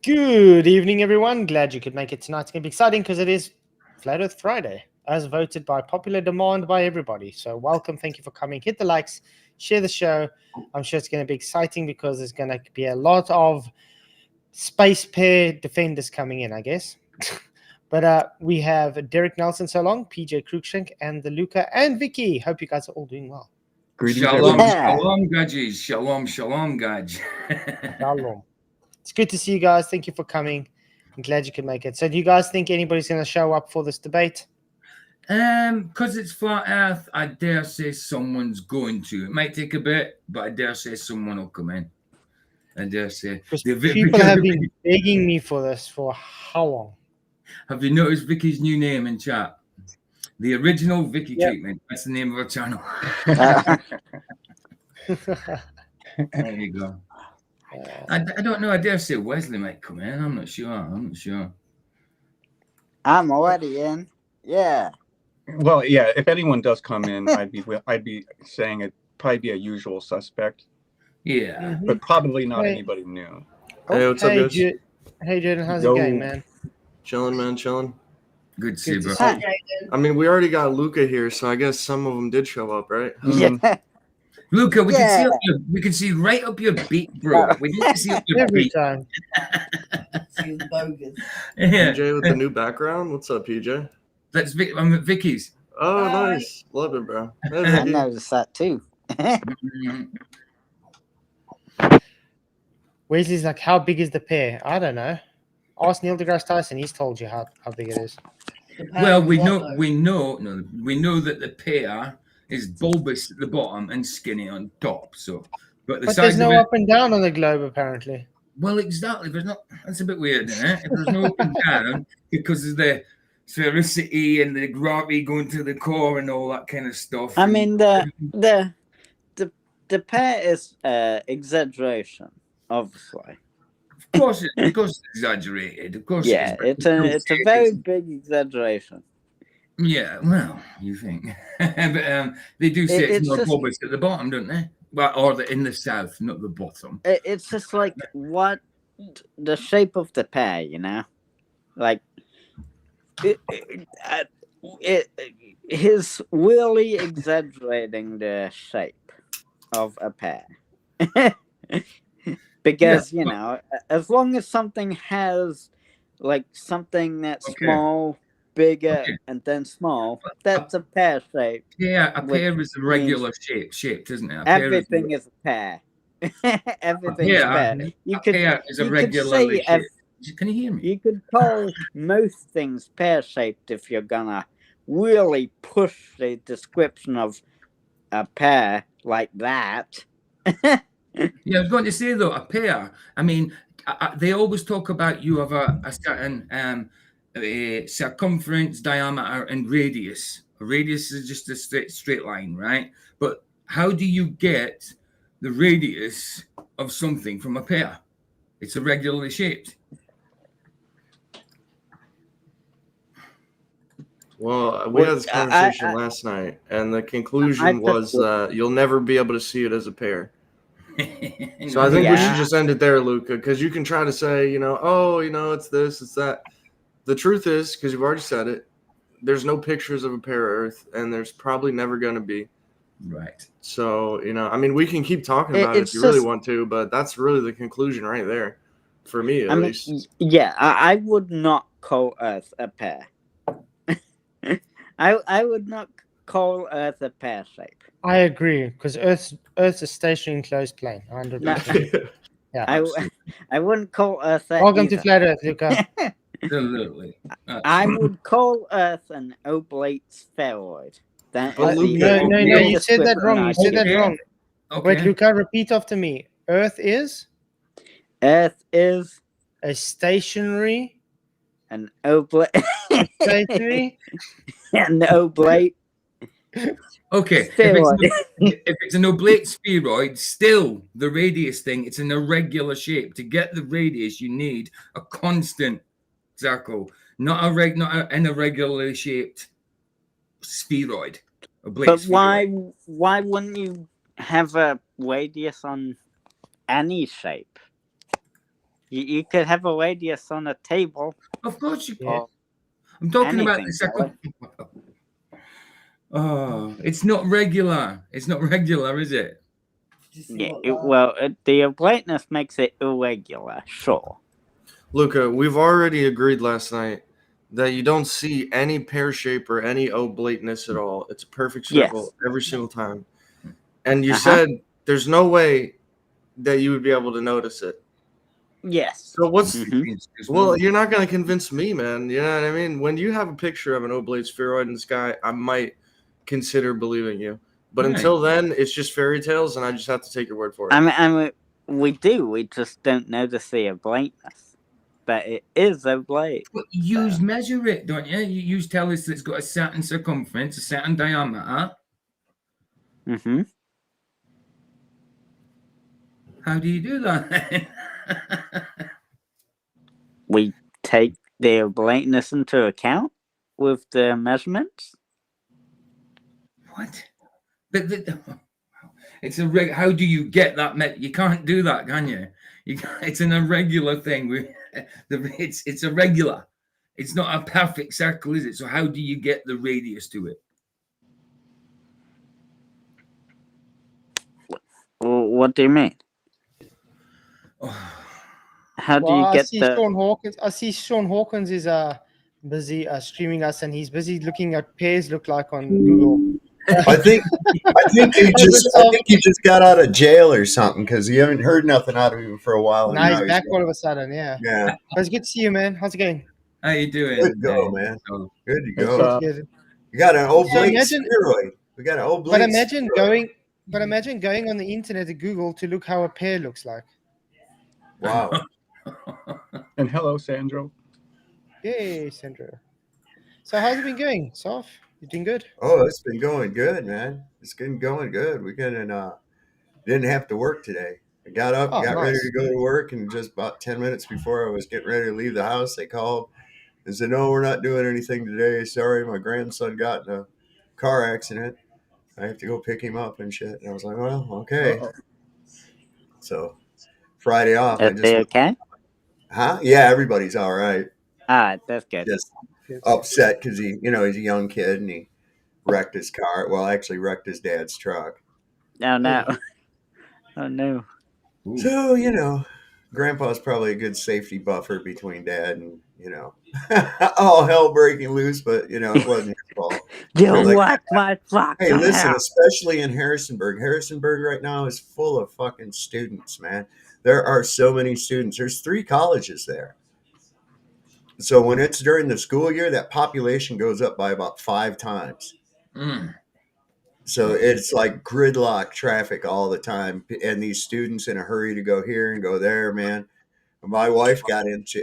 Good evening, everyone. Glad you could make it tonight. It's going to be exciting because it is Flat Earth Friday, as voted by popular demand by everybody. So, welcome. Thank you for coming. Hit the likes, share the show. I'm sure it's going to be exciting because there's going to be a lot of space pair defenders coming in, I guess. But we have Derek Nelson, so long, PJ Cruikshank, and the Luca and Vicky. Hope you guys are all doing well. Greetings, Shalom, everyone. shalom, Gajis. Shalom, shalom, Gaj. Shalom. It's good to see you guys. Thank you for coming. I'm glad you could make it. So, do you guys think anybody's going to show up for this debate? Because it's flat Earth, I dare say someone's going to. It might take a bit, but I dare say someone will come in. I dare say. Because people have been begging me for this for how long? Have you noticed Vicky's new name in chat? The original Vicky Yep. treatment. That's the name of our channel. There you go. I don't know. I dare say Wesley might come in. I'm not sure. I'm already in. Yeah. Well, yeah. If anyone does come in, I'd be saying it'd probably be a usual suspect, Yeah. but probably not Hey. anybody new. Hey, what's up, guys? Hey, Jordan, how's Yo. it going, man? Chilling, man, chilling. Good to see you, Good to bro. see Hi. I mean, we already got Luca here, so I guess some of them did show up, right? Yeah. Luca, we Yeah. can see right up your beak, bro. We need to see up your Every beak. time. Seems bogus. Yeah. PJ with the new background. What's up, PJ? That's I'm at Vicky's. Oh, Hi. nice. Love it, bro. Hey, I Vicky. noticed that too. Wesley's like, how big is the pair? I don't know. Ask Neil deGrasse Tyson. He's told you how big it is. Well, we know What, we know that the pear is bulbous at the bottom and skinny on top. So, but the But size there's of no it. up and down on the globe, apparently. Well, exactly. There's not. That's a bit weird, isn't it? If there's no up and down because of the sphericity and the gravity going to the core and all that kind of stuff. I and- mean the pair is exaggeration, obviously. of course, it's exaggerated. Of course, Yeah, it is, it's a very big exaggeration. Yeah, well, you think, but they do say it's It's more just- bulbous at the bottom, don't they? Well, or in the south, not the bottom. It's just like what the shape of the pair, you know, like he's really exaggerating the shape of a pair. Because you know, as long as something has like something that's Okay. small, bigger, Okay. and then small, that's a pear shape. Yeah, a Which pear is a regular shape, isn't it? Everything is a pear. Everything is a pear- pear. You a could pear is a you could regularly say shaped. Can you hear me? you could call most things pear shaped if you're gonna really push the description of a pear like that. Yeah, I was going to say though, a pear. I mean, they always talk about you have a certain circumference, diameter, and radius. A radius is just a straight line, right? But how do you get the radius of something from a pear? It's irregularly shaped. Well, we had this Well, conversation I- last night, and the conclusion I was took- you'll never be able to see it as a pair. So I think we Yeah. should just end it there, Luca, because you can try to say, it's this, it's that. The truth is, because you've already said it, there's no pictures of a pair of Earth, and there's probably never going to be. Right. So, we can keep talking about it if It's you really just- want to, but that's really the conclusion right there, for me at I mean, least. yeah, I would not call Earth a pear. I would not call Earth a pear shape. I agree, because Earth's a stationary enclosed plane. 100%. Yeah. I wouldn't call Earth that Welcome either. to Flat Earth, Luca. Absolutely. I would call Earth an oblate spheroid. That But is Luca- the No, real you said that description wrong. I You said that Okay. wrong. Okay. Wait, Luca, repeat after me. Earth is Earth is a stationary, an oblate. stationary. An oblate Okay. spheroid. If it's an oblate spheroid, still the radius thing, it's an irregular shape. To get the radius, you need a constant circle, not an irregularly shaped spheroid. Oblate But spheroid. why wouldn't you have a radius on any shape? You could have a radius on a table. Of course you can. Yeah. I'm talking about the Anything, second. Oh, it's not regular. It's not regular, is it? Did you see Yeah, what the obliteness makes it irregular, sure. Luca, we've already agreed last night that you don't see any pear shape or any oblateness at all. It's a perfect circle every single time. And you said there's no way that you would be able to notice it. Yes. So what's It's well, you're not going to convince me, man. You know what I mean? When you have a picture of an oblate spheroid in the sky, I might consider believing you. But Right. until then, it's just fairy tales, and I just have to take your word for it. I mean, we just don't notice the obliteness. But it is oblate. But you measure it, don't you? You tell us that it's got a certain circumference, a certain diameter. Mm-hmm. How do you do that? We take the obliteness into account with the measurements. What? It's a how do you get that? You can't do that, can you? It's an irregular thing. It's irregular. It's not a perfect circle, is it? So how do you get the radius to it? Well, what do you mean? Oh, How do you I get see the? Sean Hawkins. I see Sean Hawkins is busy streaming us, and he's busy looking at pairs look like on Google. I think he just got out of jail or something because you haven't heard nothing out of him for a while. Now he's back all of a sudden. Yeah. Yeah, But it's good to see you, man. How's it going? how you doing? good to go, Hey, man. so- Good to It's, go. Good. You got an oblate imagine- spheroid. We got an oblate. But imagine spheroid. going on the internet to Google to look how a pair looks like. Wow. And hello, Sandro. Yay, Sandra. So how's it been going, Soph? You doing good? Oh, it's been going good, man. It's been going good. We didn't have to work today. I got up, Oh, got ready nice. to go to work, and just about 10 minutes before I was getting ready to leave the house, they called and said, "No, we're not doing anything today. Sorry, my grandson got in a car accident. I have to go pick him up and shit." And I was like, "Well, okay." Uh-oh. So Friday off. I Are they just okay? Huh? Yeah, everybody's all right. That's good. Just upset because he's a young kid and he wrecked his car. Well, actually wrecked his dad's truck. Oh no. Oh no. Ooh. So, Grandpa's probably a good safety buffer between Dad and, all hell breaking loose, but, it wasn't his fault. You Like, like my fuck? Hey, listen, especially in Harrisonburg. Harrisonburg right now is full of fucking students, man. There are so many students. There's 3 colleges there. So when it's during the school year, that population goes up by about 5 times. Mm. So it's like gridlock traffic all the time. And these students in a hurry to go here and go there, man. My wife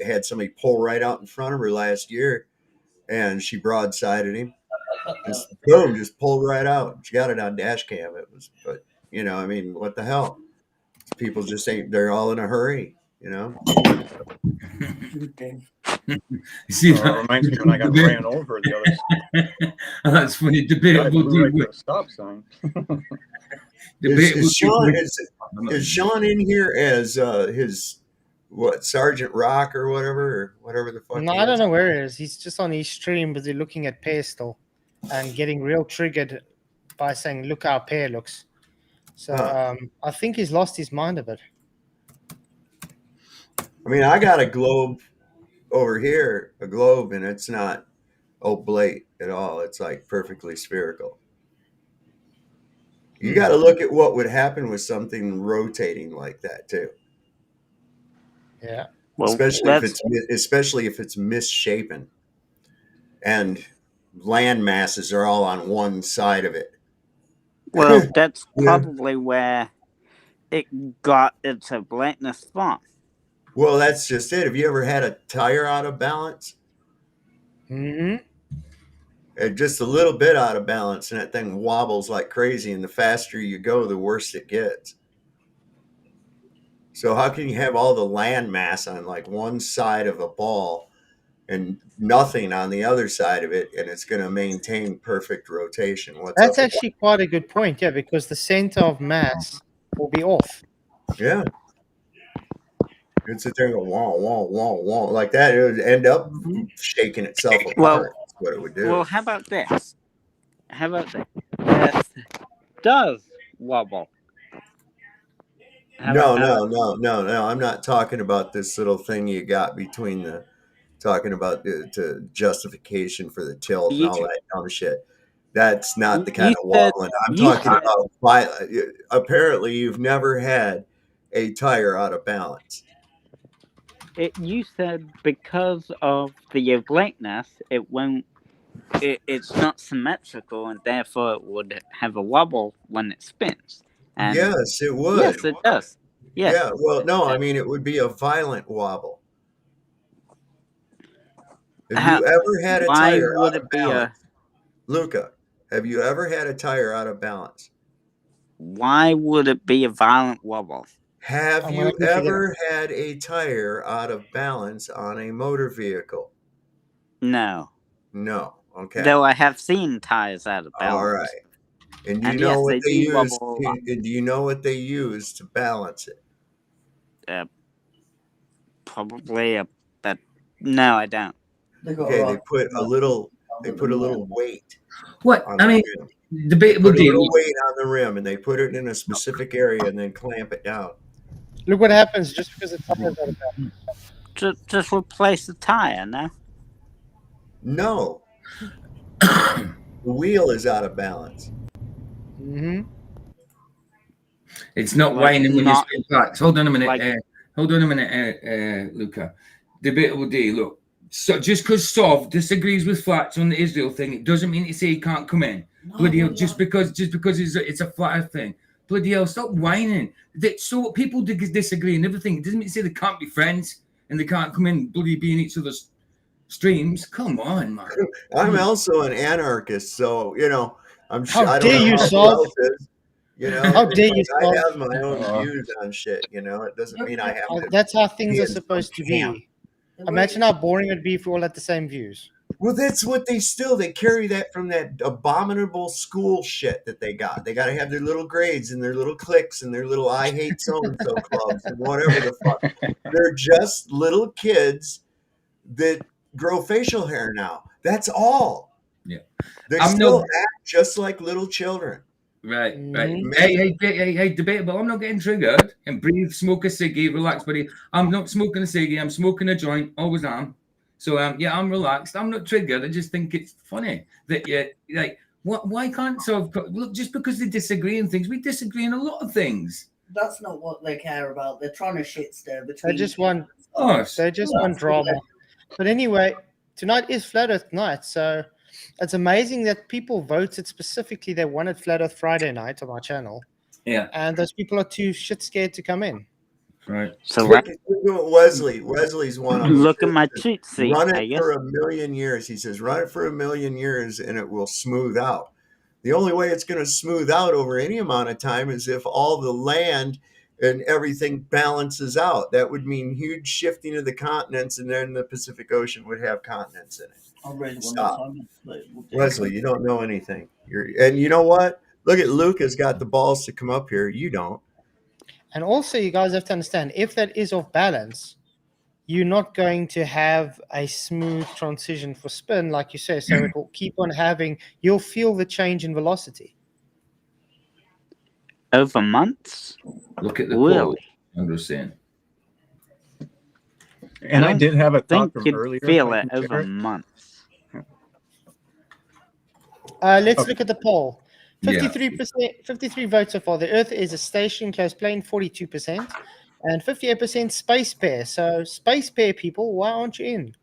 had somebody pull right out in front of her last year and she broadsided him. Just boom, just pulled right out. She got it on dash cam. What the hell? People just they're all in a hurry, See, It reminds me when I got ran over the other that's funny. guy Debatable. flew right through a stop sign. Is Sean in here as his Sergeant Rock or whatever the fuck? No, he I don't is? know where he is. He's just on his stream, busy looking at pair still and getting real triggered by saying, "Look how pair looks." So I think he's lost his mind a bit. I mean, I got a globe over here, and it's not oblate at all. It's like perfectly spherical. You got to look at what would happen with something rotating like that too. Yeah. Well, especially if it's misshapen and land masses are all on one side of it. well, that's Yeah. probably where it got its oblateness from. Well, that's just it. Have you ever had a tire out of balance? Mm-hmm. Just a little bit out of balance, and that thing wobbles like crazy. And the faster you go, the worse it gets. So how can you have all the land mass on like one side of a ball and nothing on the other side of it, and it's going to maintain perfect rotation? That's actually quite a good point, yeah, because the center of mass will be off. Yeah. It'd sit there and go wah wah wah wah like that. It would end up shaking itself apart. That's what it would do. Well, how about this? How about this? Earth does wobble. No. I'm not talking about this little thing you got between the. Talking about the justification for the tilt and all that dumb shit. That's not the kind of wobbling. I'm talking about. Apparently, you've never had a tire out of balance. You said because of the obliqueness, it won't. It's not symmetrical, and therefore it would have a wobble when it spins. And yes, it would. Yes, it does. Yes. Yeah. Well, no, I mean it would be a violent wobble. Have you ever had a tire out of balance? Luca, have you ever had a tire out of balance? Why would it be a violent wobble? Have you ever had a tire out of balance on a motor vehicle? No. No. Okay. Though I have seen tires out of balance. All right. And do you know what they use? And do you know what they use to balance it? Probably no, I don't. Okay, they put a little weight. What? I mean, debatable deal. A little weight on the rim, and they put it in a specific area, and then clamp it down. Look what happens just because the tire's out of balance. Just replace the tire, no? No. The wheel is out of balance. Mm-hmm. It's not whining when you spin flats. Hold on a minute, Luca. Debatable D. Look, so just because Sov disagrees with flats on the Israel thing, it doesn't mean to say he can't come in. No, bloody hell, just because it's a flat thing. Bloody hell, stop whining. So people disagree and everything. It doesn't mean to say they can't be friends and they can't come in bloody be in each other's streams. Come on, man. I'm also an anarchist, so I'm sure. How dare you, Sov? How dare you? I have my own views on shit. It doesn't mean I have to. That's how things are supposed to be. Imagine how boring it'd be if we all had the same views. Well, that's what they carry that from that abominable school shit that they got. They got to have their little grades and their little cliques and their little I hate so-and-so clubs and whatever the fuck. They're just little kids that grow facial hair now. That's all. Yeah. They still act just like little children. Right. Hey, debatable. I'm not getting triggered. And breathe, smoke a ciggy, relax, buddy. I'm not smoking a ciggy. I'm smoking a joint. Always am. So I'm relaxed. I'm not triggered. I just think it's funny that why can't look, just because they disagree in things, we disagree in a lot of things. That's not what they care about. They're trying to shit stir between. They just want drama. But anyway, tonight is Flat Earth night, so it's amazing that people voted specifically they wanted Flat Earth Friday night on our channel. Yeah. And those people are too shit scared to come in. Right. So Wesley's one of them. Look at my cheat sheet. Run it for 1,000,000 years. He says, run it for 1,000,000 years and it will smooth out. The only way it's going to smooth out over any amount of time is if all the land and everything balances out. That would mean huge shifting of the continents, and then the Pacific Ocean would have continents in it. Stop. Wesley, you don't know anything. And you know what? Look at Luke has got the balls to come up here. You don't. And also, you guys have to understand, if that is off balance, you're not going to have a smooth transition for spin, like you say. So it will keep on you'll feel the change in velocity. Over months? Look at the poll. I'm just saying. And I did have a thought from you'd earlier. Feel it over months. Let's look at the poll. 53 votes so far. The Earth is a station, close plane, 42%, and 58% space pair. So space pair people, why aren't you in?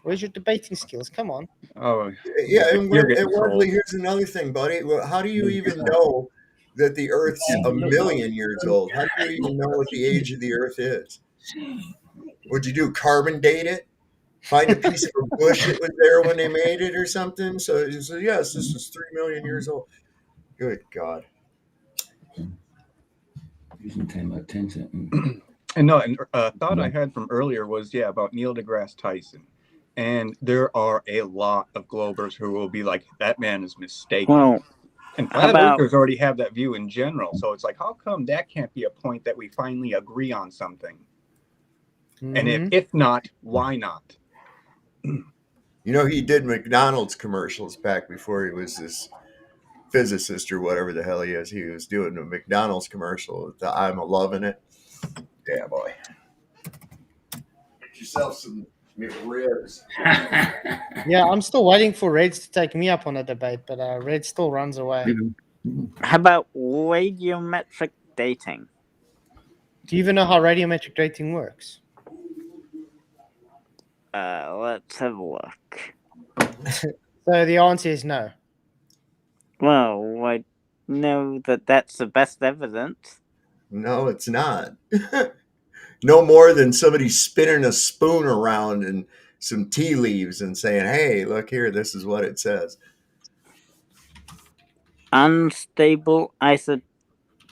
Where's your debating skills? Come on. Oh, yeah. And Wesley, here's another thing, buddy. How do you even know that the Earth's 1,000,000 years old? How do you even know what the age of the Earth is? Would you do carbon date it? Find a piece of a bush that was there when they made it or something? So yes, this is 3,000,000 years old. Good God. And a thought I had from earlier was, about Neil deGrasse Tyson. And there are a lot of Globers who will be like, that man is mistaken. Well, and flat earthers already have that view in general. So it's like, how come that can't be a point that we finally agree on something? And Mhm. if not, why not? You know, he did McDonald's commercials back before he was this physicist or whatever the hell he is. He was doing a McDonald's commercial. I'm loving it. Yeah, boy. Get yourself some McRibs. Yeah, I'm still waiting for Reds to take me up on a debate, but Red still runs away. How about radiometric dating? Do you even know how radiometric dating works? Let's have a look. So the answer is no. Well, I know that that's the best evidence. No, it's not. No more than somebody spinning a spoon around and some tea leaves and saying, hey, look here, this is what it says. Unstable isotopes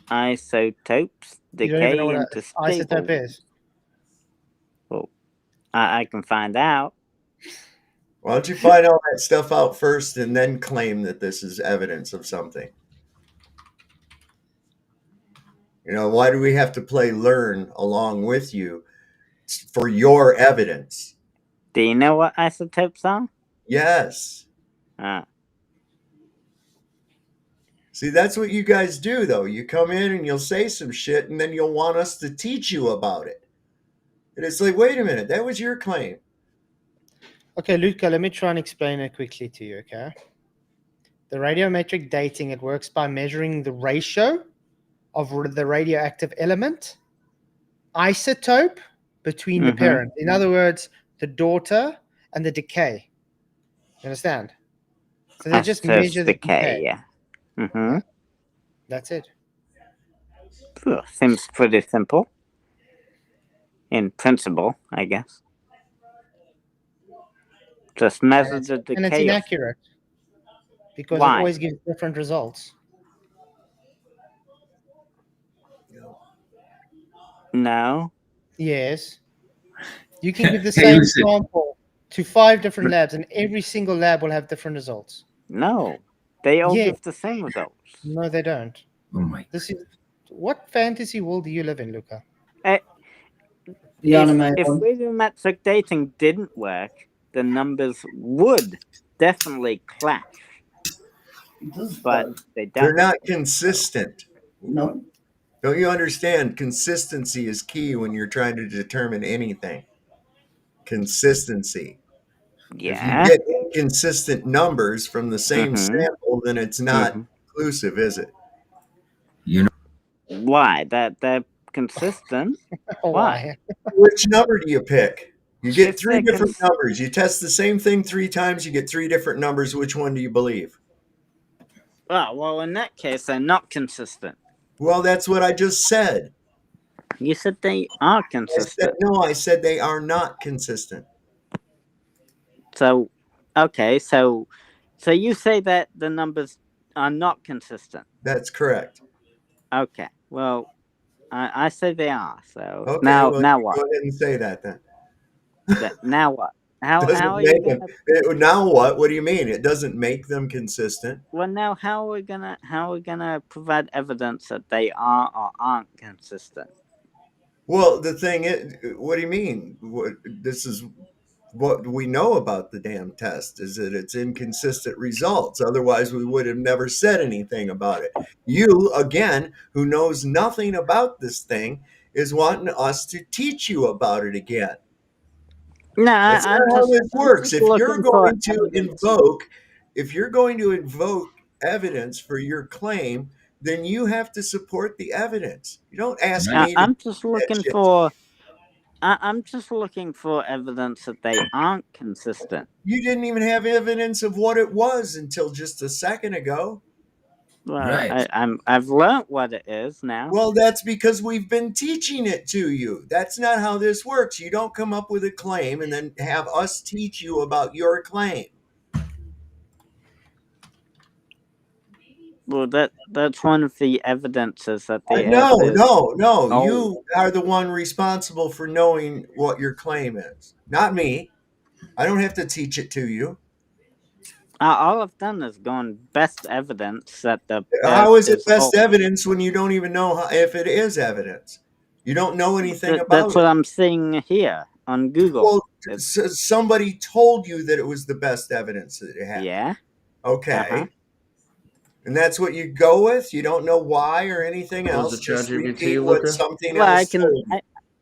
You don't even know decay what an into stable. isotope is. Well, I can find out. Why don't you find all that stuff out first and then claim that this is evidence of something? You know, why do we have to play learn along with you for your evidence? Do you know what isotopes are? Yes. See, that's what you guys do, though. You come in and you'll say some shit, and then you'll want us to teach you about it. And it's like, wait a minute, that was your claim. Okay, Luca, let me try and explain it quickly to you, okay? The radiometric dating, it works by measuring the ratio of the radioactive element isotope between the parent. In other words, the daughter and the decay. You understand? So they just measure the decay. Yeah. Mm-hmm. That's it. Seems pretty simple. In principle, I guess. Just measure the decay. And it's inaccurate. Because Why? it always gives different results. No. Yes. You can give the same sample to 5 different labs, and every single lab will have different results. No. They all give the same results. No, they don't. Oh my! This is what fantasy world do you live in, Luca? The if radiometric dating didn't work, the numbers would definitely clash. But they don't. They're not consistent. No. Don't you understand? Consistency is key when you're trying to determine anything. Consistency. Yeah. If you get inconsistent numbers from the same sample, then it's not inclusive, is it? You know why? That they're consistent. Why? Which number do you pick? You get 3 different numbers. You test the same thing 3 times, you get 3 different numbers. Which one do you believe? Oh, well, in that case, they're not consistent. Well, that's what I just said. You said they are consistent. I said they are not consistent. So, okay, so you say that the numbers are not consistent. That's correct. Okay, well, I say they are. So okay, now Go what? ahead and say that then. Now what? How are you gonna... Now what? What do you mean? It doesn't make them consistent. Well, now how are we gonna provide evidence that they are or aren't consistent? Well, the thing is, what do you mean? This is what we know about the damn test, is that it's inconsistent results. Otherwise, we would have never said anything about it. You, again, who knows nothing about this thing, is wanting us to teach you about it again. No, that's not how this works. If you're going to invoke evidence for your claim, then you have to support the evidence. You don't ask me. I'm just looking for evidence that they aren't consistent. You didn't even have evidence of what it was until just a second ago. Well, right. I've learned what it is now. Well, that's because we've been teaching it to you. That's not how this works. You don't come up with a claim and then have us teach you about your claim. Well, that's one of the evidences that the No. Oh. You are the one responsible for knowing what your claim is, not me. I don't have to teach it to you. All I've done is gone best evidence that the. How is it best evidence when you don't even know if it is evidence? You don't know anything about That's it. what I'm seeing here on Google. Well, somebody told you that it was the best evidence that it had. Yeah. Okay. Uh-huh. And that's what you go with? You don't know why or anything Was else? it Just ChatGPT, repeat what Luca? something Well, else told you.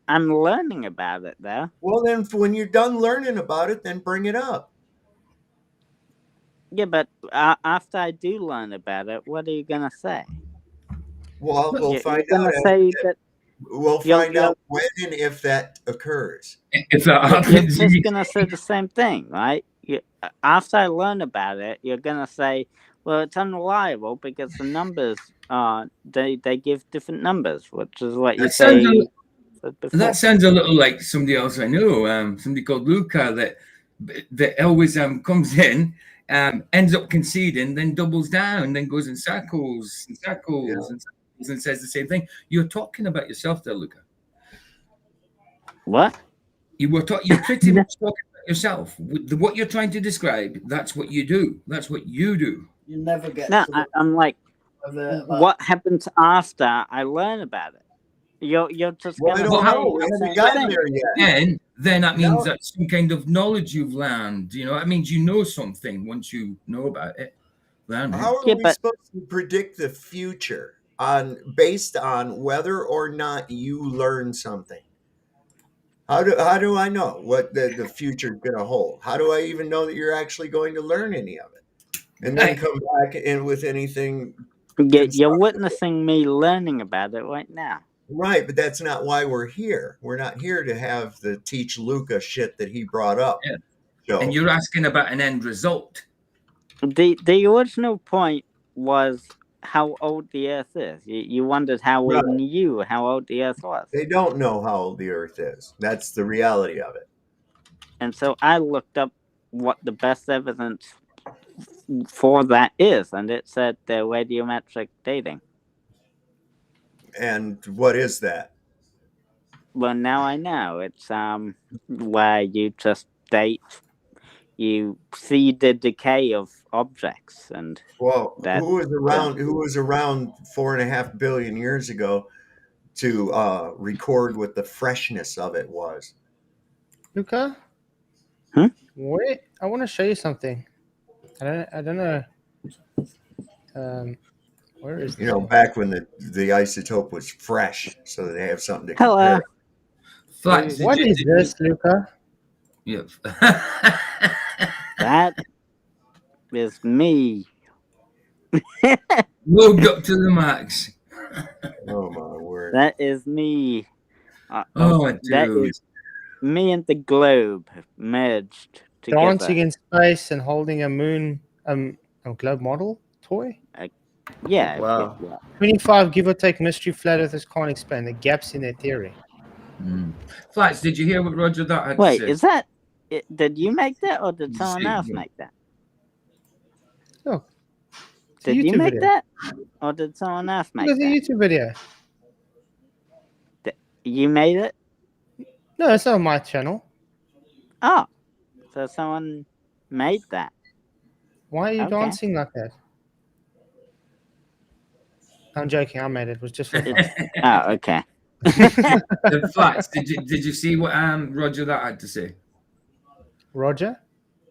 I'm learning about it though. Well, then when you're done learning about it, then bring it up. Yeah, but after I do learn about it, what are you gonna say? Well, we'll find You're out. gonna say that We'll find out when and if that occurs. If that you're happens, just gonna say the same thing, right? After I learn about it, you're gonna say, "Well, it's unreliable because the numbers they give different numbers," which is what you that sounds say. that sounds a little like somebody else I know, somebody called Luca that always comes in, ends up conceding, then doubles down, then goes in circles and circles and circles and says the same thing. You're talking about yourself there, Luca. What? You're pretty much talking about yourself. What you're trying to describe, that's what you do. That's what you do. You never get. No, to I'm like, the, what happens after I learn about it? You're just Well, I gonna don't say know. We the haven't same gotten thing. there yet. Then that means No. that's some kind of knowledge you've learned. You know, that means you know something once you know about it. Learn it. How are Yeah, we but supposed to predict the future based on whether or not you learn something? How do I know what the future is going to hold? How do I even know that you're actually going to learn any of it? And then come back in with anything you're constructive. witnessing me learning about it right now. Right, but that's not why we're here. We're not here to have the teach Luca shit that he brought up. Yeah. So, And you're asking about an end result. The original point was how old the Earth is. You wondered how we Right. knew how old the Earth was. They don't know how old the Earth is. That's the reality of it. And so I looked up what the best evidence for that is, and it said the radiometric dating. And what is that? Well, now I know. It's where you just date, you see the decay of objects, and Well, that who was around 4.5 billion years ago to record what the freshness of it was? Luca? Wait, I want to show you something. I don't know. Where is You know, back when the isotope was fresh, so they have something to Hello. compare. Flats, What is this, Luca? Yep. That is me. Load up to the max. Oh my word! That is me. Oh, that dude. is me and the globe merged together. Dancing in space and holding a globe model toy? Yeah. Wow. Yeah. 25 give or take mystery flat earthers can't explain the gaps in their theory. Flats, did you hear what Roger that had Wait, to say? is that? Did you make that, or did someone else make that? Look, did you make that, or did someone else make that? that? It's a YouTube video. You made it? No, it's not on my channel. Oh, so someone made that. Why are you dancing like that? I'm joking. I made it. It was just for fun. Oh, okay. The Flats, did you see what Roger that had to say? Roger?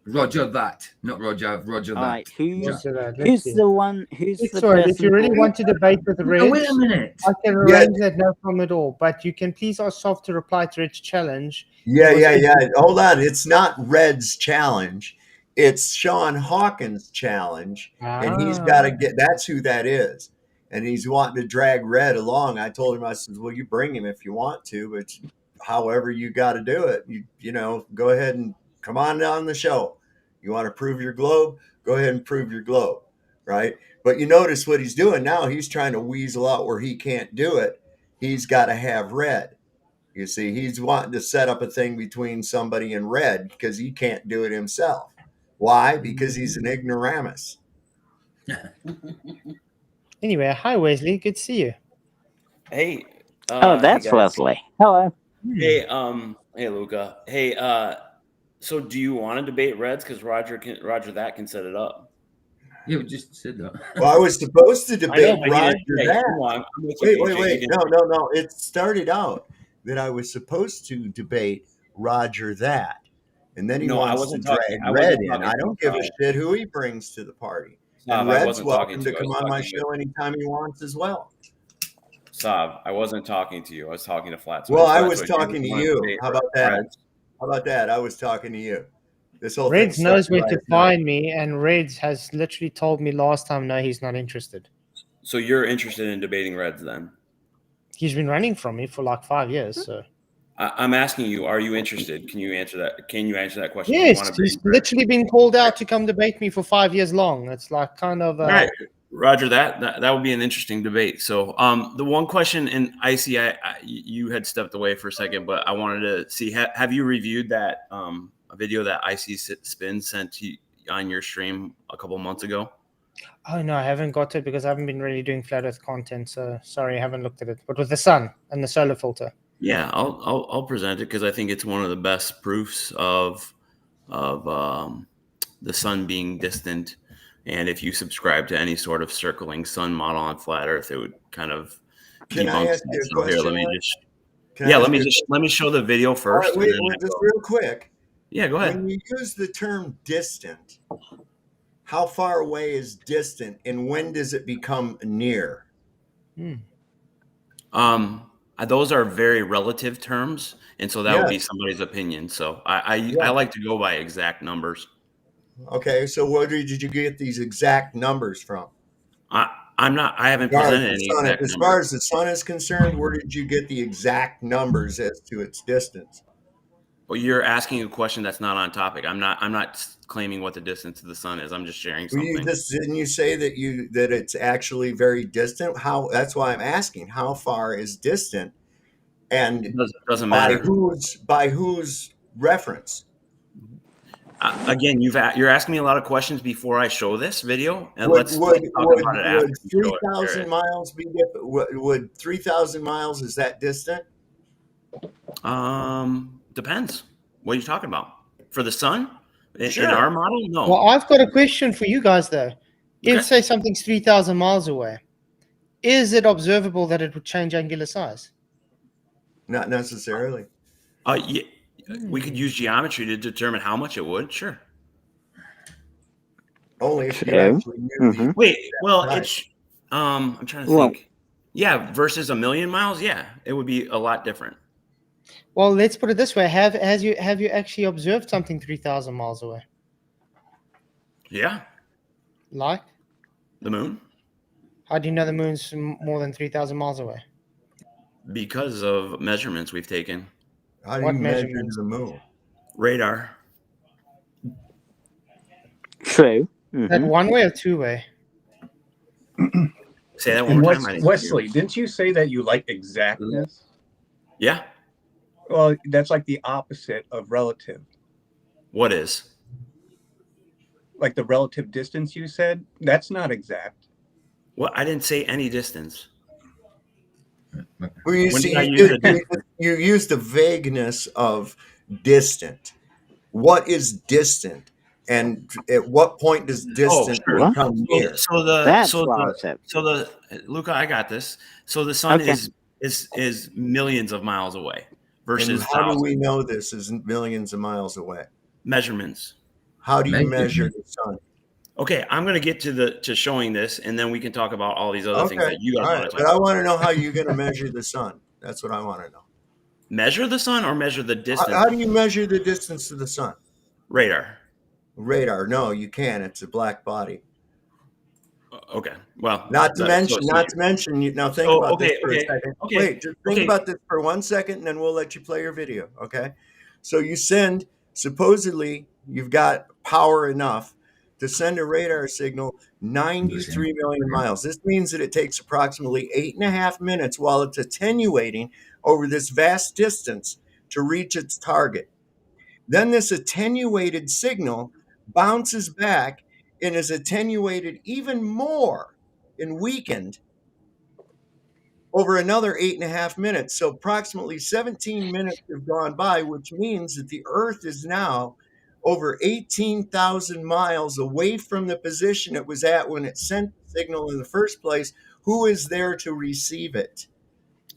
Roger that, not Roger. Roger that. All right, who's see. the one? Who's the sorry, person? if you really want to debate with Reg, wait a minute. I can arrange that, no problem at all. But you can please ask Soft to reply to Red's challenge. Yeah. Hold on. It's not Red's challenge. It's Sean Hawkins' challenge. And he's got to get, that's who that is. And he's wanting to drag Red along. I told him, I said, well, you bring him if you want to, but however you got to do it, you know, go ahead and come on down the show. You want to prove your globe? Go ahead and prove your globe, right? But you notice what he's doing now. He's trying to weasel out where he can't do it. He's got to have Red. You see, he's wanting to set up a thing between somebody and Red because he can't do it himself. Why? Because he's an ignoramus. Anyway, hi Wesley, good to see you. Hey. Oh, that's hey Leslie. Hello. Hey, hey Luca. Hey, so do you want to debate Reds? Because Roger that can set it up. Yeah, we just said that. Well, I was supposed to I know, debate but you Roger didn't say it. that. Come on, I'm with you, Wait. AJ. You didn't. No. It started out that I was supposed to debate Roger that. And then he No, I wants to wasn't talking. drag I Red wasn't in. talking I to you, don't give a Sav. shit who he brings to the party. And Sav, I Red's wasn't talking welcome to to you. I come was on my talking show anytime he wants as well. Sav, I wasn't talking to you. I was talking to Flats. Well, I Flats, was you talking to wanna you. debate How about that? Reds? How about that? I was talking to you. This whole thing Reds knows started where to last night. find me, and Reds has literally told me last time, no, he's not interested. So you're interested in debating Reds then? He's been running from me for like 5 years. So I'm asking you, are you interested? Can you answer that? Can you answer that question? Do you yes, want to he's debate Reds? literally been called out to come debate me for 5 years long. It's like kind of All right, Roger. That would be an interesting debate. So, the one question, and Icy, you had stepped away for a second, but I wanted to see have you reviewed that a video that Icy Spin sent to you on your stream a couple months ago? Oh no, I haven't got it because I haven't been really doing flat Earth content. So sorry, I haven't looked at it. But with the sun and the solar filter. Yeah, I'll present it because I think it's one of the best proofs of the sun being distant. And if you subscribe to any sort of circling sun model on flat Earth, it would kind of Can I debunk ask you that. a So here, question? let me just Can I yeah, ask let me you a just let me show the video All first. right, and wait, then I just go- real quick. yeah, go ahead. When you use the term distant, how far away is distant, and when does it become near? Those are very relative terms, and so that would be Yes. somebody's opinion. So I Yeah. like to go by exact numbers. Okay, so where did you get these exact numbers from? I haven't As far as presented the any sun, exact as numbers. far as the sun is concerned, where did you get the exact numbers as to its distance? Well, you're asking a question that's not on topic. I'm not claiming what the distance to the sun is. I'm just sharing Well, something. didn't you say that it's actually very distant? How? That's why I'm asking. How far is distant, and It doesn't by matter. whose reference? Again, you're asking me a lot of questions before I show this video, and Would let's talk about it after you show it. 3,000 miles be different? Would 3,000 miles, is that distant? Depends. What are you talking about? For the sun? In Sure. our model? No. Well, I've got a question for you guys though. If Okay. say something's 3,000 miles away, is it observable that it would change angular size? Not necessarily. Yeah, we could use geometry to determine how much it would. Sure. Only if you True. actually knew the Wait. Well, Right. it's. I'm trying to Well- think. Yeah, versus a million miles. Yeah, it would be a lot different. Well, let's put it this way: have you actually observed something 3,000 miles away? Yeah, Like, the moon, how do you know the moon's more than 3,000 miles away? because of measurements we've taken. How do What you measure measurements? the moon? Radar. True. That one way or two way? Say that one And more time. I didn't hear you. Wesley, didn't you say that you like exactness? Yeah. Well, that's like the opposite of relative. What is? Like the relative distance you said, that's not exact. Well, I didn't say any distance. Well, you When see, did I use the you used the vagueness of distant. What is distant? And at what point does distant sure. become near? That's relative. Luca, I got this. So the sun Okay. is millions of miles away And versus how do thousands. we know this is millions of miles away? Measurements. How do you Measurement. measure the sun? Okay, I'm gonna get to showing this, and then we can talk about all these other things Okay, that you guys all want right, to but talk I about. want to know how you're going to measure the sun. That's what I want to know. Measure the sun or measure the distance? How do you measure the distance to the sun? Radar. Radar? No, you can't. It's a black body. Okay. Well, Not to that's- mention. Now think Oh, about this okay, for okay, a second. okay, Wait, just think okay. about this for 1 second, and then we'll let you play your video. Okay. So you send. Supposedly, you've got power enough to send a radar signal 93 million miles. This means that it takes approximately 8.5 minutes while it's attenuating over this vast distance to reach its target. Then this attenuated signal bounces back and is attenuated even more and weakened over another 8.5 minutes. So approximately 17 minutes have gone by, which means that the Earth is now over 18,000 miles away from the position it was at when it sent the signal in the first place. Who is there to receive it?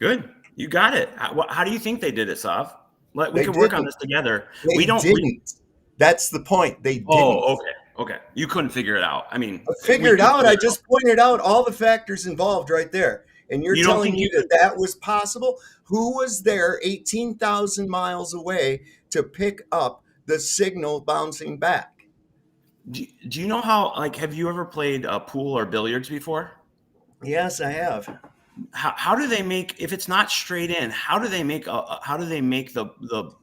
Good. You got it. How do you think they did it, Sav? We They could work on didn't. this together. They didn't. That's the point. They didn't. Oh, okay. Okay. You couldn't figure it out. I mean, Figure it out. I just pointed out all the factors involved right there. And you're telling me that was possible? Who was there 18,000 miles away to pick up the signal bouncing back? Do you know how, have you ever played pool or billiards before? Yes, I have. How do they make, if it's not straight in, how do they make the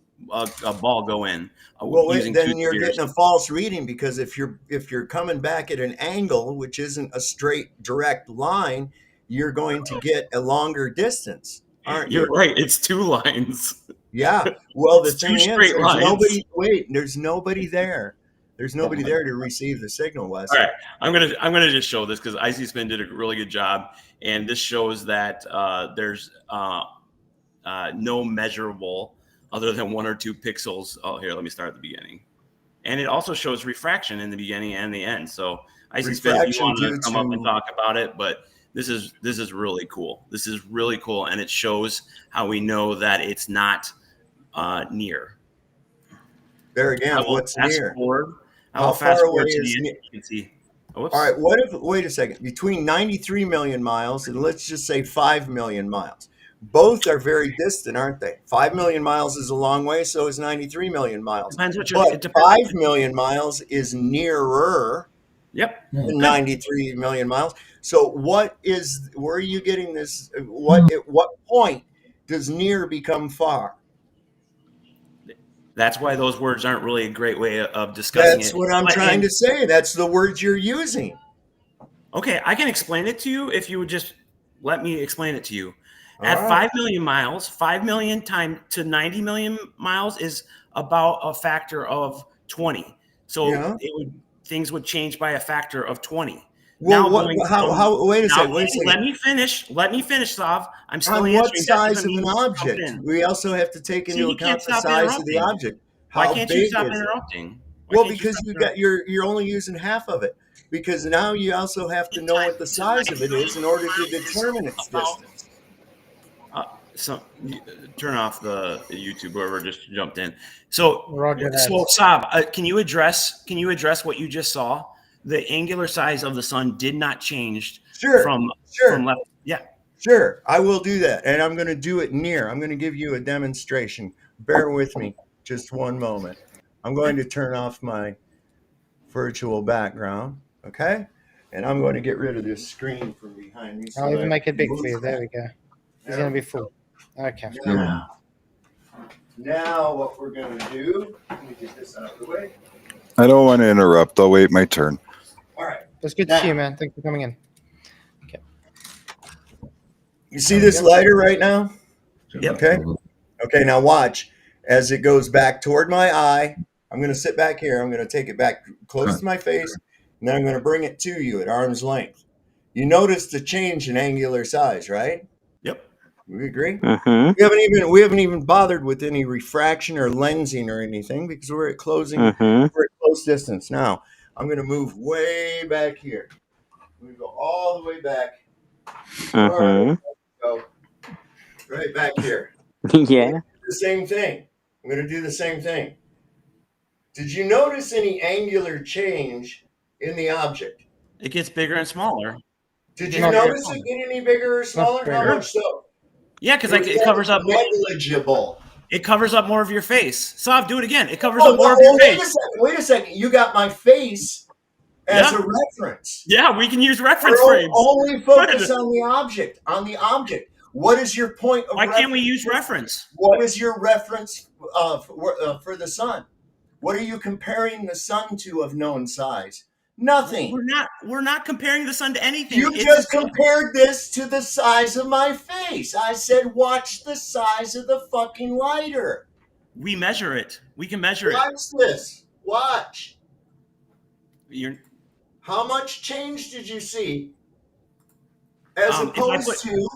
ball go in? Well, then you're getting a false reading, because if you're coming back at an angle, which isn't a straight direct line, you're going to get a longer distance, aren't you? You're right. It's two lines. Yeah. Well, the It's thing is, two straight lines. there's nobody there. There's nobody there to receive the signal, Wes. All right, I'm gonna just show this because Icy Spin did a really good job, and this shows that there's no measurable other than 1 or 2 pixels. Oh, here, let me start at the beginning, and it also shows refraction in the beginning and the end. So Icy Spin, if you want to come up and talk about it, but this is really cool. This is really cool, and it shows how we know that it's not near. There again, what's near? How far away is near? You can see. All right. What if? Wait a second. Between 93 million miles and let's just say 5 million miles, both are very distant, aren't they? 5 million miles is a long way, so is 93 million miles. But 5 million miles is nearer. Yep. Than 93 million miles. So where are you getting this? At what point does near become far? That's why those words aren't really a great way of discussing it. That's what I'm trying to say. That's the words you're using. Okay, I can explain it to you if you would just let me explain it to you. At 5 million miles, 5 million times to 90 million miles is about a factor of 20. So things would change by a factor of 20. Well, wait a second. Let me finish, Sav. I'm still on answering. What size of an object? We also have to take into account the size of the object. Why can't you stop interrupting? Well, because you're only using half of it. Because now you also have to know what the size of it is in order to determine its distance. So turn off the YouTube, whoever just jumped in. So Sav, can you address what you just saw? The angular size of the sun did not change from left. Yeah. Sure, I will do that. And I'm going to do it near. I'm going to give you a demonstration. Bear with me just one moment. I'm going to turn off my virtual background, okay? And I'm going to get rid of this screen from behind me. I'll even make it big for you. There we go. It's going to be full. Okay. Now what we're going to do, let me get this out of the way. I don't want to interrupt. I'll wait my turn. All right. That's good to see you, man. Thanks for coming in. Okay. You see this lighter right now? Yep. Okay. Okay, now watch. As it goes back toward my eye, I'm going to sit back here. I'm going to take it back close to my face, and then I'm going to bring it to you at arm's length. You notice the change in angular size, right? Yep. We agree? Uh-huh. We haven't even bothered with any refraction or lensing or anything because we're at close distance. Now, I'm going to move way back here. I'm going to go all the way back. Uh-huh. Go right back here. Yeah. The same thing. I'm going to do the same thing. Did you notice any angular change in the object? It gets bigger and smaller. Did you notice it get any bigger or smaller? How much so? Yeah, because it covers up negligible. It covers up more of your face. Sav, do it again. It covers up more of your face. Wait a second. You got my face as a reference. Yeah, we can use reference frames. Only focus on the object. On the object. What is your point of reference? Why can't we use reference? What is your reference for the sun? What are you comparing the sun to of known size? Nothing. We're not comparing the sun to anything. You just compared this to the size of my face. I said, watch the size of the fucking lighter. We measure it. We can measure it. Watch this. Watch. How much change did you see? As opposed to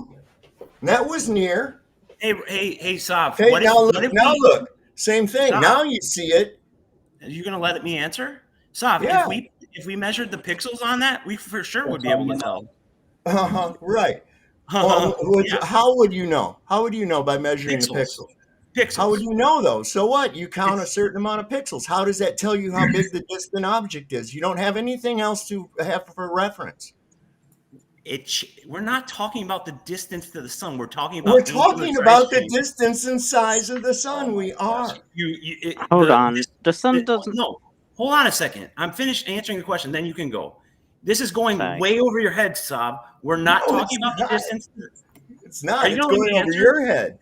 that was near. Hey, Sav. Okay, now look. Same thing. Sav. Now you see it Are you gonna let me answer? Sav, Yeah. if we measured the pixels on that, we for sure would be able to tell. Right. Well, Yeah. how would you know? How would you know by measuring the Pixels. pixels? How would you know though? So what? You count a It's- certain amount of pixels. How does that tell you how big the distant object is? You don't have anything else to have for reference. We're not talking about the distance to the sun. We're talking We're about talking about the distance and size of the sun. We are. Hold on. The sun doesn't. No, hold on a second. I'm finished answering the question. Then you can go. This is going Sorry. way over your head, Saab. We're not No, talking about it's the distance. It's not. Are you It's gonna let going me over answer? your head.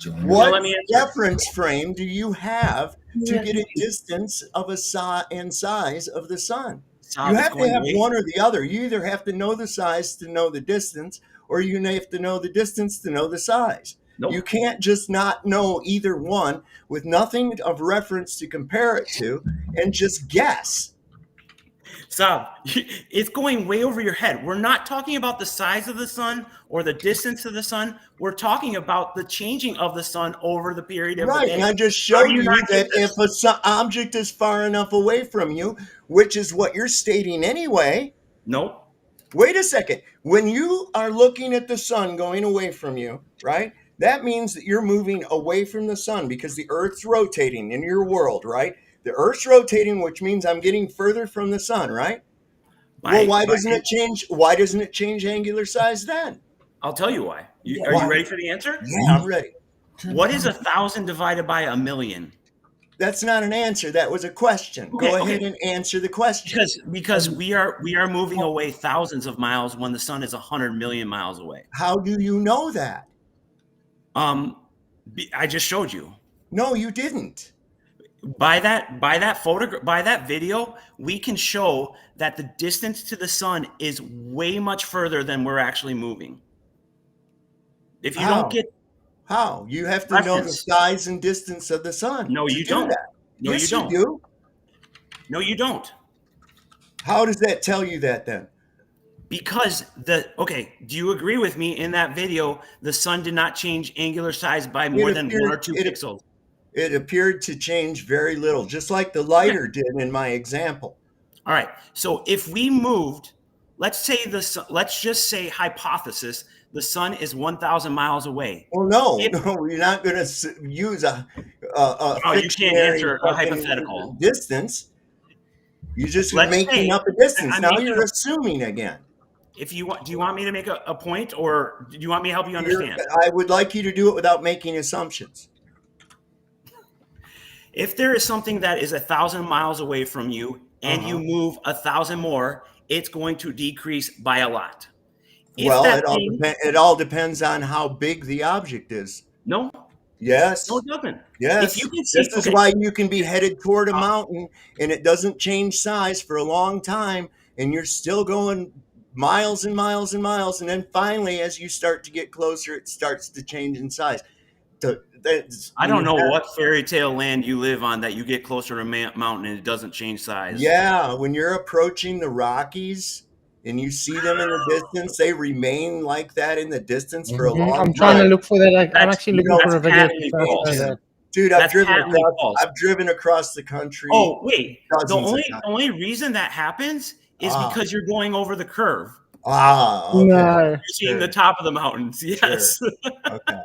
Let What me answer. reference frame do you have to get a distance of a size of the sun? Saab, You it's have to going have way- one or the other. You either have to know the size to know the distance, or you have to know the distance to know the size. Nope. You can't just not know either one with nothing of reference to compare it to and just guess. Saab, it's going way over your head. We're not talking about the size of the sun or the distance to the sun. We're talking about the changing of the sun over the period of the Right, day. and I just How showed do you you not that get this? if an object is far enough away from you, which is what you're stating anyway. Nope. Wait a second. When you are looking at the sun going away from you, right? That means that you're moving away from the sun because the Earth's rotating in your world, right? The Earth's rotating, which means I'm getting further from the sun, right? Well, why doesn't it change? Why doesn't it change angular size then? I'll tell you why. Are Why? you ready for the answer? Yeah, I'm ready. What is 1,000 divided by 1,000,000? That's not an answer. That was a question. Go ahead and answer the question. Because we are moving away thousands of miles when the sun is 100 million miles away. How do you know that? I just showed you. No, you didn't. By that video, we can show that the distance to the sun is way much further than we're actually moving. If you don't get how, you have to know the size and distance of the sun. No, you don't. No, yes, you don't. You do. No, you don't. How does that tell you that then? Because do you agree with me? In that video, the sun did not change angular size by more than 1 or 2 pixels. It appeared to change very little, just like the lighter did in my example. All right. So if we moved, let's just say hypothesis, the sun is 1,000 miles away. Well, no, you're not going to use a you can't answer a hypothetical distance. You're just making up a distance. Now you're assuming again. If you want, do you want me to make a point, or do you want me to help you understand? I would like you to do it without making assumptions. If there is something that is 1,000 miles away from you and you move 1,000 more, it's going to decrease by a lot. Well, it all depends on how big the object is. No. Yes. No, it doesn't. Yes. If you can see, this is why you can be headed toward a mountain and it doesn't change size for a long time, and you're still going miles and miles and miles, and then finally, as you start to get closer, it starts to change in size. I don't know what fairy tale land you live on that you get closer to a mountain and it doesn't change size. Yeah, when you're approaching the Rockies and you see them in the distance, they remain like that in the distance for a long time. I'm trying to look for that. I'm actually looking for a video. Dude, I've driven across the country. Oh, wait. The only reason that happens is because you're going over the curve. Okay. No. You're seeing the top of the mountains. Yes. Sure. Okay.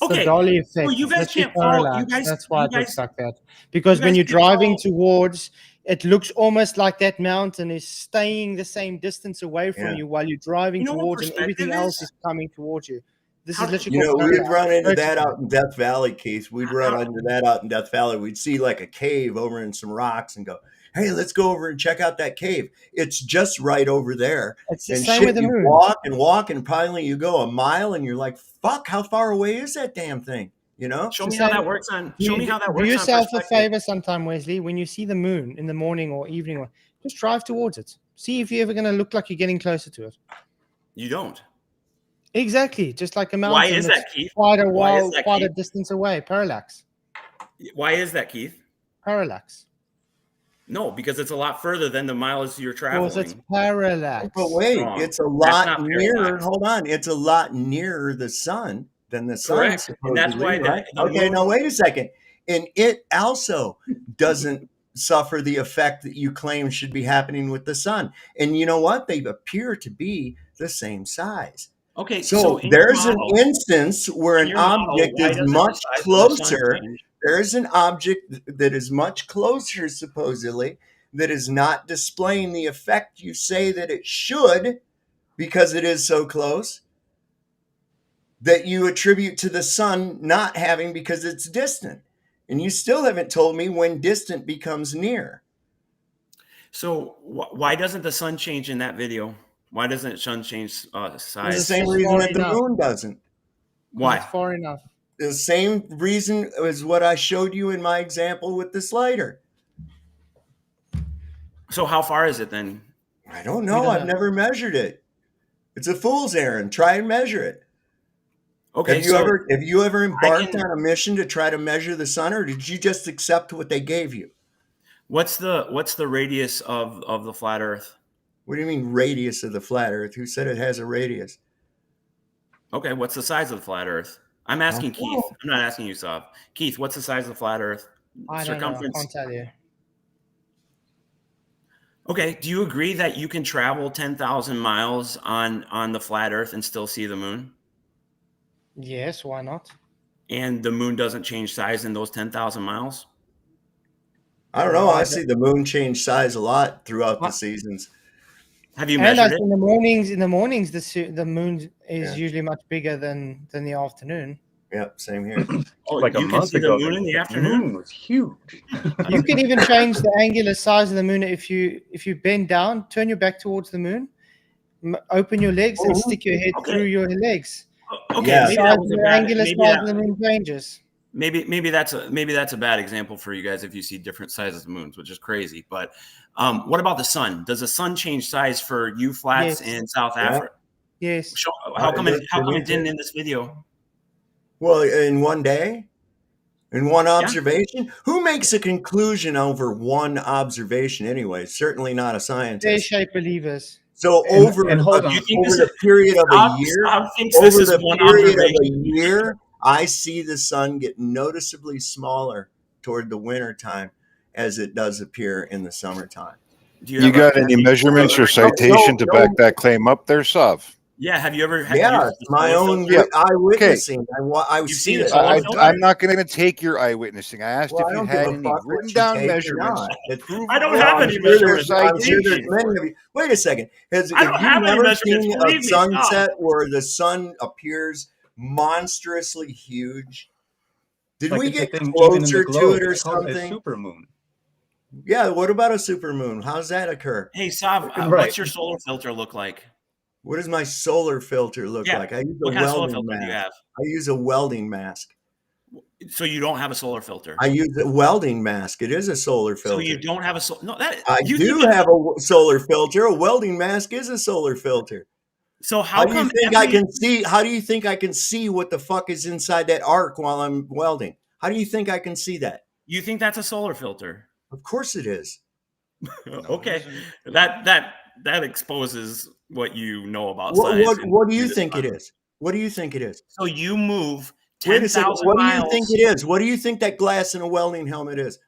Okay. The dolly effect. Well, you guys can't follow. That's why it looks like that. Because when you're driving towards, it looks almost like that mountain is staying the same distance away from you while you're driving towards, and everything else is coming towards you. This is literally we'd run into that out in Death Valley, Keith. We'd run into that out in Death Valley. We'd see like a cave over in some rocks and go, hey, let's go over and check out that cave. It's just right over there. It's the same with the moon. You walk, and finally you go a mile, and you're like, fuck, how far away is that damn thing? You know? Show me how that works. Show me how that works. Do yourself a favor sometime, Wesley, when you see the moon in the morning or evening, just drive towards it. See if you're ever going to look like you're getting closer to it. You don't. Exactly. Just like a mountain. Why is that, Keith? Quite a distance away. Parallax. Why is that, Keith? Parallax. No, because it's a lot further than the miles you're traveling. Because it's parallax. But wait, it's a lot nearer. Hold on. It's a lot nearer the sun than the sun. Correct. And that's why okay, now wait a second. And it also doesn't suffer the effect that you claim should be happening with the sun. And you know what? They appear to be the same size. Okay, So in there's your an model, instance where in an your model, object why is doesn't the much size of the sun closer. change? There's an object that is much closer, supposedly, that is not displaying the effect you say that it should because it is so close, that you attribute to the sun not having because it's distant. And you still haven't told me when distant becomes near. So why doesn't the sun change in that video? Why doesn't the sun change The size? same just reason far that the enough. moon doesn't. Why? It's far enough. The same reason as what I showed you in my example with the slider. So how far is it then? I don't We know. don't I've know. never measured it. It's a fool's errand. Try and measure it. Okay, Have you ever embarked can- on a mission to try to measure the sun, or did you just accept what they gave you? what's the radius of the flat Earth? What do you mean radius of the flat Earth? Who said it has a radius? Okay, what's the size of the flat Earth? I'm asking Keith. I'm not asking you, Sav. Keith, what's the size of the flat Earth? I don't know. I can't tell you. Okay, do you agree that you can travel 10,000 miles on the flat Earth and still see the moon? Yes, why not? And the moon doesn't change size in those 10,000 miles? I don't know. I see the moon change size a lot throughout the seasons. Have you And measured it? in the mornings, the moon is usually much bigger than the afternoon. Yep, same here. Oh, Like a you can month see the ago, moon in the the afternoon? moon was huge. You can even change the angular size of the moon if you bend down, turn your back towards the moon, open your legs, and stick your head through your legs. Okay, Yeah. maybe that was a The bad, angular maybe size that- of the moon changes. maybe that's a bad example for you guys if you see different sizes of moons, which is crazy. But what about the sun? Does the sun change size for you flats Yes. in South Yeah. Africa? Yes. How come it me didn't too. in this video? Well, in one day, in one observation, who makes a conclusion over one observation anyway? Certainly not a scientist. Pear-shaped believers. So And- over and hold on. You think over this the is- period of a Sav- year, Sav thinks this over is the one period of a observation. year, I see the sun get noticeably smaller toward the winter time as it does appear in the summertime. Do You have a- got any measurements or citation to back that claim up there, Sav? Yeah, have you ever? Yeah, it's my own eyewitnessing. I see seen it. a solar I, filter? I'm not going to take your eyewitnessing. I asked Well, I if you don't had give a any fuck what written you down take or measurements. not. It- I don't provable have on any your measurements. I'm sure there's citation. many of you. Wait a second. Have I don't you have any never measurements. seen Believe a me, stop. sunset where the sun appears monstrously huge? Did Like we it's a get thing even in the closer to globe. it or They call it a something? supermoon. Yeah, what about a supermoon? How does that occur? Hey, Sav, Right. what's your solar filter look like? What does my solar filter look Yeah, like? I use a What kind of solar welding filter do you mask. have? I use a welding mask. So you don't have a solar filter. I use a welding mask. It is a solar So filter. you don't have a solar. No, that I you do think have a solar filter. A welding mask is a solar filter. So How how do you come think I can see? How do you think I can see what the fuck is inside that arc while I'm welding? How do you think I can see that? you think that's a solar filter? Of course it is. Okay, that exposes what you know about What, science. what, and what do you this think it part. is? What do you think it is? So you move Wait a second. 10,000 What do miles. you think it is? What do you think that glass in a welding helmet is?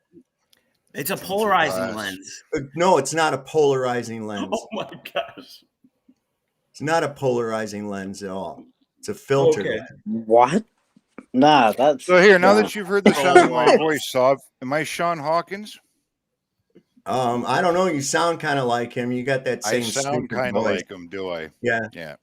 It's a polarizing glass. lens. No, it's not a polarizing lens. Oh my gosh. It's not a polarizing lens at all. It's a filter. Okay. lens. What? Nah, that's. So here, now nah. that you've heard the sound of my voice, Sav, am I Sean Hawkins? I don't know. You sound kind of like him. You got that I same sound stupid kind of voice. like him, do I? Yeah. Yeah.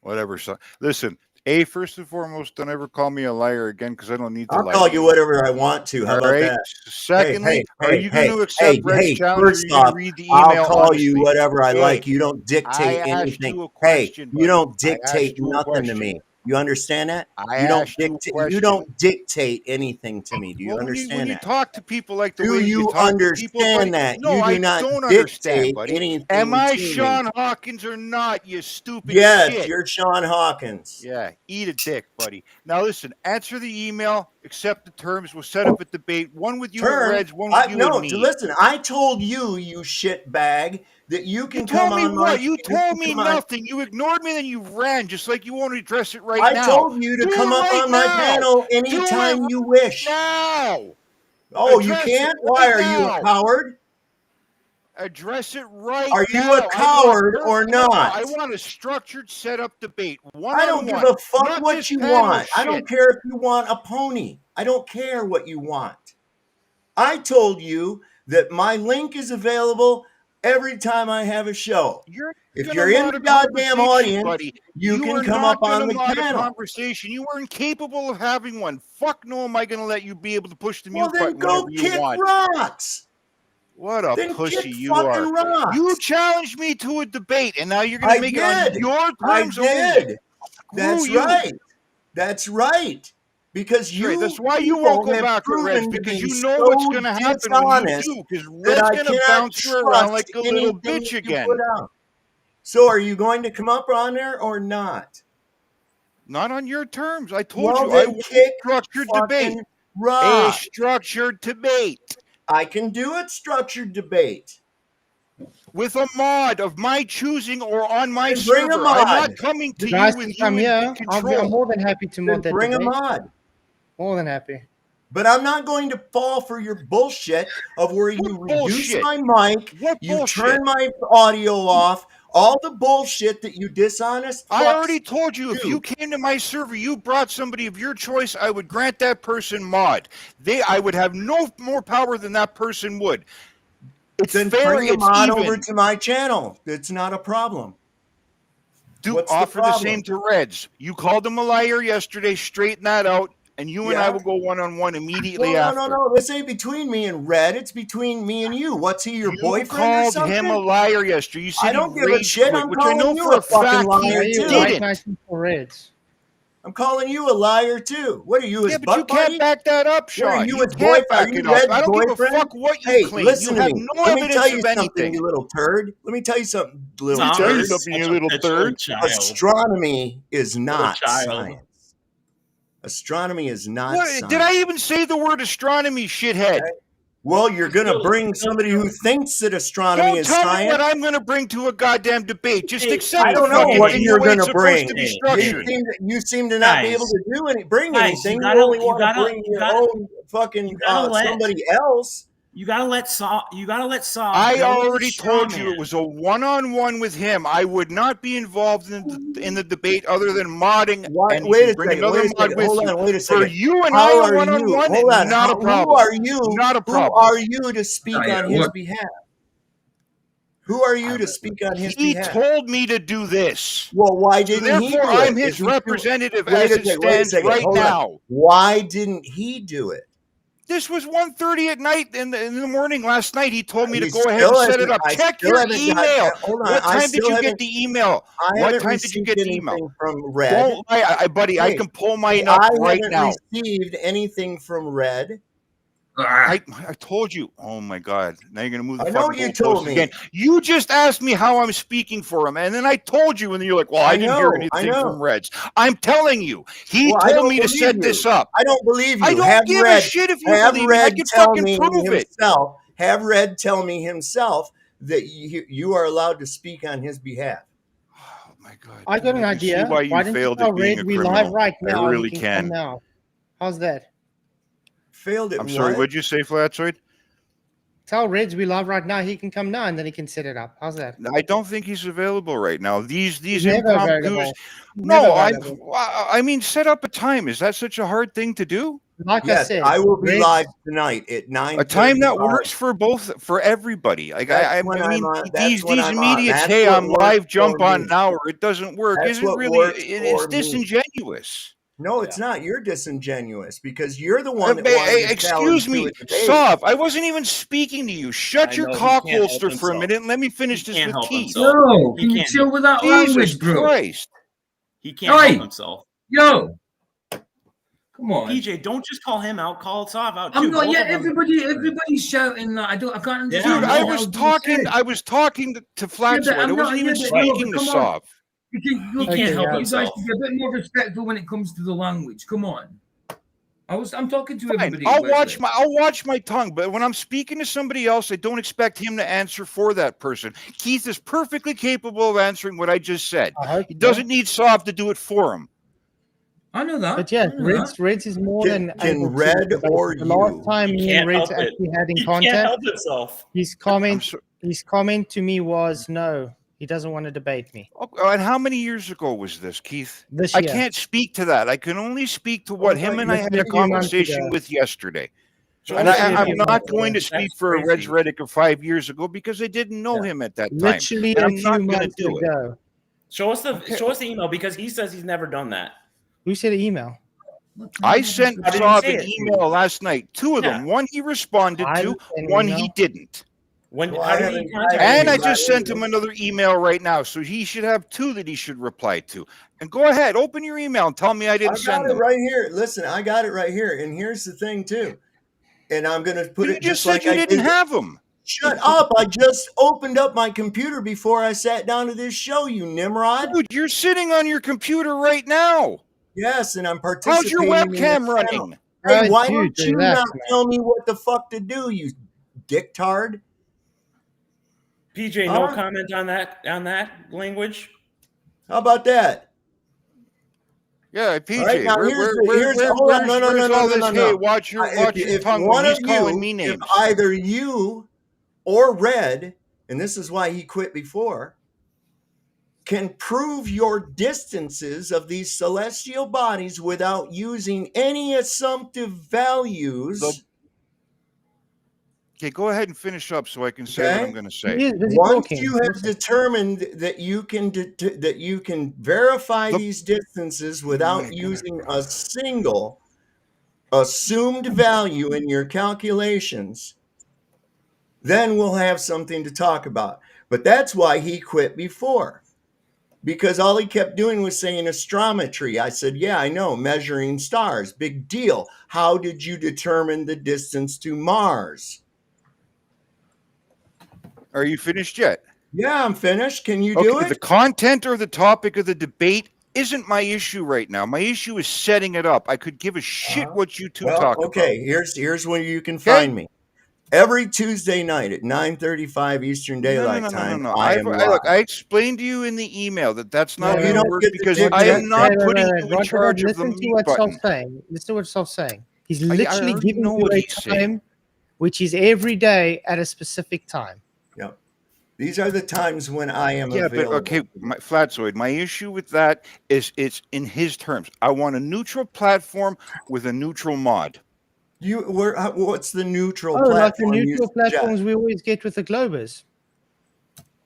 Whatever. So listen, first and foremost, don't ever call me a liar again because I don't need to I'll lie. call to you whatever I want to. How All about right. that? Secondly, are you going to accept hey, Red's hey, challenge or are first you going off, to read the email I'll call you honestly? whatever I Hey, like. You don't I dictate asked anything. you a Hey, question, you don't buddy. I dictate asked you a nothing to question. me. You understand that? I You don't asked you a dictate. question. You don't dictate anything to me. Do you Well, when understand you that? talk to people like the Do way you talk to people, buddy, understand that? no, You do I not don't understand, dictate buddy. anything Am I to me. Sean Hawkins or not? You stupid Yes, shit. you're Sean Hawkins. Yeah, eat a dick, buddy. Now listen, answer the email, accept the terms. We'll set up a debate. One with you and Turn. Reds, one with you No, and me. listen. I told you, you shit bag, that you can You come told me on my. what? You told me come on- nothing. You ignored me, then you ran, just like you want to address it right I now. told you to Do come it up right on my now. panel Do anytime it you wish. now. Oh, you Address it can't? right Why are you a now. coward? Address it right Are you now. a coward or not? I want a structured setup debate. I don't give a fuck what you want. I don't care. care if you want a pony. I don't care what you want. I told you that my link is available every time I have a show. If you're in the goddamn audience, buddy, you can come up on the channel. Conversation. You were incapable of having one. Fuck no, am I going to let you be able to push the mute Well, then button go whenever you kick want. rocks. What a Then pussy kick you are. fucking rocks. You challenged me to a debate, and now you're going to make it on your terms I did. only. That's Screw you. right. That's right. Because you That's why you won't go have back at proven Reds, to because be you know so what's going to happen when you dishonest do, because that Red's I going to cannot bounce you around like a little trust bitch anything you again. put out. So are you going to come up on there or not? Not on your terms. I told you. Then I kick structured fucking debate. A rocks. structured debate. I can do it structured debate. With a mod of my choosing or on my Then bring a server. mod. I'm not coming to The guys you can with come you here. in I'm control. more than happy to Then mod that bring a debate. mod. More than happy. But I'm not going to fall for your bullshit of where you reduce bullshit? my mic, What you bullshit? turn my audio off, all the bullshit that you dishonest I fucks already told you, if do. you came to my server, you brought somebody of your choice, I would grant that person mod. I would have no more power than that person would. It's Then fair, bring a it's mod even. over to my channel. It's not a problem. What's Offer the the problem? same to Reds. You called him a liar yesterday, straighten that out, and you and I will go one-on-one immediately after. No. This ain't between me and Red. It's between me and you. What's he, your boyfriend or called something? him a liar yesterday. You said I don't he give a rage shit. quit, I'm which I know calling you for a a fucking fact liar he too. didn't. For Reds. I'm calling you a liar too. What are you, his Yeah, but you butt buddy? can't back that up, Sean. What are you, his can't boyfriend? Are back you it up. Red's I don't give a boyfriend? fuck what you Hey, claim. listen You to have me. no Let me evidence tell you of something, anything. you little turd. Let me tell you something, little Tom tell you turd. is something, such you a little petulant turd. child. Astronomy is not child. science. Astronomy is not What, science. did I even say the word astronomy, shithead? Okay. Well, you're going to bring somebody who thinks that astronomy Don't is tell me science. what I'm going to bring to a goddamn debate. Just Hey, accept I the don't know fucking what thing you're the way going it's to supposed bring. to be Hey, structured. You seem to not be able to bring anything. gotta- You only you want to gotta- bring you your gotta- own fucking you gotta let- somebody else. You gotta let Saw. I go already straw told you man. it was a one-on-one with him. I would not be involved in the debate other than modding, and you Wait can a bring second. another Wait a mod second. with Hold you. on. Wait a For second. you and How I are you? one-on-one, Hold on. not a Who problem. are you? Not a Who problem. are you to speak Yeah, on his look. behalf? Who are you to speak on his He behalf? told me to do this. Well, why So didn't he do therefore, it? I'm his If you- representative Wait as a it second, wait a stands second. right Hold on. now. Why didn't he do it? This was 1:30 at night in the morning last night. He told me to You go ahead and still set it haven't- up. I Check still your haven't got- email. hold on, What I time did still you get haven't- the email? I What haven't time did you received get the anything email? from Red. Don't lie, buddy. I Hey, can pull mine up right haven't now. received anything from Red. I told you. Oh my God! Now you're gonna move the I know fucking you told goalposts me. again. You just asked me how I'm speaking for him, and then I told you, and then you're like, "Well, I didn't hear anything from Reds." I'm telling you, he Well, I told don't me to believe set you. this up. I don't believe you. I don't have give Red, a shit if you have believe me. I Red can tell fucking me prove it. himself. Have Red tell me himself that you are allowed to speak on his behalf. Oh my God! I got an can idea. See why you don't failed tell at being Red a we criminal. live right now? I really He can. come now. How's that? Failed at I'm sorry. what? What'd you say, Flatsoid? Tell Reds we live right now. He can come now, and then he can set it up. How's that? I don't think he's available right now. These Never impromptus. available. No, Never available. I mean, set up a time. Is that such a hard thing to do? Like I Yes, said, I will be Reds- live tonight at 9. A time that works for everybody. Like I when mean, I'm on- these that's when I'm on. immediate. That's Hey, what I'm works live. Jump for on me. now, or it doesn't work. That's Isn't what really. works It's for me. disingenuous. No, it's not. You're disingenuous because you're the one that wanted to Excuse challenge me, to a debate. Sov. I wasn't even speaking to you. Shut I your know, he cock can't help holster for a himself. minute and let me finish He this can't with help Keith. himself. Yo, He can you can't. chill with that Jesus language, bro? Christ! He can't Oi. help himself. Yo, come on. PJ, don't just call him out. Call Sav out too. I'm not Both yet. of them. Everybody's shouting that. I can't understand. Dude, what I the was hell you talking. said. I was talking to Flatsoid. I I'm not- wasn't even yeah, but no, speaking but to come on. Sov. You He can't help you himself. guys can be a bit more respectful when it comes to the language. Come on. I'm talking to Fine. everybody. I'll Leslie. watch my tongue, but when I'm speaking to somebody else, I don't expect him to answer for that person. Keith is perfectly capable of answering what I just said. He doesn't need Sov to do it for him. I know that. But yeah, I know that. Reds is more Can- than can able to Red debate. or the last you? time He me and can't Reds help it. actually had in He can't contact, help himself. his comment to me was no, he doesn't want to debate me. Oh, and how many years ago was this, Keith? This I year. can't speak to that. I can only speak to what him and I had a Literally a month conversation ago. with yesterday. So And Literally a I'm few not months going to ago. speak That's for crazy. Reg Reddick of 5 years ago because I didn't know him at that time. Literally And a I'm few not going to months do it. ago. Show us the email because he says he's never done that. Who said email? I sent How did he Saab say an it to you? email last night. Two of them. Yeah. One he responded I to, didn't send an one email. he didn't. When? Well, how I did he haven't- contact I you? And I haven't just got sent him another email right now, so he should have two that he should reply to. And go ahead, open your email and tell me I I didn't got send it them. right here. Listen, I got it right here. And here's the thing, too. And I'm going to put You it just just said like you I didn't did. have them. Shut up. I just opened up my computer before I sat down to this show, you Nimrod. Dude, you're sitting on your computer right now. Yes, and I'm How's participating. your in the webcam channel. running? Hey, why Dude, don't you relax, not man. tell me what the fuck to do, you dicktard? PJ, no Huh? comment on that language. How about that? Yeah, PJ. All right, now where, here's where, the- where, here's- where, hold on, where's, no, where's no, all no, this? no, Hey, no. watch your tongue one when he's of calling you, me names. if either you or Red, and this is why he quit before, can prove your distances of these celestial bodies without using any assumptive values. Okay, go ahead and finish up so I can say what Okay. I'm going to say. He is busy Once talking. you have Listen. determined that you can verify The- these distances without my using a single assumed value in your calculations, then we'll have something to talk about. But that's why he quit before, because all he kept doing was saying astrometry. I said, yeah, I know, measuring stars, big deal. How did you determine the distance to Mars? Are you finished yet? Yeah, I'm finished. Can you do Okay, the it? content or the topic of the debate isn't my issue right now. My issue is setting it up. I could give a shit what you two talk okay, here's where you can find me. Every Tuesday night at 9:35 Eastern Daylight Time, No. I am live. Look, I explained to you in the email that's not No, you going to don't work get the because dick I pic. am not putting you in Roger, charge of the listen to mute what button. Saul's saying. Listen to what Saul's saying. He's I literally already giving know you what a he's saying. time, which is every day at a specific time. Yep. These are the times when I am Yeah, available. but okay, Flatzoid, my issue with that is it's in his terms. I want a neutral platform with a neutral mod. What's the neutral Like the platform? neutral platforms we always get with the Globers.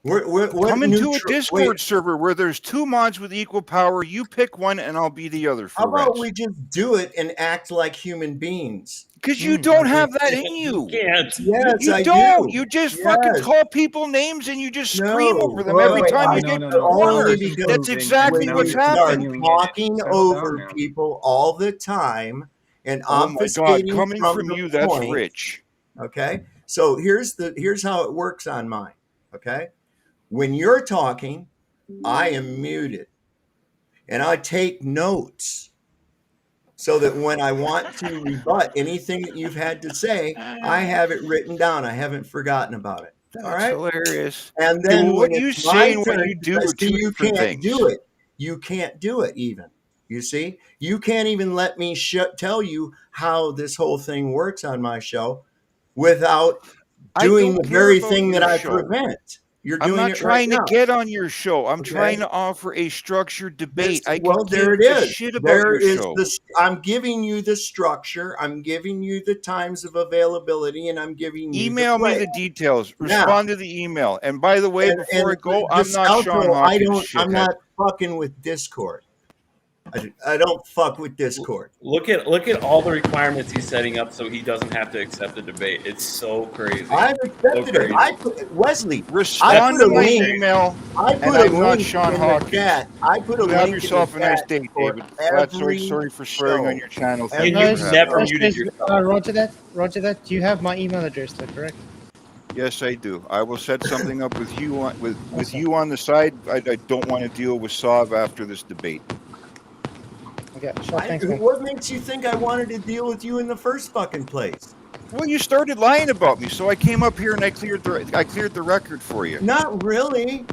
Come into a Discord server where there's two mods with equal power. You pick one, and I'll be the other. For How about Reds. we just do it and act like human beings? Because you don't have that in you. Can't. Yes, You I don't. do. You just Yes. fucking call people names and you just scream No. over them Wait, every wait, time you no, get no. cornered. Only because That's exactly when what's you start happening. talking Settle over down now. people all the time and Oh my God! obfuscating Coming from from the you, that's point, rich. Okay, so here's how it works on mine. Okay, when you're talking, I am muted, and I take notes so that when I want to rebut anything that you've had to say, I have it written down. I haven't forgotten about it. All That's right, hilarious. and then Well, when what you it's say my and what turn, you do are see, two you different can't things. do it. You can't do it even. You see, you can't even let me tell you how this whole thing works on my show without doing the very thing that I prevent. You're doing I'm not it trying right to now. get on your show. I'm Okay. trying to offer a structured debate. I Well, could there give it a is. shit about There your is show. I'm giving you the structure. I'm giving you the times of availability, and I'm giving you Email the me play. the details. Now- Respond to the email. And by the way, And before I go, this I'm not Sean outro, Hawkins. I'm shithead. not fucking with Discord. I don't fuck with Discord. Look at all the requirements he's setting up so he doesn't have to accept the debate. It's so crazy. I've accepted Okay. it. Wesley, Respond put to a my link. email. I put And a I'm not link Sean in Hawkins. the chat. I put a You link have in yourself the a nice chat day, for David. every Sorry for swearing on your channel. show. Thank And you you've for having never me. muted yourself. Roger that. You have my email address, though, correct? Yes, I do. I will set something up with you on with you on the side. I don't want to deal with Sav after this debate. Okay, sure, thanks, man. What makes you think I wanted to deal with you in the first fucking place? Well, you started lying about me, so I came up here and I cleared the record for you. Not really.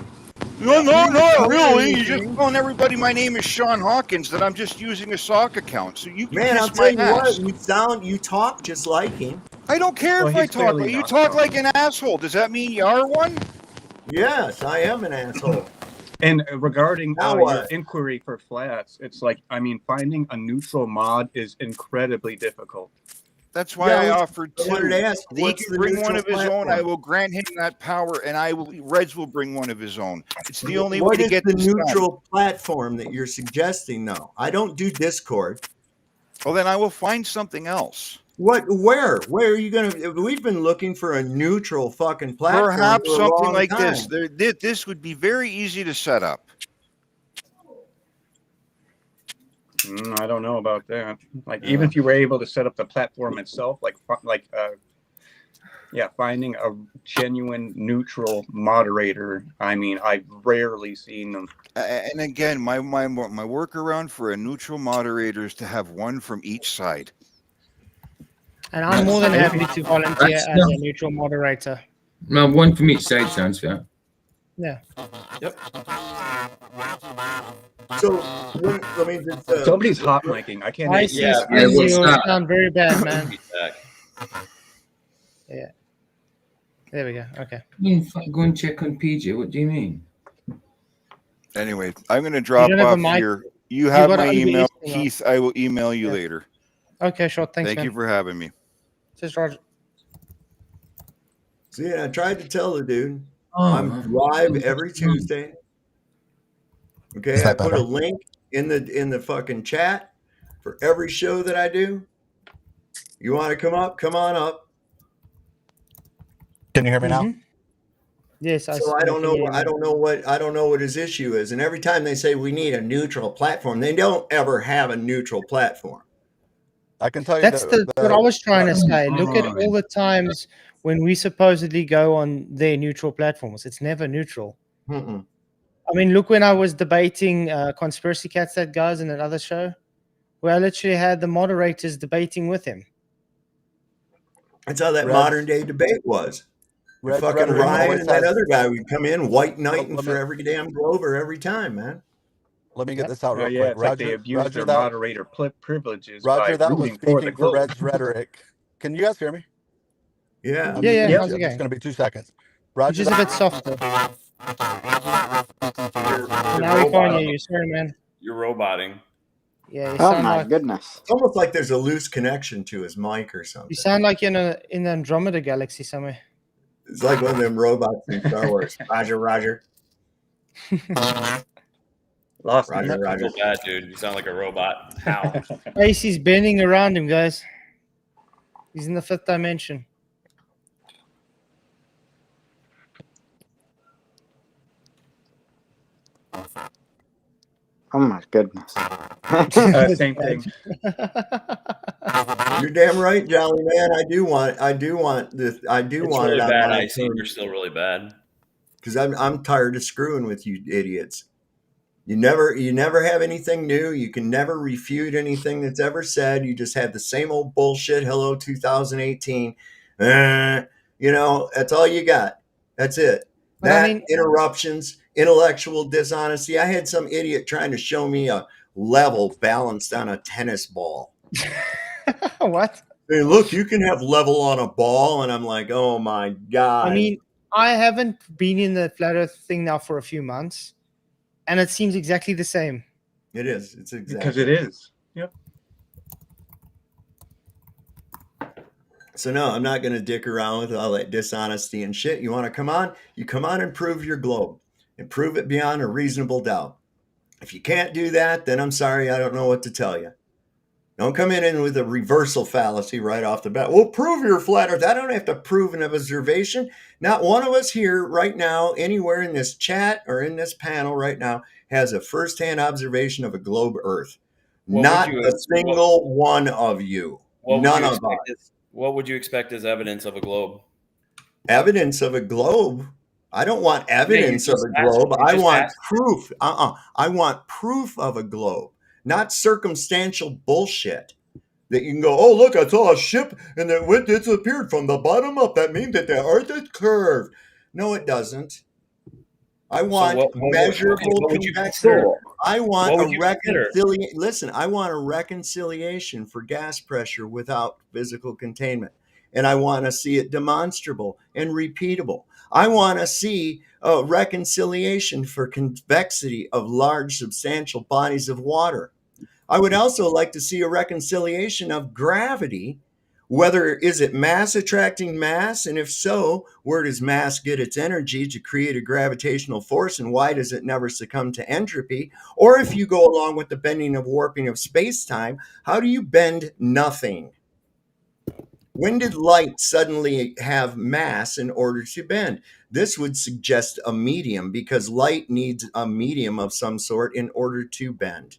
No, not Totally really. You're agree. just telling everybody my name is Sean Hawkins, that I'm just using a sock account. So you can Man, I'll kiss tell my you ass. what, you talk just like him. I don't care Well, if I he's talk clearly like you not talk wrong. like an asshole. Does that mean you are one? Yes, I am an asshole. And regarding Now your what? inquiry for flats, it's like, I mean, finding a neutral mod is incredibly difficult. That's why Yeah, I I offered wanted two. to ask, He what's can the bring one neutral of his own. I platform? will grant him that power, and Reds will bring one of his own. It's the only way What to is get the this done. neutral platform that you're suggesting, though? I don't do Discord. Well, then I will find something else. Where are you going to? We've been looking for a neutral fucking platform Perhaps for a something long like time. this. This would be very easy to set up. I don't know about that. Like, even if you were able to set up the platform itself, finding a genuine neutral moderator. I mean, I've rarely seen them. And again, my workaround for a neutral moderator is to have one from each side. And I'm more than happy to volunteer That's as a not- neutral moderator. No, one from each side sounds fair. Yeah. So let me just. Somebody's hot micing. I can't. I hear see you. Yeah, you what's that? sound very bad, man. Feedback. Yeah. There we go. Okay. Go and check on PJ. What do you mean? Anyway, I'm going to drop don't have a off mic? here. You have got my an email, OBS thing on. Keith. I will email you Yeah. later. Okay, sure. Thanks, Thank man. you for having me. Cheers, Roger. See, I tried to tell the dude. Oh, I'm live every Tuesday. Okay, I put a link in the fucking chat for every show that I do. You want to come up? Come on up. Can you hear me now? Mhm. Yes, So I don't know. I don't know what his issue is. And every time they say we need a neutral platform, they don't ever have a neutral platform. I can tell you That's what I was trying to say. Look at all the times when we supposedly go on their neutral platforms. It's never neutral. Mm-mm. I mean, look when I was debating Conspiracy Cats, that guys in another show, where I literally had the moderators debating with him. That's how that modern day debate was. Fucking Ryan and that other guy would come in, white knighting for every damn Glover every time, man. Let me get this out real Yeah, quick. it's like they abuse their moderator privileges by that was rooting for the speaking for Globe. Red's rhetoric. Can you guys hear me? Yeah. Yeah. How's it It's going? going to be 2 seconds. Which is a bit softer. Now we can't hear you. Sorry, man. You're roboting. Yeah, you Oh sound my like goodness. It's almost like there's a loose connection to his mic or something. you sound like you're in the Andromeda galaxy somewhere. It's like one of them robots in Star Wars. Roger, Roger. Lost Roger, I Roger. feel bad, dude. You sound like a robot. How? He's bending around him, guys. He's in the 5th dimension. Oh my goodness. Same thing. You're damn right, Jolly Man. I do want this. I do It's want really it on bad. my I see you're still really bad. because I'm tired of screwing with you idiots. You never have anything new. You can never refute anything that's ever said. You just have the same old bullshit. Hello, 2018. That's all you got. That's it. But I mean, interruptions, intellectual dishonesty. I had some idiot trying to show me a level balanced on a tennis ball. what? Hey, look, you can have level on a ball, and I'm like, oh my god. I mean, I haven't been in the flat Earth thing now for a few months, and it seems exactly the same. It is. It's exactly because it is. Yep. So no, I'm not going to dick around with all that dishonesty and shit. You want to come on? You come on and prove your globe and prove it beyond a reasonable doubt. If you can't do that, then I'm sorry. I don't know what to tell you. Don't come in with a reversal fallacy right off the bat. Well, prove you're flat Earth. I don't have to prove an observation. Not one of us here right now, anywhere in this chat or in this panel right now, has a firsthand observation of a globe Earth. Not a single one of you. None of us. What would you expect as evidence of a globe? Evidence of a globe? I don't want evidence of a globe. I want proof. I want proof of a globe, not circumstantial bullshit that you can go, oh, look, I saw a ship and it disappeared from the bottom up. That means that the Earth is curved. No, it doesn't. I want what measurable what would you convection. consider? I want What a would you consider? reconciliation. Listen, I want a reconciliation for gas pressure without physical containment. And I want to see it demonstrable and repeatable. I want to see a reconciliation for convexity of large, substantial bodies of water. I would also like to see a reconciliation of gravity. Whether is it mass attracting mass, and if so, where does mass get its energy to create a gravitational force, and why does it never succumb to entropy? Or if you go along with the bending of warping of space-time, how do you bend nothing? When did light suddenly have mass in order to bend? This would suggest a medium, because light needs a medium of some sort in order to bend.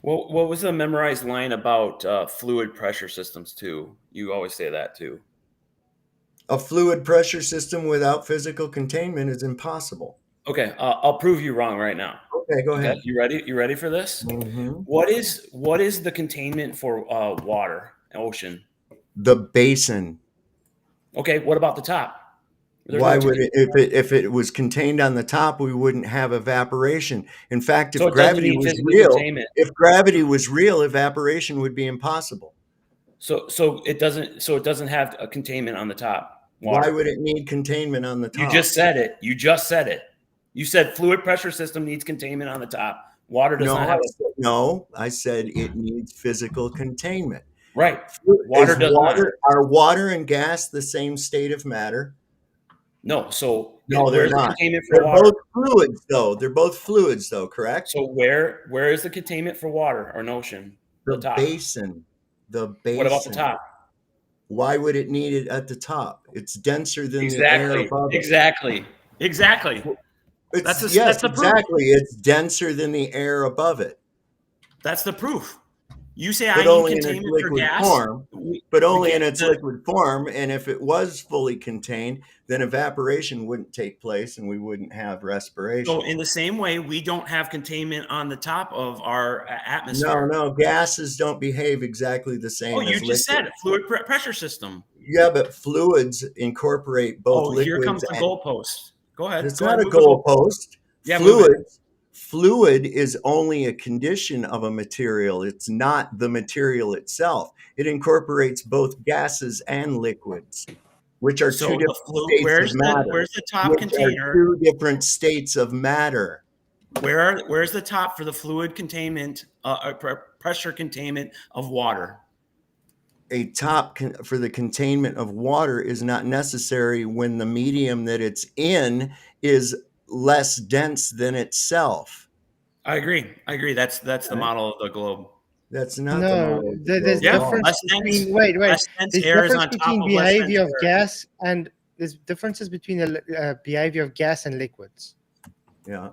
Well, what was the memorized line about fluid pressure systems too? You always say that too. A fluid pressure system without physical containment is impossible. Okay, I'll prove you wrong right now. Okay, go ahead. You ready? You ready for this? Mm-hmm. What is the containment for water, ocean? The basin. Okay, what about the top? Why would it, if it was contained on the top, we wouldn't have evaporation. In fact, if So it doesn't gravity need was physical real, containment. if gravity was real, evaporation would be impossible. So it doesn't have a containment on the top. Water. Why would it need containment on the top? You just said it. You said fluid pressure system needs containment on the top. Water does not have No, I said it needs physical containment. Right. Water does not. Are water and gas the same state of matter? No. So no, they're not. Containment for they're water? both fluids, though. They're both fluids, though. Correct. So where is the containment for water or an ocean? The top. basin. The basin. What about the top? Why would it need it at the top? It's denser than the air above it. Exactly. That's the proof. Exactly. It's denser than the air above it. That's the proof. You say but I only need in its containment for liquid gas, form. But only in its liquid form. And if it was fully contained, then evaporation wouldn't take place, and we wouldn't have respiration. So in the same way, we don't have containment on the top of our atmosphere. No, gases don't behave exactly the same. Oh, you as just liquid. said fluid pressure system. Yeah, but fluids incorporate both liquids. Here comes the goalpost. Go ahead. It's not a goalpost. Yeah, Fluid is only a condition of a material. It's not the material itself. It incorporates both gases and liquids, which are two different states of matter. Where's the top container? Two different states of matter. Where's the top for the fluid containment, pressure containment of water? A top for the containment of water is not necessary when the medium that it's in is less dense than itself. I agree. That's the model of the globe. That's not the model. There's difference between there's difference between behavior of gas and there's differences between the behavior of gas and liquids. Yeah.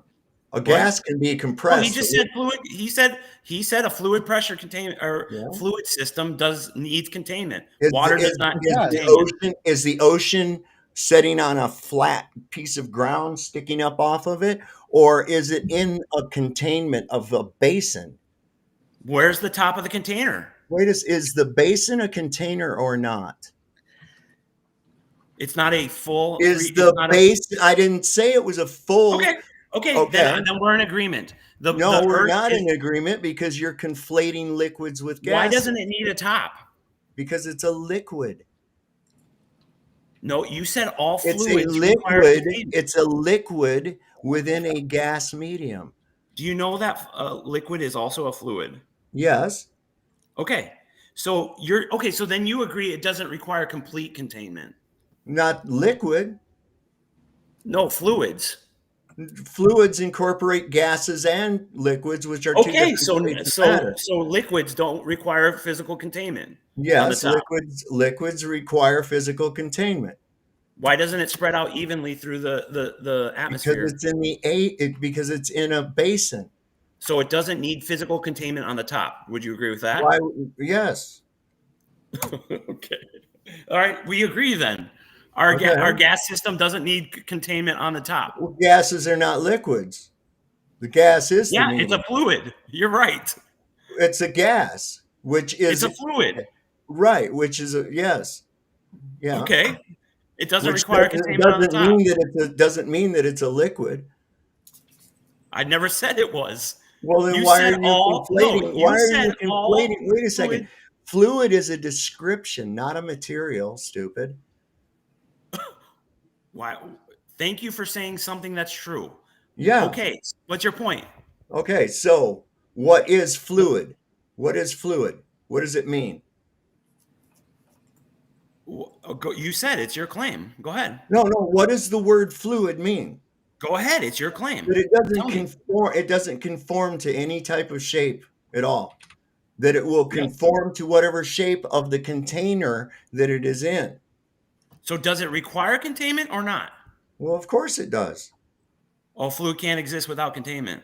A gas can be compressed. He just said fluid. He said a fluid pressure containment or fluid system needs containment. Water does not need containment. Is the ocean sitting on a flat piece of ground sticking up off of it, or is it in a containment of a basin? Where's the top of the container? Is the basin a container or not? It's not a full. I didn't say it was a full. Okay. Then we're in agreement. We're not in agreement because you're conflating liquids with gas. Why doesn't it need a top? Because it's a liquid. No, you said all fluids. It's a liquid within a gas medium. Do you know that liquid is also a fluid? Yes. Okay. So So then you agree it doesn't require complete containment. Not liquid. No, fluids. Fluids incorporate gases and liquids, which are two different states of matter. So liquids don't require physical containment. Yes, liquids require physical containment. Why doesn't it spread out evenly through the atmosphere? Because it's in a basin. So it doesn't need physical containment on the top. Would you agree with that? Yes. Okay. All right. We agree then. Our gas system doesn't need containment on the top. Well, gases are not liquids. The gas is the medium. It's a fluid. You're right. It's a gas, which is a fluid. Right, which is yes. Yeah. Okay. It doesn't require containment on the top. Doesn't mean that it's a liquid. I never said it was. Well, then You why said are you all. No, conflating? you Why are you said all. conflating? Wait a second. Fluid is a description, not a material, stupid. Why? Thank you for saying something that's true. Yeah. Okay. What's your point? Okay. So, what is fluid? What is fluid? What does it mean? You said it's your claim. Go ahead. No. What does the word fluid mean? Go ahead. It's your claim. That it doesn't conform. It doesn't conform to any type of shape at all. That it will conform to whatever shape of the container that it is in. So does it require containment or not? Well, of course it does. Oh, fluid can't exist without containment.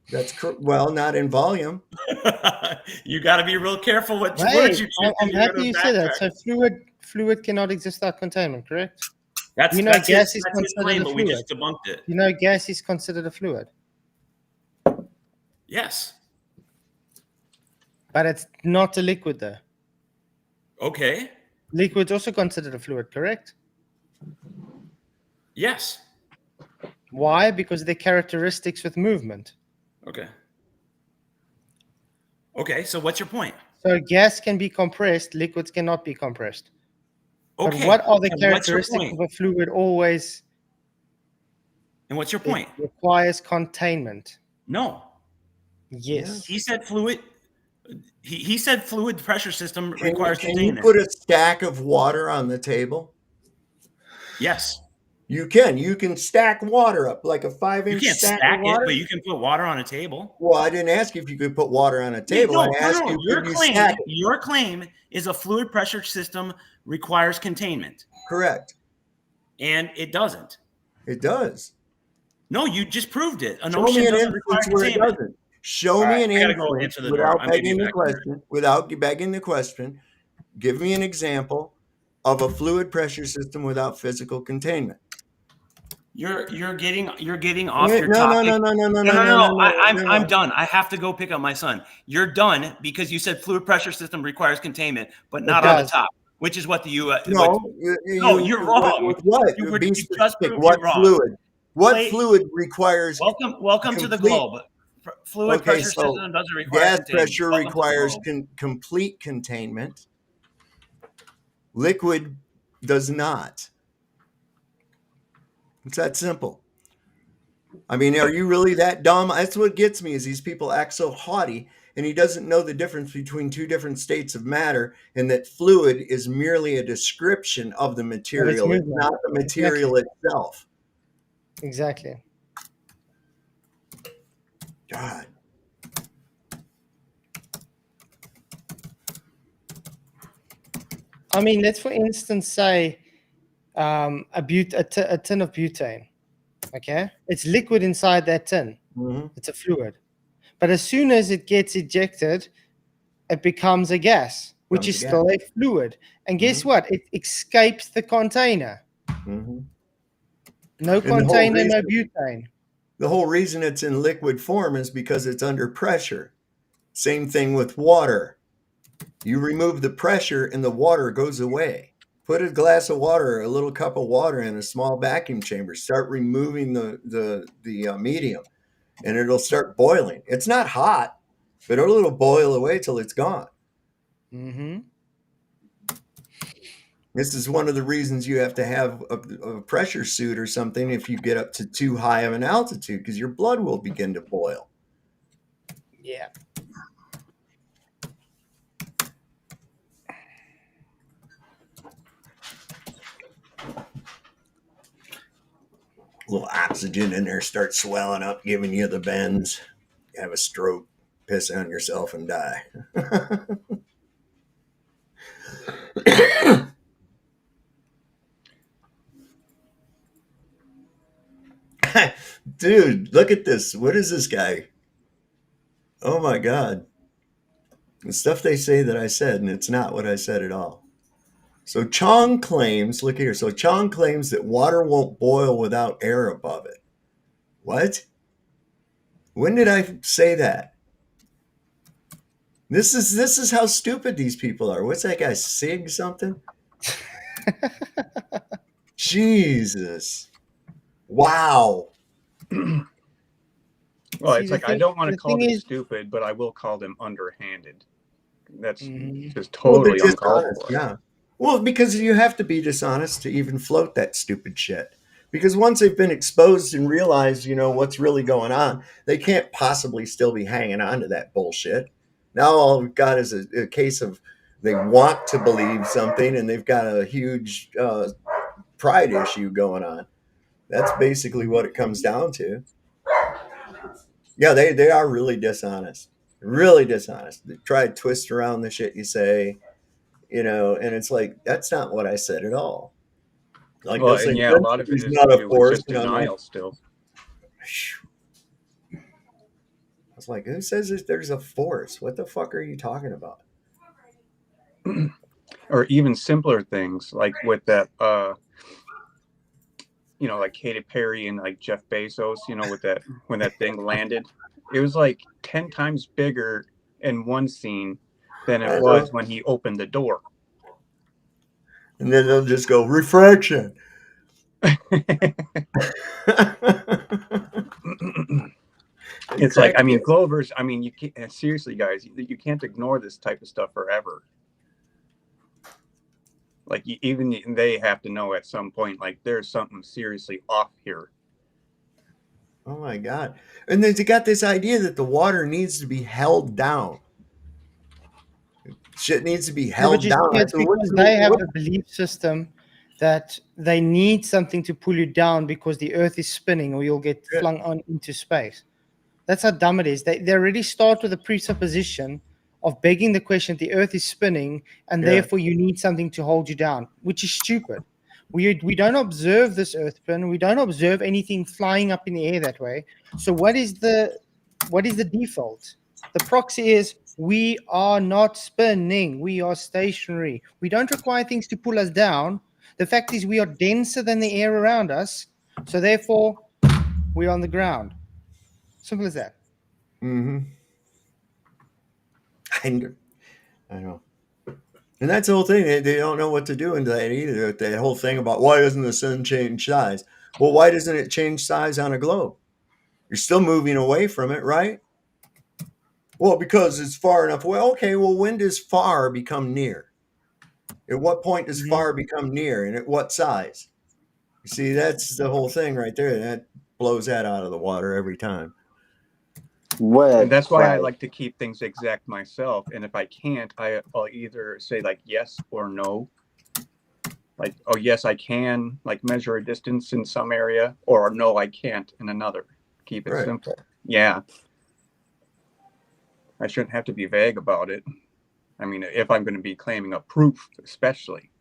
That's well, not in volume. You got to be real careful what Wait, words you choose. I'm happy you said that. So fluid cannot exist without containment, correct? That's gas is his considered claim, a but we fluid. just debunked it. You know, gas is considered a fluid. Yes. But it's not a liquid, though. Okay. Liquid's also considered a fluid, correct? Yes. Why? Because of their characteristics with movement. Okay. Okay, so what's your point? So gas can be compressed, liquids cannot be compressed. Okay. But what are the and what's your characteristics point? of a fluid always? And what's your point? It requires containment. No. Yes. He said fluid. He said fluid pressure system requires Can you containment. put a stack of water on the table? Yes. You can. You can stack water up like a 5-inch You can't stack stack of water. it, but you can put water on a table. Well, I didn't ask you if you could put water on a table. I asked you Your could you claim, stack it. your claim is a fluid pressure system requires containment. Correct. And it doesn't. It does. No, you just proved it. An Show me ocean an doesn't require instance where it containment. doesn't. Show All me right, an I gotta go instance answer the door. without I may be begging the back here. question. Without begging the question, give me an example of a fluid pressure system without physical containment. You're getting off your No. topic. No. I'm done. I have to go pick up my son. You're done because you said fluid pressure system requires containment, but not on the top, which is what the U.S. No, you're wrong. What? You Be just specific. proved What you're wrong. fluid? What fluid requires? Welcome to the globe. Fluid pressure system doesn't require gas containment. pressure Welcome to the requires globe. complete containment. Liquid does not. It's that simple. I mean, are you really that dumb? That's what gets me is these people act so haughty, and he doesn't know the difference between two different states of matter, and that fluid is merely a description of the material. It's not the material itself. Exactly. God. I mean, let's for instance say a tin of butane. Okay, it's liquid inside that tin. Mm-hmm. It's a fluid, but as soon as it gets ejected, it becomes a gas, which is still a fluid. And guess what? It escapes the container. Mm-hmm. No container, no butane. The whole reason it's in liquid form is because it's under pressure. Same thing with water. You remove the pressure and the water goes away. Put a glass of water, a little cup of water in a small vacuum chamber. Start removing the medium, and it'll start boiling. It's not hot, but it'll boil away till it's gone. Mm-hmm. This is one of the reasons you have to have a pressure suit or something if you get up to too high of an altitude, because your blood will begin to boil. Yeah. A little oxygen in there, start swelling up, giving you the bends. You have a stroke, piss on yourself, and die. Dude, look at this. What is this guy? Oh my God. The stuff they say that I said, and it's not what I said at all. So Chong claims, look here. So Chong claims that water won't boil without air above it. What? When did I say that? This is how stupid these people are. What's that guy, Sig something? Jesus. Wow. Well, See, it's the like I thing- don't want to the call thing them is- stupid, but I will call them underhanded. That's Mhm. just Well, they're totally uncalled dishonest, for. yeah. Well, because you have to be dishonest to even float that stupid shit. Because once they've been exposed and realized, what's really going on, they can't possibly still be hanging on to that bullshit. Now all we've got is a case of they want to believe something and they've got a huge pride issue going on. That's basically what it comes down to. Yeah, they are really dishonest. Really dishonest. They try to twist around the shit you say, and it's like, that's not what I said at all. Like Well, they'll say, and yeah, a lot of it density's is to not a do with force. just And I'm like, denial still. I was like, who says that there's a force? What the fuck are you talking about? Or even simpler things like with that, like Katy Perry and like Jeff Bezos, with that, when that thing landed, it was like 10 times bigger in one scene than I it know. was when he opened the door. And then they'll just go, refraction. It's like, I mean, Glover's, I mean, you can't, seriously, guys, you can't ignore this type of stuff forever. Like, even they have to know at some point, like, there's something seriously off here. Oh my God. And they got this idea that the water needs to be held down. Shit needs to be Yeah, held but you down. see, it's because they have a belief system that they need something to pull you down because the earth is spinning or you'll get flung on into space. That's how dumb it is. They already start with a presupposition of begging the question, the earth is spinning, and therefore you need something to hold you down, which is stupid. We don't observe this earth spin. We don't observe anything flying up in the air that way. So what is the default? The proxy is we are not spinning. We are stationary. We don't require things to pull us down. The fact is we are denser than the air around us. So therefore, we're on the ground. Simple as that. Mm-hmm. I know. And that's the whole thing. They don't know what to do in that either. The whole thing about why doesn't the sun change size? Well, why doesn't it change size on a globe? You're still moving away from it, right? Well, because it's far enough away. Okay, well, when does far become near? At what point does far become near, and at what size? You see, that's the whole thing right there. That blows that out of the water every time. And that's why I like to keep things exact myself. And if I can't, I'll either say like yes or no. Like, oh, yes, I can like measure a distance in some area, or no, I can't in another. Keep it simple. Yeah. I shouldn't have to be vague about it. I mean, if I'm going to be claiming a proof, especially.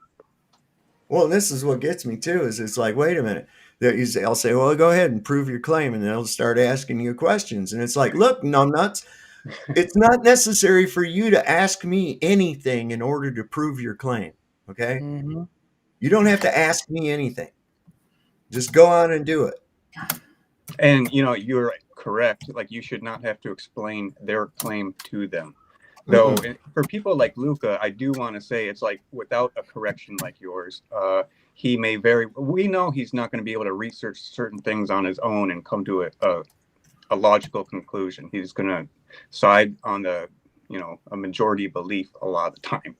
Well, this is what gets me too, is it's like, wait a minute. I'll say, well, go ahead and prove your claim. And they'll start asking you questions. And it's like, look, numbnuts, it's not necessary for you to ask me anything in order to prove your claim. Okay. Mm-hmm. You don't have to ask me anything. Just go on and do it. And, you're correct. Like, you should not have to explain their claim to them. Though, for people like Luca, I do want to say it's like without a correction like yours, we know he's not going to be able to research certain things on his own and come to a logical conclusion. He's going to side on a majority belief a lot of the time.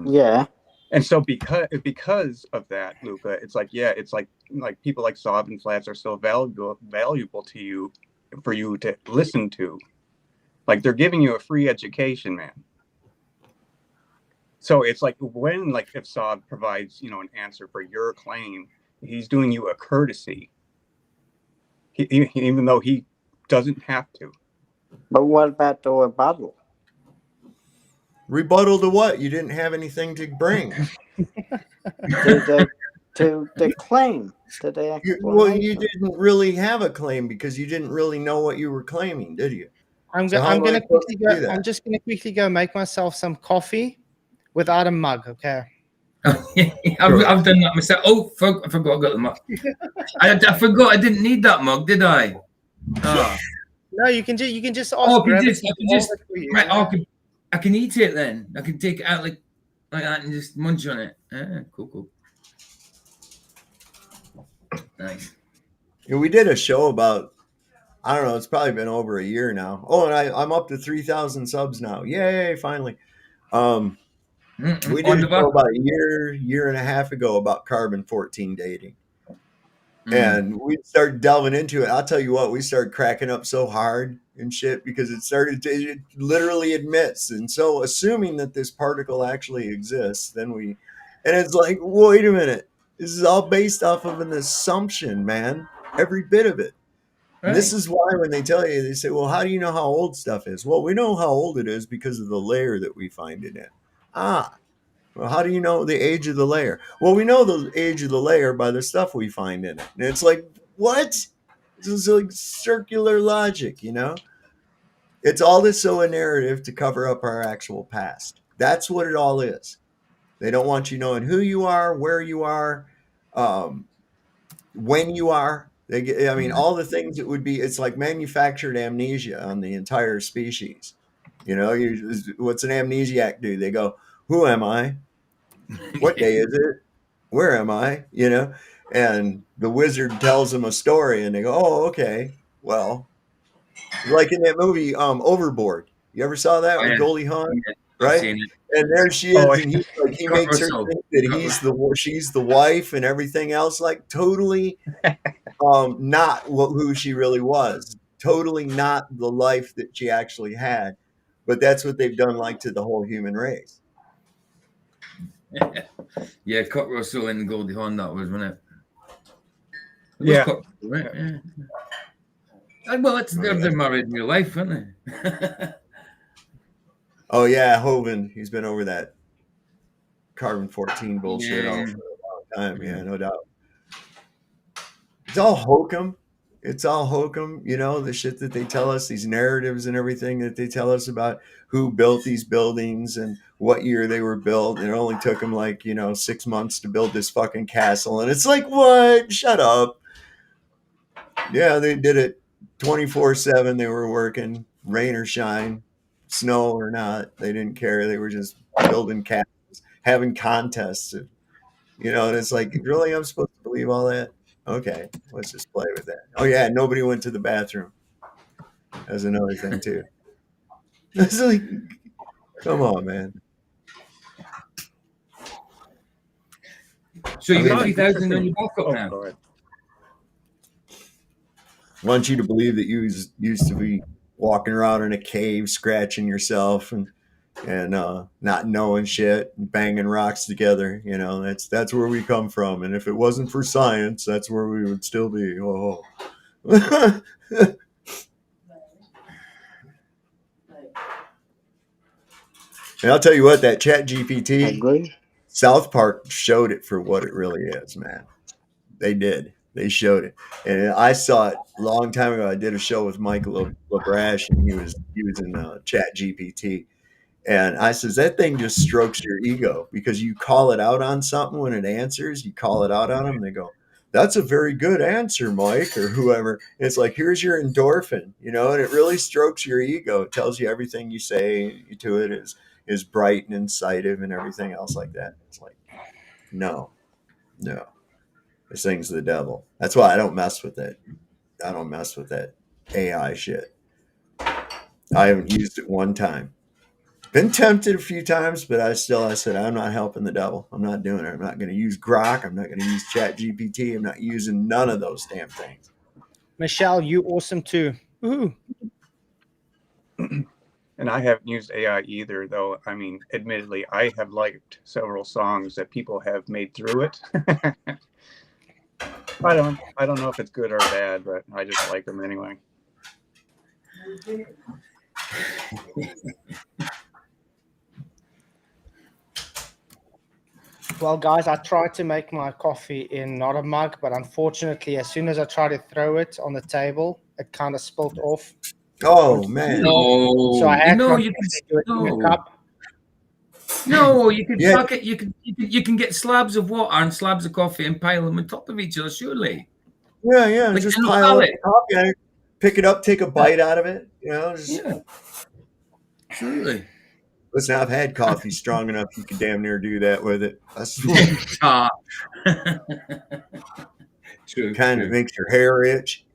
Yeah. And so because of that, Luca, it's like, yeah, it's like people like Saab and Flats are so valuable to you for you to listen to. Like, they're giving you a free education, man. So it's like when, like, if Saab provides, an answer for your claim, he's doing you a courtesy. Even though he doesn't have to. But what about the rebuttal? Rebuttal to what? You didn't have anything to bring. to the claim. To the explanation. Well, you didn't really have a claim because you didn't really know what you were claiming, did you? I'm just going to quickly go make myself some coffee without a mug, okay? I've done that myself. Oh, I forgot I got the mug. I forgot I didn't need that mug, did I? Oh. No, you can just ask. I can eat it then. I can take it out like that and just munch on it. Cool. Nice. Yeah, we did a show about I don't know. It's probably been over a year now. Oh, and I'm up to 3,000 subs now. Yay! Finally. We did a show about a year and a half ago about carbon-14 dating. And we started delving into it. I'll tell you what, we started cracking up so hard and shit because it literally admits. And so assuming that this particle actually exists, and it's like, wait a minute, this is all based off of an assumption, man. Every bit of it. Right. And this is why when they tell you, they say, well, how do you know how old stuff is? Well, we know how old it is because of the layer that we find it in. Well, how do you know the age of the layer? Well, we know the age of the layer by the stuff we find in it. And it's like, what? This is like circular logic, you know? It's all this so a narrative to cover up our actual past. That's what it all is. They don't want you knowing who you are, where you are, when you are. All the things it would be, it's like manufactured amnesia on the entire species. You know, what's an amnesiac do? They go, who am I? What day is it? Where am I? You know, and the wizard tells them a story and they go, oh, okay. Well, like in that movie, Overboard. You ever saw that with Goldie Hawn? Yeah, right? And there she is, and he makes her think that she's the wife and everything else, like totally not who she really was. Totally not the life that she actually had. But that's what they've done like to the whole human race. Yeah, Kurt Russell and Goldie Hawn, that was, wasn't it? Yeah. Yeah. Well, they're married in real life, aren't they? Oh, yeah, Hovind. He's been over that carbon-14 bullshit all for a long time. Yeah, no doubt. It's all hokum. It's all hokum, you know, the shit that they tell us, these narratives and everything that they tell us about who built these buildings and what year they were built. It only took them 6 months to build this fucking castle. And it's like, what? Shut up. Yeah, they did it 24/7. They were working, rain or shine, snow or not. They didn't care. They were just building castles, having contests. And it's like, really, I'm supposed to believe all that? Okay, let's just play with that. Oh, yeah, nobody went to the bathroom. That's another thing, too. It's like, come on, man. So you got 3,000 on your backup now? I want you to believe that you used to be walking around in a cave, scratching yourself and not knowing shit and banging rocks together. You know, that's where we come from. And if it wasn't for science, that's where we would still be. Oh. And I'll tell you what, that Chat GPT, South Park showed it for what it really is, man. They did. They showed it. And I saw it a long time ago. I did a show with Michael LaBrash, and he was using Chat GPT. And I says, that thing just strokes your ego because you call it out on something when it answers. You call it out on them, and they go, that's a very good answer, Mike, or whoever. And it's like, here's your endorphin, and it really strokes your ego. It tells you everything you say to it is bright and incisive and everything else like that. It's like, no. This thing's the devil. That's why I don't mess with it. I don't mess with that AI shit. I haven't used it one time. Been tempted a few times, but I said, I'm not helping the devil. I'm not doing it. I'm not going to use Grok. I'm not going to use Chat GPT. I'm not using none of those damn things. Michelle, you awesome too. Ooh. And I haven't used AI either, though. I mean, admittedly, I have liked several songs that people have made through it. I don't know if it's good or bad, but I just like them anyway. Well, guys, I tried to make my coffee in not a mug, but unfortunately, as soon as I tried to throw it on the table, it kind of spilled off. Oh, man. No. So I had you do it in a cup. No, you can fuck it. You can get slabs of water and slabs of coffee and pile them on top of each other, surely. Yeah. Like just pile up the coffee, pick it up, take a bite out of it. Yeah. Surely. Listen, I've had coffee strong enough you can damn near do that with it. True. Kind of makes your hair itch,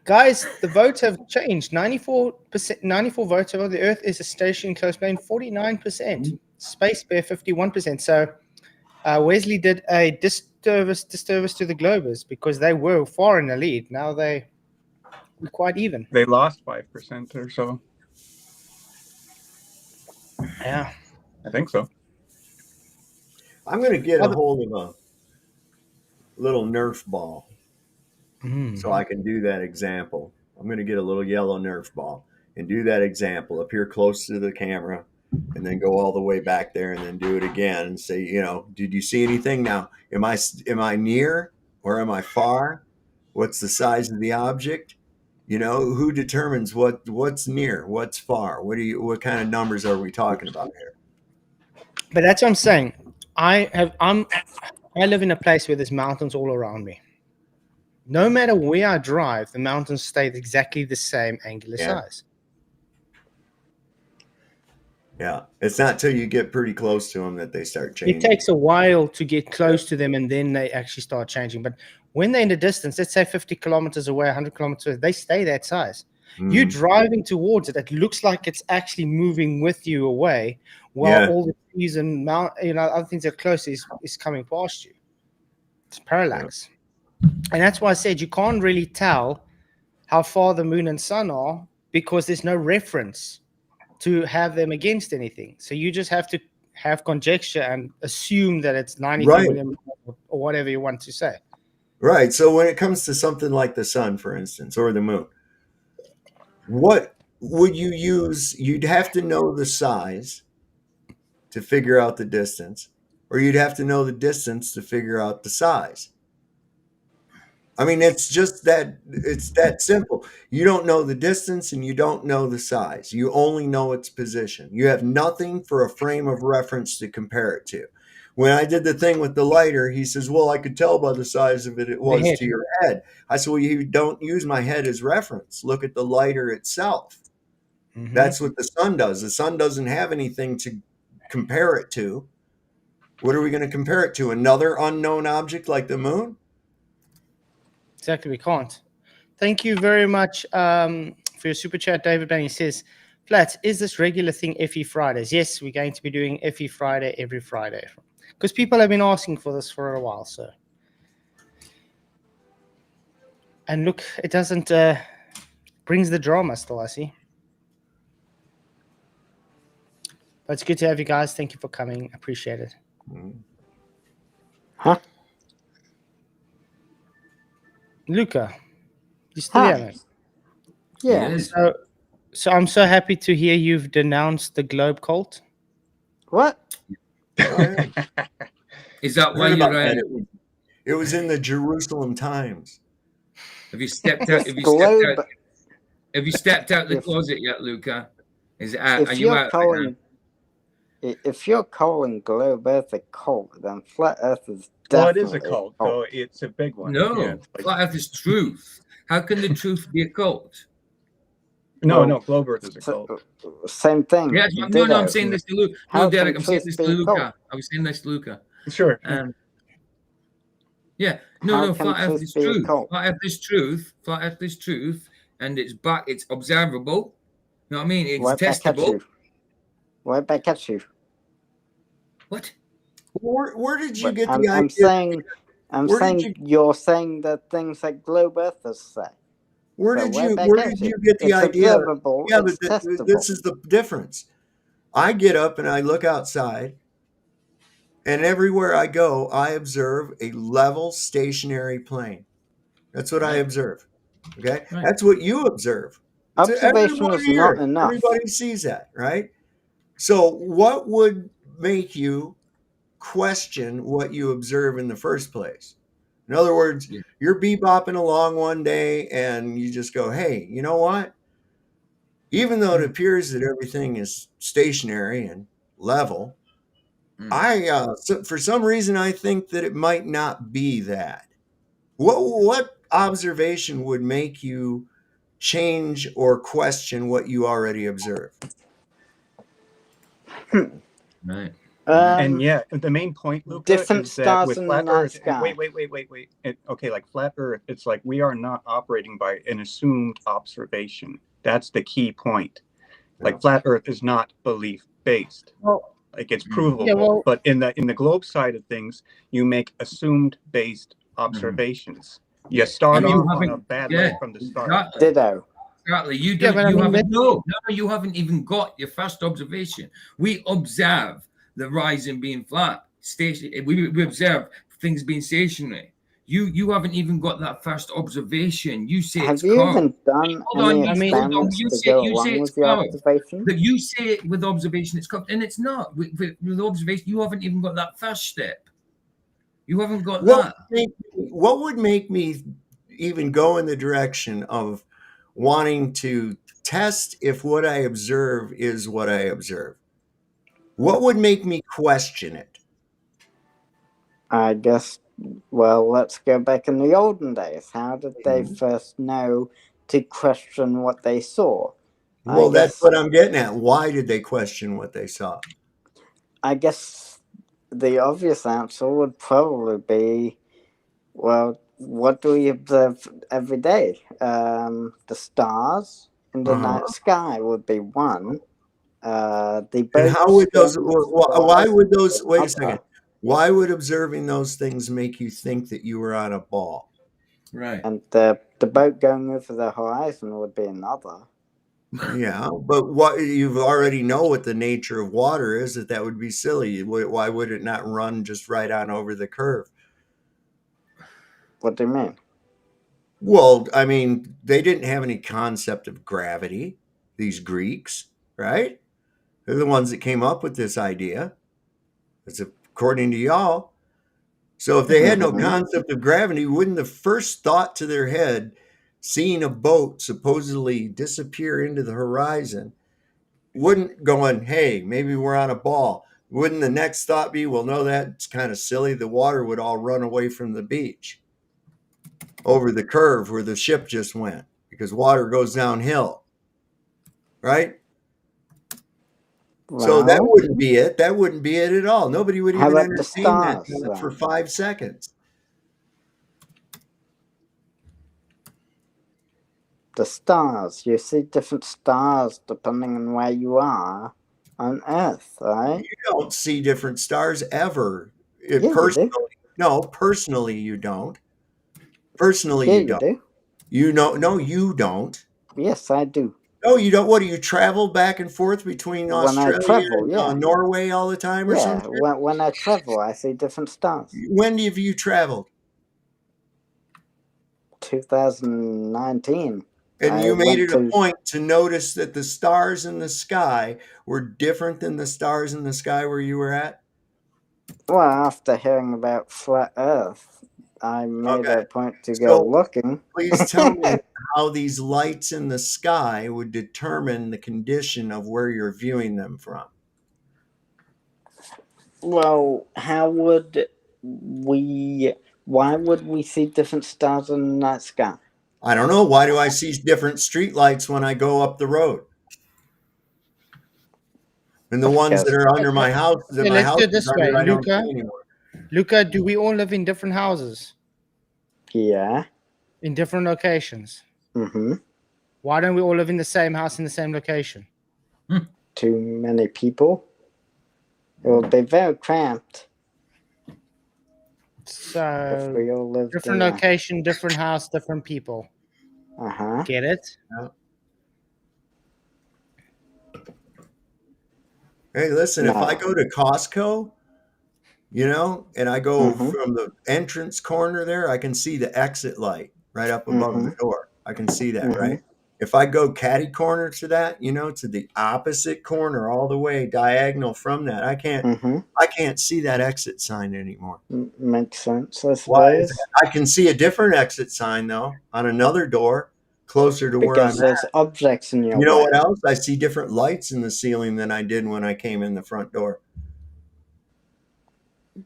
Guys, the votes have changed. 94%, 94 votes over the Earth is a station close plane, 49%. Space Bear, 51%. So Wesley did a disservice to the Globers because they were far in the lead. Now we're quite even. They lost 5% or so. Yeah, I think so. I'm going to get a hold of a little Nerf ball so I can do that example. I'm going to get a little yellow Nerf ball and do that example up here close to the camera and then go all the way back there and then do it again and say, did you see anything? Now, am I near or am I far? What's the size of the object? Who determines what's near, what's far? What kind of numbers are we talking about here? but that's what I'm saying. I live in a place where there's mountains all around me. No matter where I drive, the mountains stay exactly the same angular size. Yeah, it's not till you get pretty close to them that they start changing. It takes a while to get close to them, and then they actually start changing. But when they're in the distance, let's say 50 kilometers away, 100 kilometers away, they stay that size. You're driving towards it. It looks like it's actually moving with you away, while all the trees and other things that are close is coming past you. It's parallax. And that's why I said you can't really tell how far the moon and sun are because there's no reference to have them against anything. So you just have to have conjecture and assume that it's 93 million or whatever you want to say. Right. So when it comes to something like the sun, for instance, or the moon, what would you use? You'd have to know the size to figure out the distance, or you'd have to know the distance to figure out the size. I mean, it's that simple. You don't know the distance and you don't know the size. You only know its position. You have nothing for a frame of reference to compare it to. When I did the thing with the lighter, he says, well, I could tell by the size of it was to your head. I said, well, you don't use my head as reference. Look at the lighter itself. That's what the sun does. The sun doesn't have anything to compare it to. What are we going to compare it to? Another unknown object like the moon? Exactly, we can't. Thank you very much for your super chat, David Bain. He says, Flats, is this regular thing FE Fridays? Yes, we're going to be doing FE Friday every Friday because people have been asking for this for a while. So, and look, it doesn't brings the drama still, I see. But it's good to have you guys. Thank you for coming. Appreciate it. Huh? Luca, you still here? Yeah. So I'm so happy to hear you've denounced the Globe cult. What? Is that why you're? It was in the Jerusalem Times. Have you stepped out? Have you stepped out the closet yet, Luca? Are you out? If you're calling Globe Earth a cult, then Flat Earth is definitely well, it is a cult, though. It's a big one. No, Flat Earth is truth. How can the truth be a cult? No, Globe Earth is a cult. Same thing. Yeah, no, I'm saying this to Luca. No, Derek, I'm saying this to Luca. I was saying this to Luca. Sure. Yeah, no, Flat Earth is truth. Flat Earth is truth. Flat Earth is truth, and it's observable. You know what I mean? It's testable. Right back at you. What? Where did you get the idea? I'm saying you're saying the things that Globe Earthers say. Where did you get the idea? Yeah, but this is the difference. I get up and I look outside, and everywhere I go, I observe a level stationary plane. That's what I observe. Okay, that's what you observe. Observation is not enough. Everybody sees that, right? So what would make you question what you observe in the first place? In other words, you're bebopping along one day and you just go, hey, you know what? Even though it appears that everything is stationary and level, for some reason, I think that it might not be that. What observation would make you change or question what you already observe? Right. And yeah, the main point, Luca, different is that stars with in the flat night Earth, sky. wait. Okay, like flat Earth, it's like we are not operating by an assumed observation. That's the key point. Like flat Earth is not belief based. Well, Like it's provable. yeah, well, But in the globe side of things, you make assumed based observations. You start And you off on a haven't, bad yeah, light from the start. exactly. Ditto. Exactly. You Yeah, don't. but I You mean, haven't. No, you haven't even got your first observation. We observe the horizon being flat. Station. We observe things being stationary. You haven't even got that first observation. You say Have it's you curved. even done Hold on. any I mean- Hold on. experiments to go You say along it's with your curved. observation? But you say it with observation, it's curved, and it's not. With observation, you haven't even got that first step. You haven't got that. What would make me even go in the direction of wanting to test if what I observe is what I observe? What would make me question it? I guess, well, let's go back in the olden days. How did they Mm-hmm. first know to question what they saw? Well, that's what I'm getting at. Why did they question what they saw? I guess the obvious answer would probably be, well, what do we observe every day? The stars in the night sky would be one. The And how would boats those? going with Why stars would those? Wait a other. second. Why would observing those things make you think that you were on a ball? Right. And the boat going over the horizon would be another. Yeah, but what you already know what the nature of water is, that would be silly. Why would it not run just right on over the curve? What do you mean? Well, I mean, they didn't have any concept of gravity, these Greeks, right? They're the ones that came up with this idea. It's according to y'all. So if they had no concept of gravity, wouldn't the first thought to their head, seeing a boat supposedly disappear into the horizon, wouldn't going, hey, maybe we're on a ball? Wouldn't the next thought be, well, no, that's kind of silly. The water would all run away from the beach over the curve where the ship just went, because water goes downhill, right? So that wouldn't be it. That wouldn't be it at all. Nobody would How even about the entertain that stars, thought for then? 5 seconds. The stars. You see different stars depending on where you are on Earth, right? You don't see different stars ever. Yeah, Personally, you do. no, personally you don't. Personally, Yeah, you you don't. do. You know, no, you don't. Yes, I do. No, you don't. What do you travel back and forth between When I Australia travel, and yeah. Norway all the time or Yeah, something? when I travel, I see different stars. When have you traveled? 2019. And you I made went it a to. point to notice that the stars in the sky were different than the stars in the sky where you were at? Well, after hearing about flat Earth, I made Okay. a point to go So looking. please tell me how these lights in the sky would determine the condition of where you're viewing them from. Well, how would we? Why would we see different stars in the night sky? I don't know. Why do I see different street lights when I go up the road? And the ones that are under my house, that Okay, my let's house do it is this way, under, I don't Luca. see anymore. Luca, do we all live in different houses? Yeah. In different locations? Mm-hmm. Why don't we all live in the same house in the same location? Too many people. It would be very cramped if So we all lived different in location, different house, different people. Uh-huh. Get it? Hey, listen, if I No. go to Costco, you know, and I go Mhm. from the entrance corner there, I can see the exit light right up above the door. I can see that, right? If I go catty corner to that, you know, to the opposite corner all the way diagonal from that, I can't see that exit sign anymore. Makes sense, I Why is suppose. that? I can see a different exit sign though on another door closer to where I'm Because there's at. objects in your You know way. what else? I see different lights in the ceiling than I did when I came in the front door.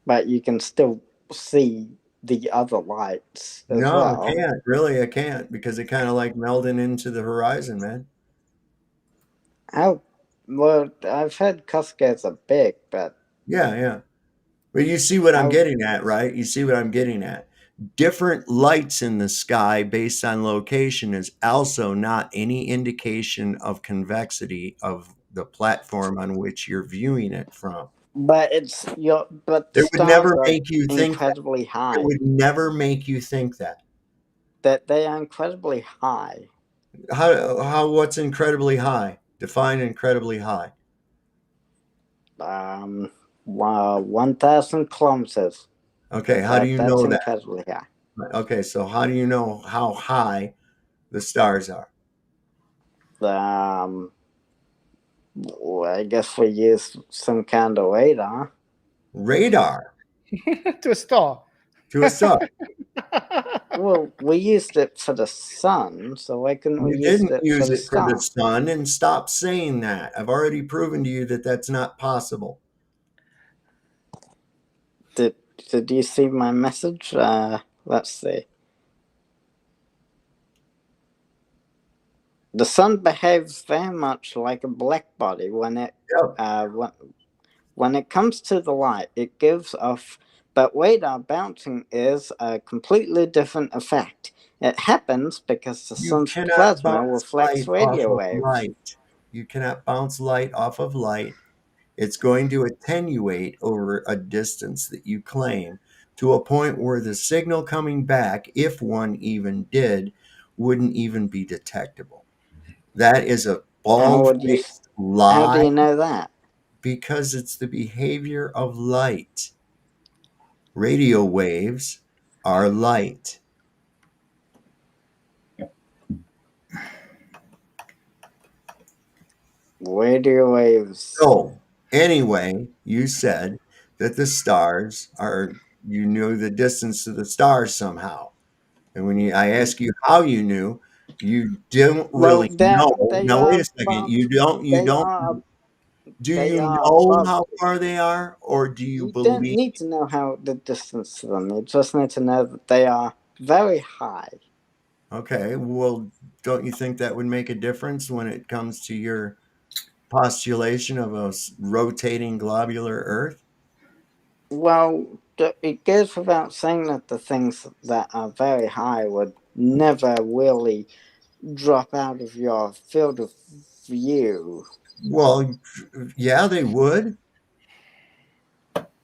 But you can still see the other lights as No, well. I can't. Really, I can't because it kind of like melding into the horizon, man. How? Well, I've heard Costco's are big, but Yeah. But you see what I'm getting at, right? You see what I'm getting at. Different lights in the sky based on location is also not any indication of convexity of the platform on which you're viewing it from. But but the It would stars never are make you think that. incredibly It high. would never make you think that. That they are incredibly high. How what's incredibly high? Define incredibly high. 1,000 kilometers. Okay, how do you That's know that? incredibly high. Okay, so how do you know how high the stars are? Well, I guess we use some kind of radar. Radar To a star. to a star. Well, we used it for the sun, so why couldn't we You use didn't it use for the it for the star? sun, and stop saying that. I've already proven to you that that's not possible. Did you see my message? Let's see. The sun behaves very much like a black body when it when it comes to the light. It gives off, but radar bouncing is a completely different effect. It happens because the You sun's cannot plasma bounce reflects light off radio of waves. light. You cannot bounce light off of light. It's going to attenuate over a distance that you claim to a point where the signal coming back, if one even did, wouldn't even be detectable. That is a bald-faced lie. How do you know that? Because it's the behavior of light. Radio waves are light. Radio waves. So, anyway, you said that the stars are, you knew the distance to the stars somehow. And when I ask you how you knew, you don't really know. No, wait a second. Do you know how far they are, or do you believe? You don't need to know how the distance to them. You just need to know that they are very high. Okay, well, don't you think that would make a difference when it comes to your postulation of a rotating globular Earth? Well, it goes without saying that the things that are very high would never really drop out of your field of view. Well, yeah, they would.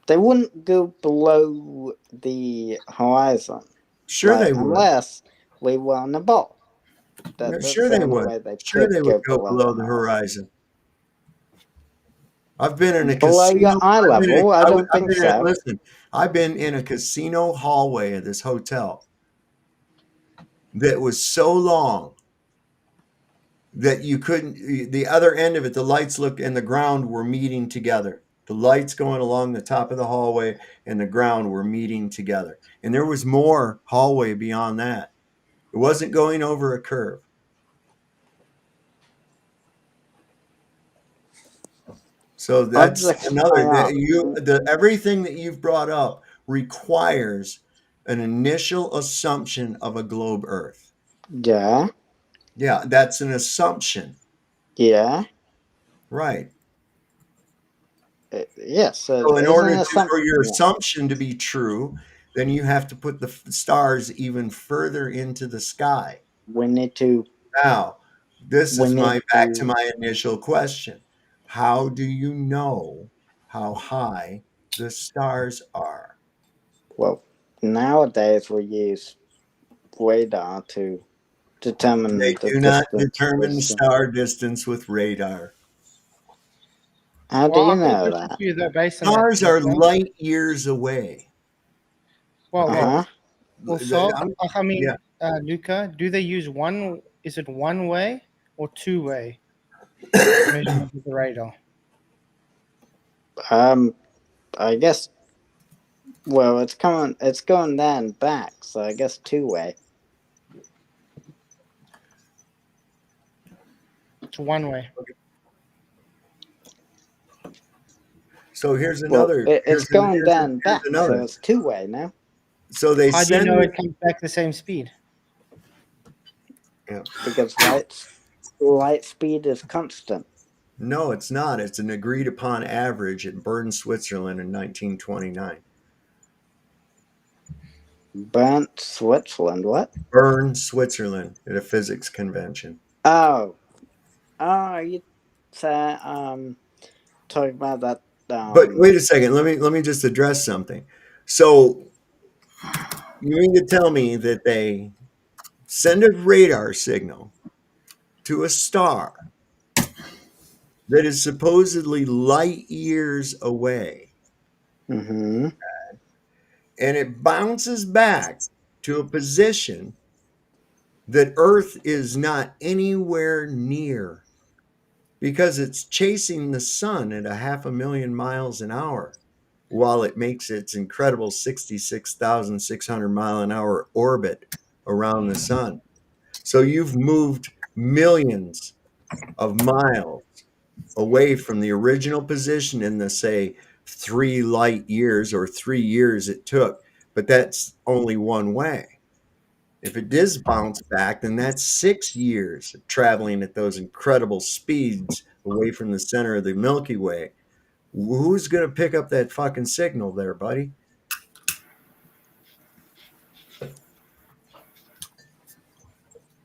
They wouldn't go below the horizon. Sure, they would. Unless we were on a ball. Sure, they would. Sure, they would go below the horizon. I've been in a below casino. Your eye level? I don't think so. Listen, I've been in a casino hallway of this hotel that was so long that you couldn't. The other end of it, the lights and the ground were meeting together. The lights going along the top of the hallway and the ground were meeting together, and there was more hallway beyond that. It wasn't going over a curve. So that's another. Everything that you've brought up requires an initial assumption of a globe Earth. Yeah. Yeah, that's an assumption. Yeah. Right. Yes. So in order for your assumption to be true, then you have to put the stars even further into the sky. We need to. Now, this is back to my initial question. How do you know how high the stars are? Well, nowadays we use radar to determine They the do not distance. determine star distance with radar. How do you know that? Stars are light years away. Well, so I mean, Luca, do they use one? Is it one way or two way measurement with the radar? I guess. Well, it's going there and back, so I guess two way. It's one way. So here's another. It's going there and back, so it's two way now. So they How do you know it comes back the same speed? Yeah. Because light speed is constant. No, it's not. It's an agreed upon average in Bern, Switzerland in 1929. Burnt Switzerland. What? Bern, Switzerland, at a physics convention. Oh, you say talking about that. But wait a second. Let me just address something. So you mean to tell me that they send a radar signal to a star that is supposedly light years away, Mm-hmm. and it bounces back to a position that Earth is not anywhere near because it's chasing the sun at 500,000 miles an hour while it makes its incredible 66,600 mile an hour orbit around the sun. So you've moved millions of miles away from the original position in the, say, 3 light years or 3 years it took, but that's only one way. If it does bounce back, then that's 6 years of traveling at those incredible speeds away from the center of the Milky Way. Who's going to pick up that fucking signal there, buddy?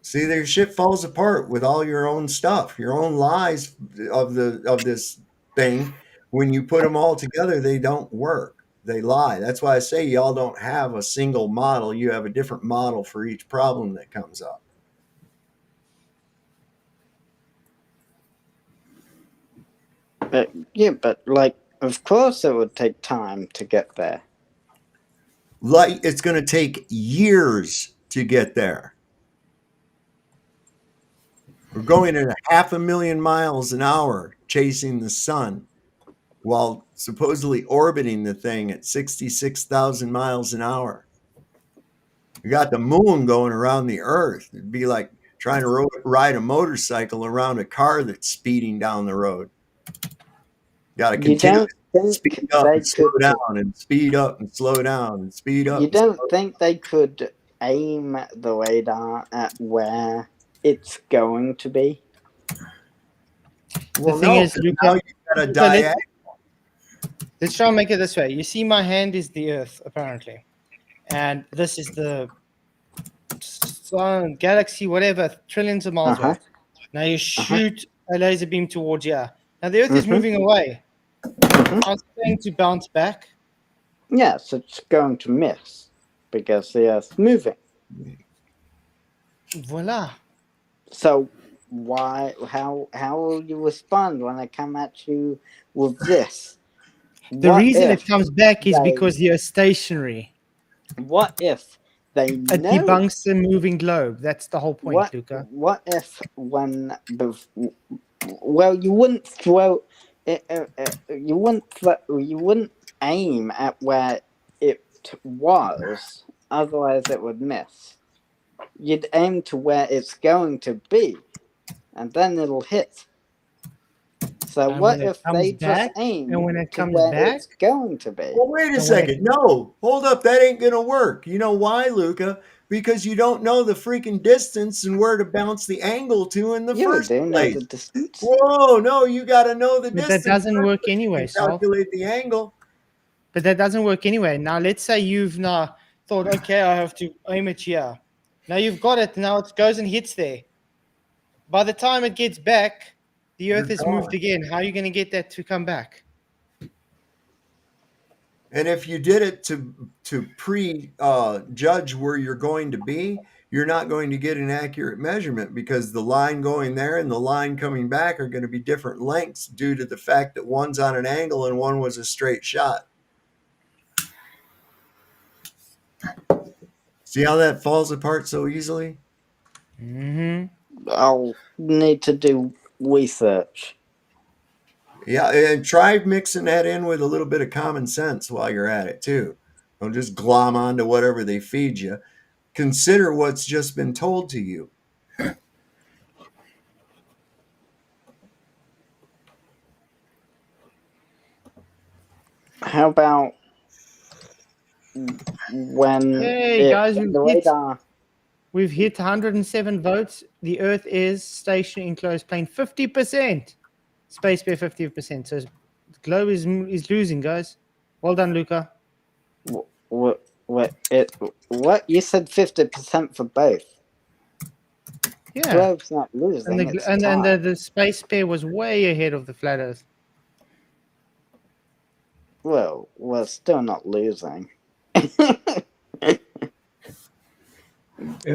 See, their shit falls apart with all your own stuff, your own lies of this thing. When you put them all together, they don't work. They lie. That's why I say y'all don't have a single model. You have a different model for each problem that comes up. But like, of course, it would take time to get there. Like, it's going to take years to get there. We're going at 500,000 miles an hour chasing the sun while supposedly orbiting the thing at 66,000 miles an hour. We got the moon going around the earth. It'd be like trying to ride a motorcycle around a car that's speeding down the road. Got to continue to speed up and slow down and speed up and slow down and speed up. You don't think they could aim the radar at where it's going to be? Well, the thing is, now you got a diagonal. Let's try and make it this way. You see, my hand is the Earth, apparently, and this is the sun, galaxy, whatever, trillions of miles away. Now you shoot a laser beam towards here. Now the Earth is moving away. It's going to bounce back. Yes, it's going to miss because the Earth's moving. Voila. So how will you respond when I come at you with this? The reason it comes back is because you're stationary. What if they It debunks the moving globe. That's the whole point, Luca. What if when you wouldn't throw you wouldn't aim at where it was, otherwise it would miss. You'd aim to where it's going to be, and then it'll hit. So And what when it if comes they back, just aim and when it to comes where back- it's going to be? Well, wait a second. No, hold up. That ain't going to work. You know why, Luca? Because you don't know the freaking distance and where to bounce the angle to in the first do know place. the distance. Whoa, no, you got to know the But distance. that doesn't first work before you anyway, can Sal. calculate the angle. But that doesn't work anyway. Now, let's say you've now thought, okay, I have to aim it here. Now you've got it. Now it goes and hits there. By the time it gets back, the Earth has moved again. How are you going to get that to come back? And if you did it to judge where you're going to be, you're not going to get an accurate measurement because the line going there and the line coming back are going to be different lengths due to the fact that one's on an angle and one was a straight shot. See how that falls apart so easily? I'll need to do research. Yeah, and try mixing that in with a little bit of common sense while you're at it too. Don't just glom onto whatever they feed you. Consider what's just been told to you. How about when Hey, guys, the radar? We've hit 107 votes. The Earth is stationary enclosed plane, 50%. Space Bear 50%. So the globe is losing, guys. Well done, Luca. What you said 50% for both. Yeah. Globe's not losing. And the Space Bear was way ahead of the Flat Earth. Well, we're still not losing.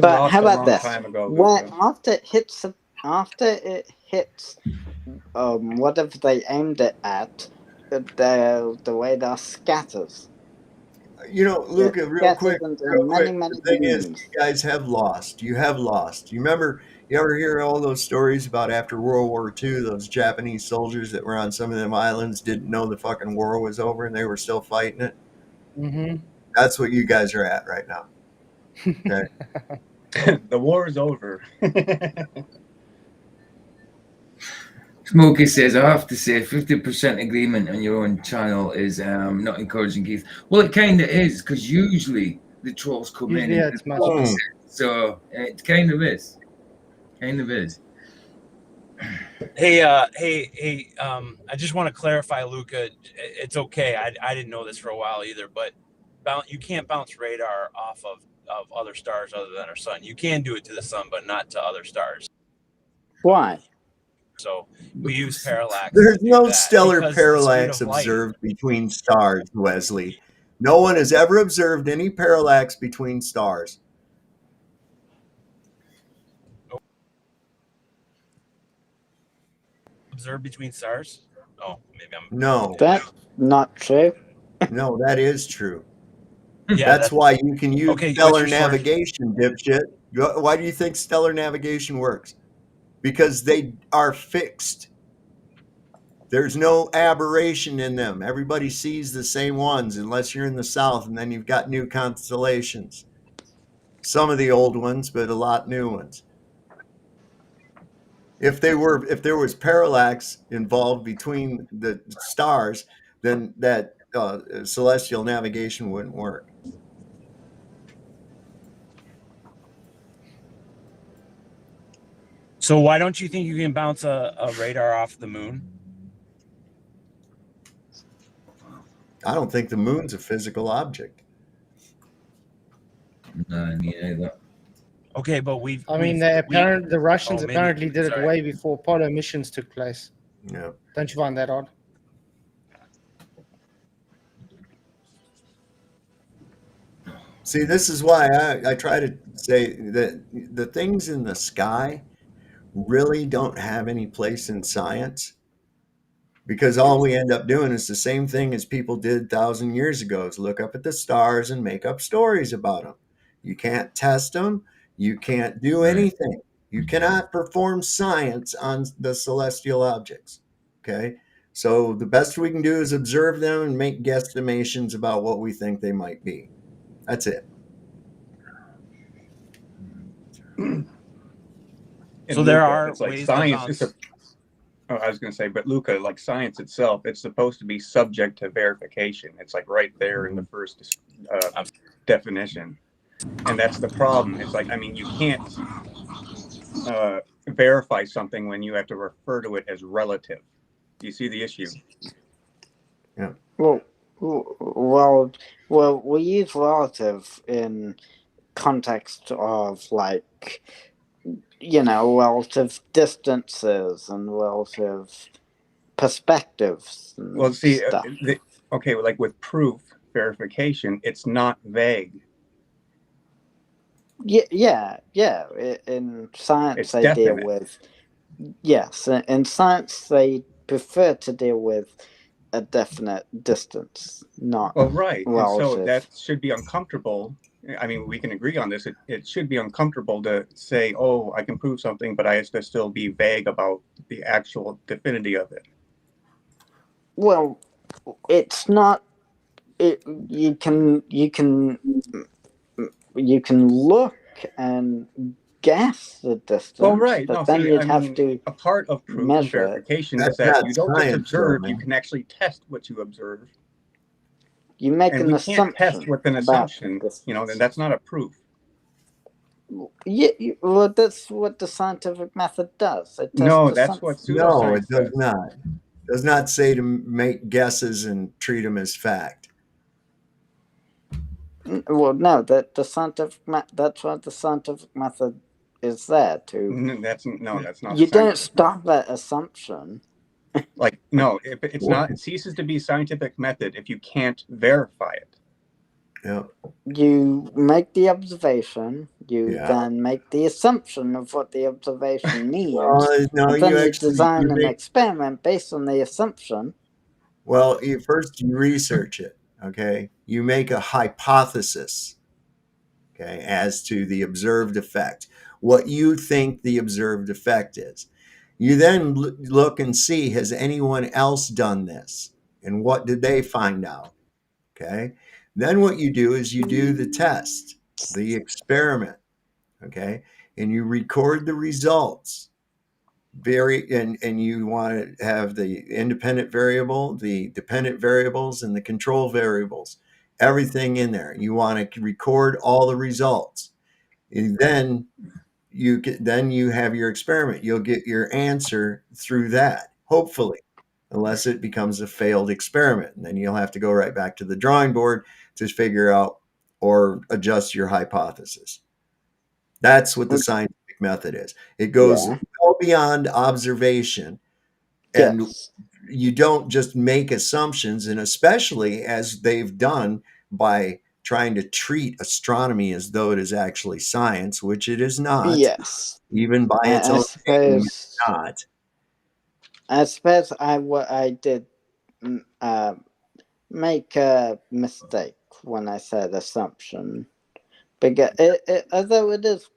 But how about this? After it hits whatever they aimed it at, the radar scatters. You know, Luca, real quick. Many The thing is, you guys have lost. You have lost. You remember? You ever hear all those stories about after World War II, those Japanese soldiers that were on some of them islands didn't know the fucking war was over and they were still fighting it? Mm-hmm. That's what you guys are at right now. Okay. The war is over. Smokey says, I have to say, 50% agreement on your own channel is not encouraging, Keith. Well, it kind of is, because usually the trolls come in. Yeah, it's much opposite. So it kind of is. Kind of is. Hey, I just want to clarify, Luca. It's okay. I didn't know this for a while either, but you can't bounce radar off of other stars other than our sun. You can do it to the sun, but not to other stars. Why? So we use parallax. There's no stellar parallax observed between stars, Wesley. No one has ever observed any parallax between stars. Observed between stars? Oh, maybe I'm. No. That's not true. No, that is true. Yeah, that's why you can use Okay, stellar what's your source? navigation, dipshit. Why do you think stellar navigation works? Because they are fixed. There's no aberration in them. Everybody sees the same ones unless you're in the south, and then you've got new constellations. Some of the old ones, but a lot new ones. If there was parallax involved between the stars, then that celestial navigation wouldn't work. So why don't you think you can bounce a radar off the moon? I don't think the moon's a physical object. No, me either. Okay, but the Russians apparently did it way before Apollo missions took place. Yeah. Don't you find that odd? See, this is why I try to say that the things in the sky really don't have any place in science, because all we end up doing is the same thing as people did 1,000 years ago, is look up at the stars and make up stories about them. You can't test them. You can't do anything. You cannot perform science on the celestial objects. Okay. So the best we can do is observe them and make guesstimations about what we think they might be. That's it. So there are ways science. I was going to say, but Luca, like science itself, it's supposed to be subject to verification. It's like right there in the first definition. And that's the problem. It's like, I mean, you can't verify something when you have to refer to it as relative. Do you see the issue? Yeah. Well, we use relative in context of, like, relative distances and relative perspectives. Well, see, okay, like with proof verification, it's not vague. Yeah. In science, It's they definite. deal with. Yes, in science, they prefer to deal with a definite distance, not. Well, right. And so relative. that should be uncomfortable. I mean, we can agree on this. It should be uncomfortable to say, oh, I can prove something, but I have to still be vague about the actual definity of it. Well, it's not. You can look and guess the distance. Well, right. But No, then see, you'd I have mean, to a part of proof and measure it. verification That's is that not you don't just science, observe, though, you man. can actually test what you observe. You make And an we assumption. can't test with an about assumption, the then that's not a proof. Yeah, well, that's what the scientific method does. It tests No, the that's what assumption. No, pseudoscience it does does. not. It does not say to make guesses and treat them as fact. Well, no, that the scientific that's what the scientific method is there to. That's not You a don't scientific method. stop at assumption. Like, no, if it's not, it ceases to be a scientific method if you can't verify it. Yeah. You make the observation, you Yeah. then make the assumption of what the observation means, No, and then you you actually design an make. experiment based on the assumption. Well, first you research it. Okay, you make a hypothesis. Okay, as to the observed effect, what you think the observed effect is. You then look and see, has anyone else done this? And what did they find out? Okay. Then what you do is you do the test, the experiment. Okay. And you record the results. And you want to have the independent variable, the dependent variables, and the control variables, everything in there. You want to record all the results. And then you have your experiment. You'll get your answer through that, hopefully, unless it becomes a failed experiment. And then you'll have to go right back to the drawing board to figure out or adjust your hypothesis. That's what the scientific method is. It goes well beyond observation, and you don't just make assumptions, and especially as they've done by trying to treat astronomy as though it is actually science, which it is not. Yes. Even by its own name, it's not. I suppose I did make a mistake when I said assumption, because although it is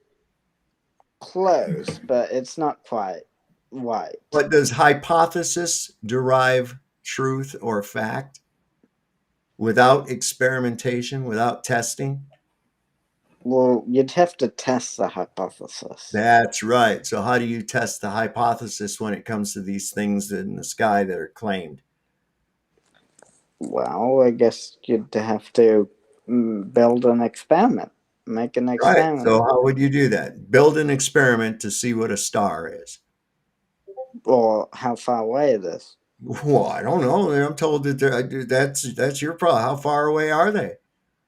close, but it's not quite right. But does hypothesis derive truth or fact without experimentation, without testing? Well, you'd have to test the hypothesis. That's right. So how do you test the hypothesis when it comes to these things in the sky that are claimed? Well, I guess you'd have to build an experiment, make an experiment. Right. So how would you do that? Build an experiment to see what a star is. Or how far away it is. Well, I don't know. I'm told that that's your problem. How far away are they?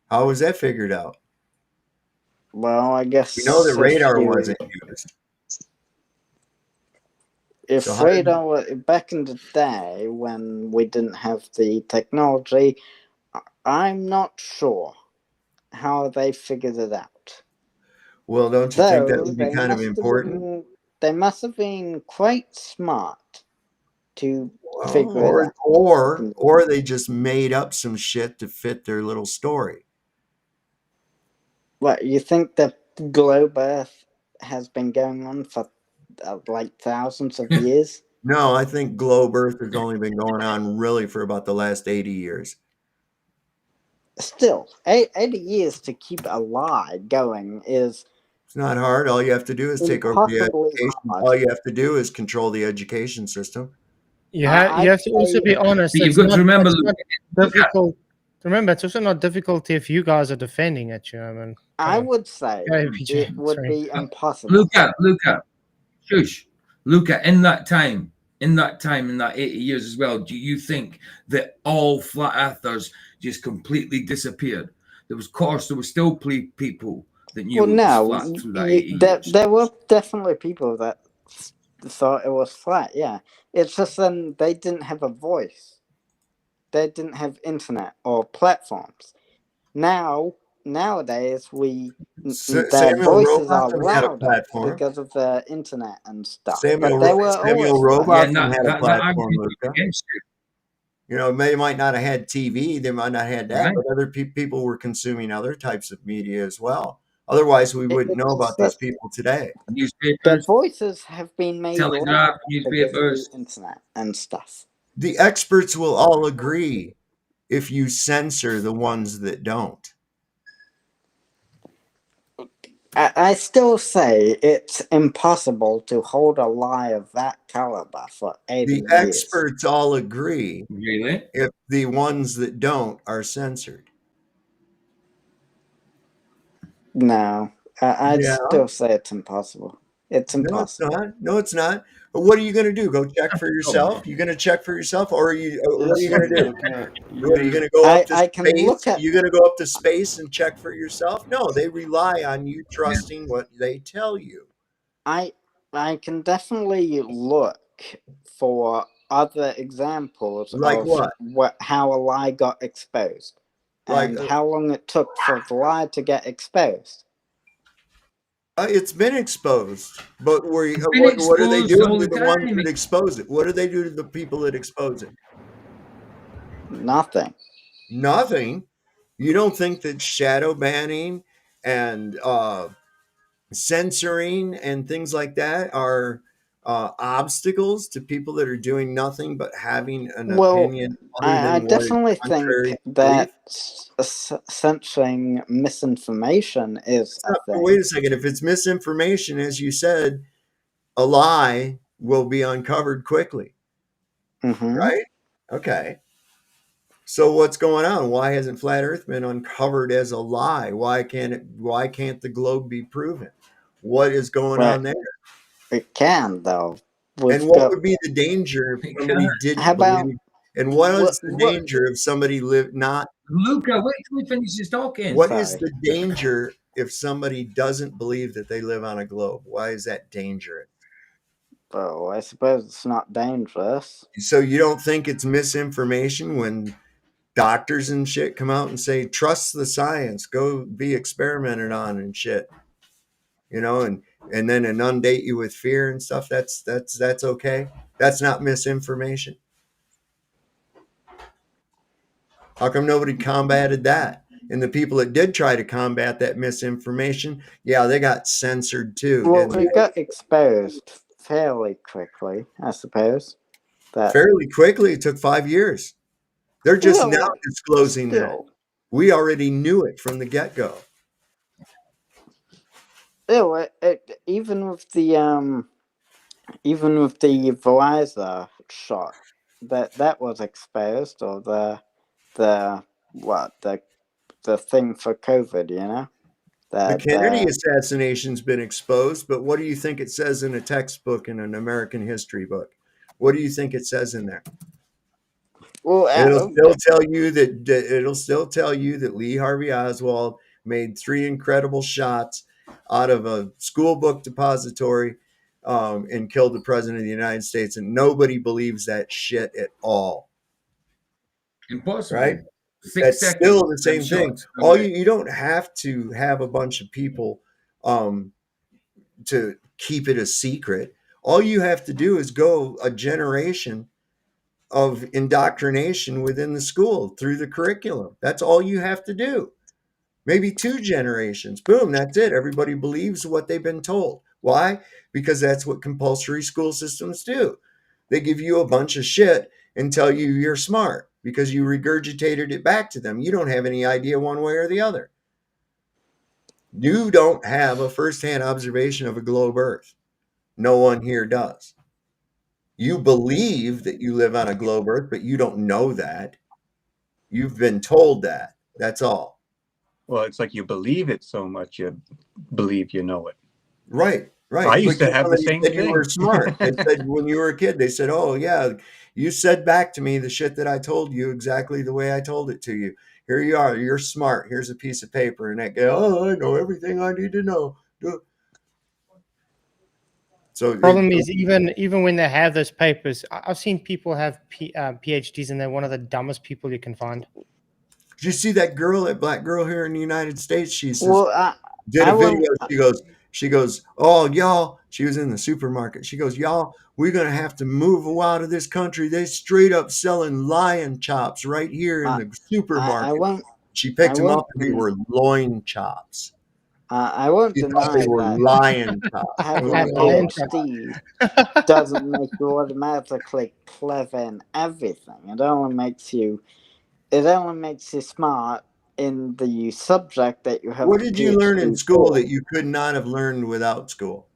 How was that figured out? Well, I guess we know that radar wasn't used. If radar back in the day when we didn't have the technology, I'm not sure how they figured it out. Well, don't you think that would be kind of important? They must have been quite smart to figure it out. Or they just made up some shit to fit their little story. What, you think that globe Earth has been going on for like thousands of years? No, I think globe Earth has only been going on really for about the last 80 years. Still, 80 years to keep a lie going is... It's not hard. All you have to do is take over the education. All you have to do is control the education system. You have to also be honest. You've got to remember, difficult. Remember, it's also not difficult if you guys are defending it. You know, I mean, I would say it would be impossible. Luca, shush. Luca, in that 80 years as well, do you think that all flat earthers just completely disappeared? There were still people that knew it was flat through that 80 years. There were definitely people that thought it was flat, yeah. It's just then they didn't have a voice. They didn't have internet or platforms. Nowadays, their voices are louder because of the internet and stuff. Samuel Robotham had a platform, Luca. You know, they might not have had TV, they might not have had that, but other people were consuming other types of media as well. Otherwise, we wouldn't know about these people today. Their voices have been made louder because of the internet and stuff. The experts will all agree if you censor the ones that don't. I still say it's impossible to hold a lie of that caliber for 80 years. The experts all agree. Really? If the ones that don't are censored. No. I'd Yeah. still say it's impossible. It's No, it's impossible. not. No, it's not. But what are you going to do? Go check for yourself? You going to check for yourself, or what are you going to do? What, are you going to go up to I can space? look at. You going to go up to space and check for yourself? No, they rely on you trusting what they tell you. I can definitely look for other examples Like of what? how a lie got exposed, Like and how long it took for the lie to get exposed. it's been exposed, but It's been what are they exposed doing all to the the ones time. that expose it? What do they do to the people that expose it? Nothing. Nothing. You don't think that shadow banning and censoring and things like that are obstacles to people that are doing nothing but having an Well, opinion other I than what is definitely contrary think to that belief? censoring misinformation is a Wait thing. a second. If it's misinformation, as you said, a lie will be uncovered quickly, Mm-hmm. right? Okay. So what's going on? Why hasn't flat Earth been uncovered as a lie? Why can't the globe be proven? What is going on there? It can, though. And what would be the danger if somebody How didn't about believe? And what is the danger if somebody not? Luca, wait till he finishes talking. What is the danger if somebody doesn't believe that they live on a globe? Why is that dangerous? Oh, I suppose it's not dangerous. So you don't think it's misinformation when doctors and shit come out and say, trust the science, go be experimented on and shit, and then inundate you with fear and stuff? That's okay. That's not misinformation. How come nobody combated that? And the people that did try to combat that misinformation, yeah, they got censored too, Well, didn't it they? got exposed fairly quickly, I suppose. Fairly quickly. It took 5 years. They're just Yeah, now well, disclosing that. still. We already knew it from the get-go. Ew, even with the Verizon shot, that was exposed, or the thing for COVID, The Kennedy the assassination's been exposed, but what do you think it says in a textbook in an American history book? What do you think it says in there? well, It'll still tell you that Lee Harvey Oswald made 3 incredible shots out of a school book depository and killed the president of the United States, and nobody believes that shit at all. Impossible. Right? 6 That's seconds. still the same thing. shots. All you don't have to have a bunch of people to keep it a secret. All you have to do is go a generation of indoctrination within the school through the curriculum. That's all you have to do. Maybe 2 generations. Boom, that's it. Everybody believes what they've been told. Why? Because that's what compulsory school systems do. They give you a bunch of shit and tell you you're smart because you regurgitated it back to them. You don't have any idea one way or the other. You don't have a firsthand observation of a globe Earth. No one here does. You believe that you live on a globe Earth, but you don't know that. You've been told that. That's all. Well, it's like you believe it so much you believe you know it. Right. I used to have the same thing. You were thing. smart. They said when you were a kid, they said, "Oh yeah, you said back to me the shit that I told you exactly the way I told it to you. Here you are. You're smart. Here's a piece of paper." And that guy, "Oh, I know everything I need to know." So the problem is even when they have those papers, I've seen people have PhDs and they're one of the dumbest people you can find. Did you see that black girl here in the United States? She says, did a video. She goes, "Oh, y'all," she was in the supermarket. She goes, "Y'all, we're going to have to move out of this country. They straight up selling lion chops right here in the supermarket." She picked them up and they were loin chops. I won't deny they were that lion chops. having a PhD doesn't make you automatically clever in everything. It only makes you smart in the subject that you have. What did you learn in school that you could not have learned without school?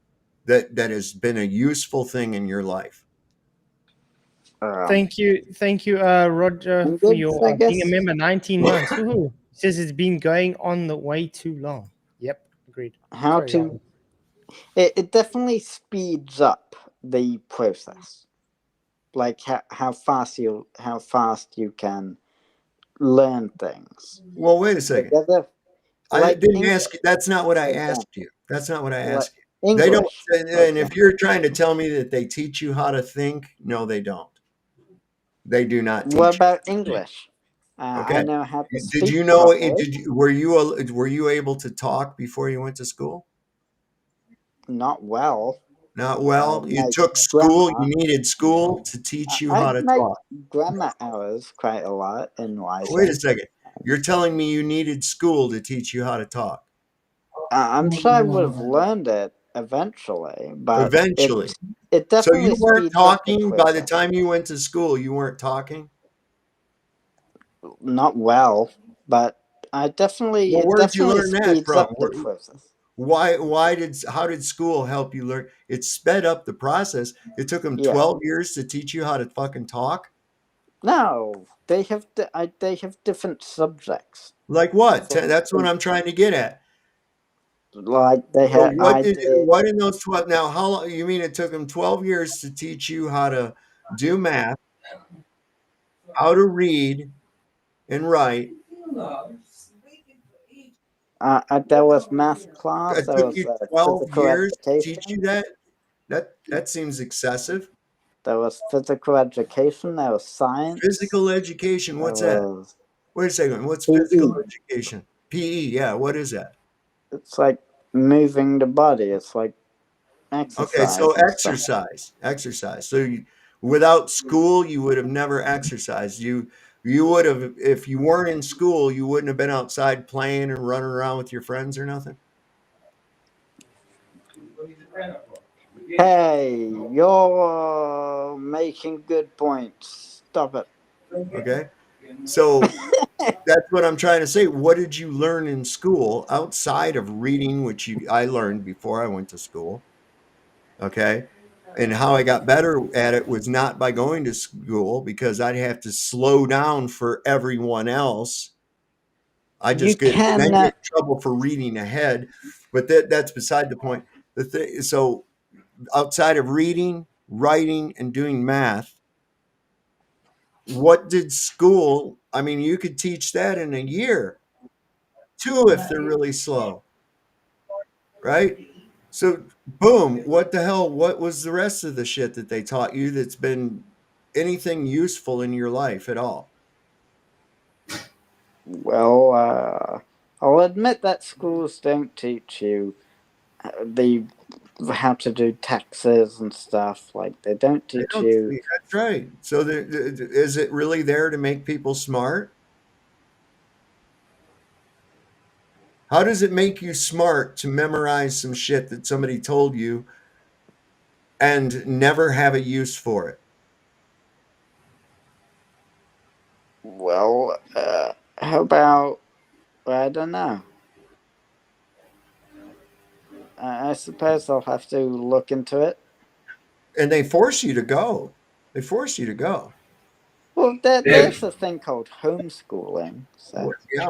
That has been a useful thing in your life. Thank you, Roger, for your being a member. 19 months. Woohoo! Says it's been going on the way too long. Yep. Agreed. How Sorry, to. It definitely speeds up the process. Like how fast you can learn things. Well, wait a second. I didn't English, ask you. That's not what I for asked example. you. That's not what I Like asked you. They don't. English, for And if example. you're trying to tell me that they teach you how to think, no, they don't. They do not teach What you. about English? Okay. I know how to Did speak you know? properly. Were you able to talk before you went to school? Not well. Not well. You My took school. grammar. You needed school to teach you I how to make talk. grammar errors quite a lot in Wait a writing. second. You're telling me you needed school to teach you how to talk. I'm sure I would have learned it eventually, but Eventually. it So definitely you weren't speeds up the talking by the process. time you went to school. You weren't talking. Not well, but it definitely Where'd you learn that speeds from? up the process. How did school help you learn? It sped up the process. It took them Yeah. 12 years to teach you how to fucking talk. No, they have different subjects. Like what? That's what I'm trying to get at. Like they So had, I did. what in those 12 now, how long you mean it took them 12 years to teach you how to do math, how to read and write? There was math class. It There took was you 12 physical years to teach you education. that seems excessive. There was physical education. There was science. Physical education, what's there that? was Wait a second, what's PE. physical education? PE, yeah, what is that? It's like moving the body. It's like exercise. Okay, so and stuff. exercise. So without school, you would have never exercised. You would have, if you weren't in school, you wouldn't have been outside playing and running around with your friends or nothing. Hey, you're making good points. Stop it. Okay, so that's what I'm trying to say. What did you learn in school outside of reading, which I learned before I went to school? Okay. And how I got better at it was not by going to school, because I'd have to slow down for everyone else. I just get in trouble for reading ahead, but that's beside the point. So outside of reading, writing, and doing math, what did school? I mean, you could teach that in a year, too, if they're really slow, right? So, boom, what the hell? What was the rest of the shit that they taught you that's been anything useful in your life at all? Well, I'll admit that schools don't teach you how to do taxes and stuff. Like they don't teach you. That's right. So, is it really there to make people smart? How does it make you smart to memorize some shit that somebody told you and never have a use for it? Well, how about? I don't know. I suppose I'll have to look into it. And they force you to go. They force you to go. Well, there's a thing called homeschooling. So yeah.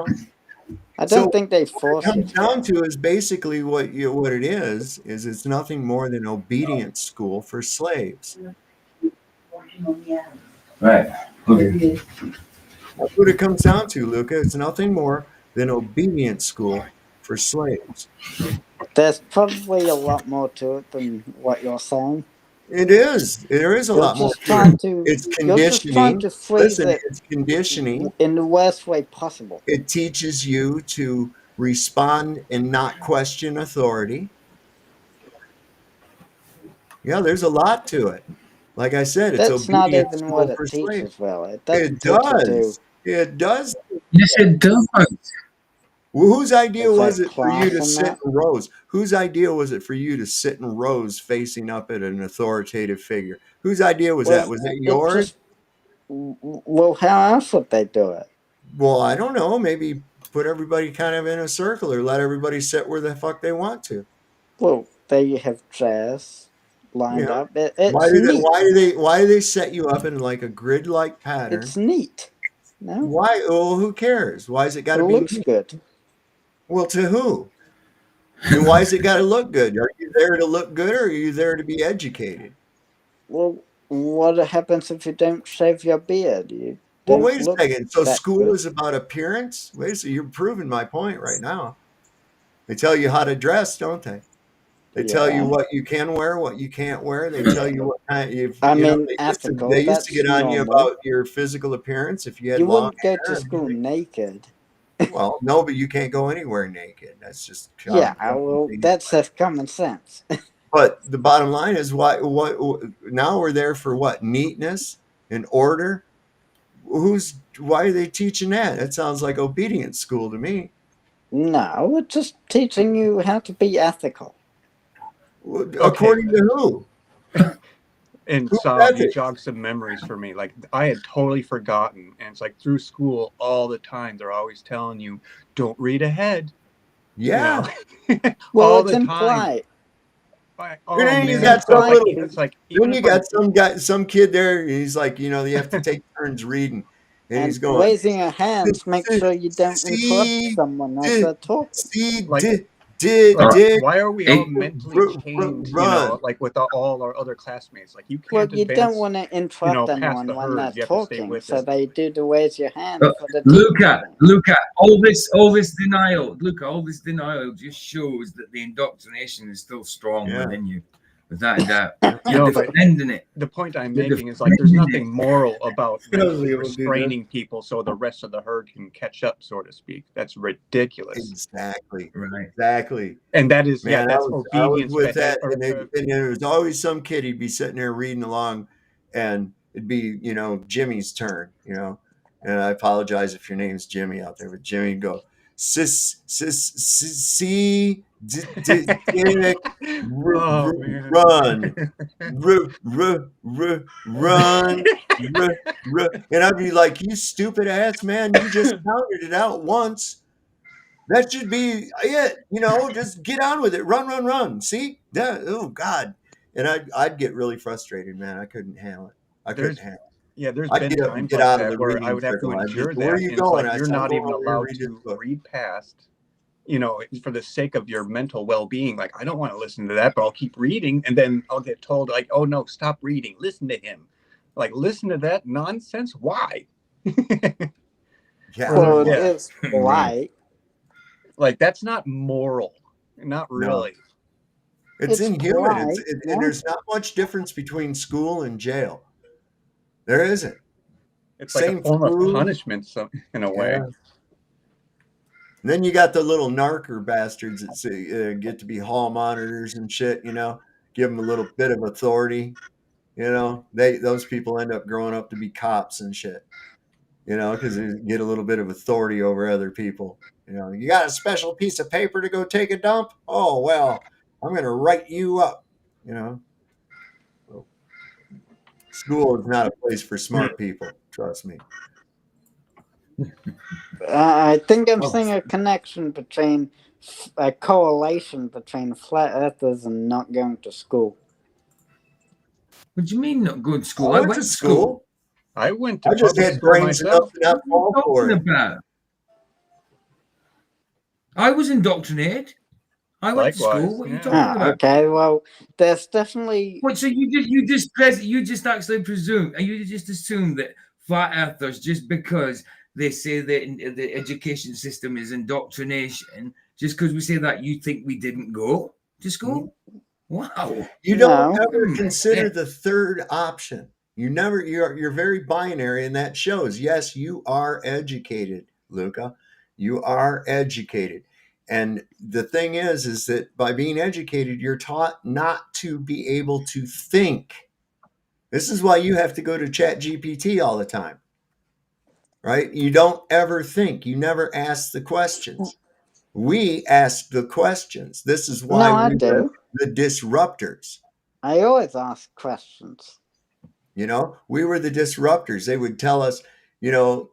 I don't think they force what it you comes to down to is basically what it is it's nothing more than obedience school for slaves. Right. Okay. That's what it comes down to, Luca. It's nothing more than obedience school for slaves. There's probably a lot more to it than what you're saying. It is. There is a lot more to it. It's conditioning. You're just trying to phrase Listen, it it's conditioning in the worst way possible. It teaches you to respond and not question authority. Yeah, there's a lot to it. Like I said, it's That's not obedience even school what it for slaves. teaches, really. It It doesn't teach you to. does. It does. Yes, it does. Well, whose idea Is was there it for you to class in sit that? in rows? Whose idea was it for you to sit in rows facing up at an authoritative figure? Whose idea was that? Was that yours? Well, how else would they do it? Well, I don't know. Maybe put everybody kind of in a circle or let everybody sit where the fuck they want to. Well, they have chairs lined Yeah. up. It's neat. Why do they set you up in like a grid-like pattern? It's neat. No? Why? Well, who cares? Why is it got to It be looks neat? good. Well, to who? And why is it got to look good? Are you there to look good, or are you there to be educated? Well, what happens if you don't shave your beard? You Well, don't wait a look second. So that school good. is about appearance? Wait a second. You're proving my point right now. They tell you how to dress, don't they? They tell you Yeah. what you can wear, what you can't wear. They tell you what kind I you know, mean, they ethical, used to that's get on you normal. about your physical appearance if you had You long wouldn't go hair. to school naked. Well, no, but you can't go anywhere naked. That's just Yeah, well, that's just common sense. But the bottom line is what now we're there for what? Neatness and order. Why are they teaching that? That sounds like obedience school to me. No, we're just teaching you how to be ethical. According to who? And Who's Saab, you ethics? jogged some memories for me. Like I had totally forgotten, and it's like through school all the time they're always telling you, "Don't read ahead." Yeah. You know? Well, all it's the time. implied. Oh And then you man, got so some like, little. it's like Then even you if I got some guy, some kid there. He's like, you know, they have to take turns reading, and he's And going. raising your hands, make sure you don't interrupt someone as they're talking. like why are we all mentally chained? You know, like with all our other classmates. Like you Well, can't you don't advance. want to You interrupt know, past anyone the when they're herd. You have to stay talking, with so it. they do the raise your hand for the Luca, all this denial, all this denial just shows that the indoctrination is still strong within you, without a doubt. You're No, but defending it. the point I'm You're making is like there's defending nothing it. moral about mentally able to do that. restraining people so the rest of the herd can catch up, so to speak. That's ridiculous. Exactly. Right. Exactly. And that is, Man, that's I was obedience. with that, and there was always some kid. He'd be sitting there reading along, and it'd be, you know, Jimmy's turn, you know. And I apologize if your name's Jimmy out there, but Jimmy would go, see, dick, Oh, man. run, run, and I'd be like, you stupid ass man, you just counted it out once. That should be it, you know. Just get on with it. Run. See? Yeah. Oh God. And I'd get really frustrated, man. I couldn't handle it. I couldn't handle it. Yeah, there's I'd been get up and times get like out of that the where I reading would have to circle. I'd endure just, where are that. you And it's going? like I you're said, I'm not going even over here to allowed read this to book. read past, you know, for the sake of your mental well-being. Like I don't want to listen to that, but I'll keep reading, and then I'll get told like, "Oh no, stop reading. Listen to him." Like, listen to that nonsense. Why? Yeah. Well, it's right. Like that's not moral. Not really. It's inhuman. polite, And there's not much difference between school and jail. There isn't. It's like a form of punishment, in a way. Yeah. And then you got the little narker bastards that say, get to be hall monitors and shit, you know, give them a little bit of authority. You know, those people end up growing up to be cops and shit, you know, because they get a little bit of authority over other people. You know, you got a special piece of paper to go take a dump? Oh, well, I'm going to write you up, you know. So, school is not a place for smart people, trust me. I think I'm seeing a connection between a correlation between flat earthers and not going to school. What do you mean not going to school? I went to school. I went to I just public had school brains enough myself. to not fall for it. About? I was indoctrinated. I went to school. What are you talking about? Okay, well, there's definitely. What? So you just actually presume, and you just assume that flat earthers, just because they say that the education system is indoctrination, just because we say that, you think we didn't go to school? Wow. You don't ever consider the third option. You never. You're very binary, and that shows. Yes, you are educated, Luca. You are educated. And the thing is that by being educated, you're taught not to be able to think. This is why you have to go to ChatGPT all the time, right? You don't ever think. You never ask the questions. We ask the questions. This is why we were the disruptors. I always ask questions. You know, we were the disruptors. They would tell us, you know,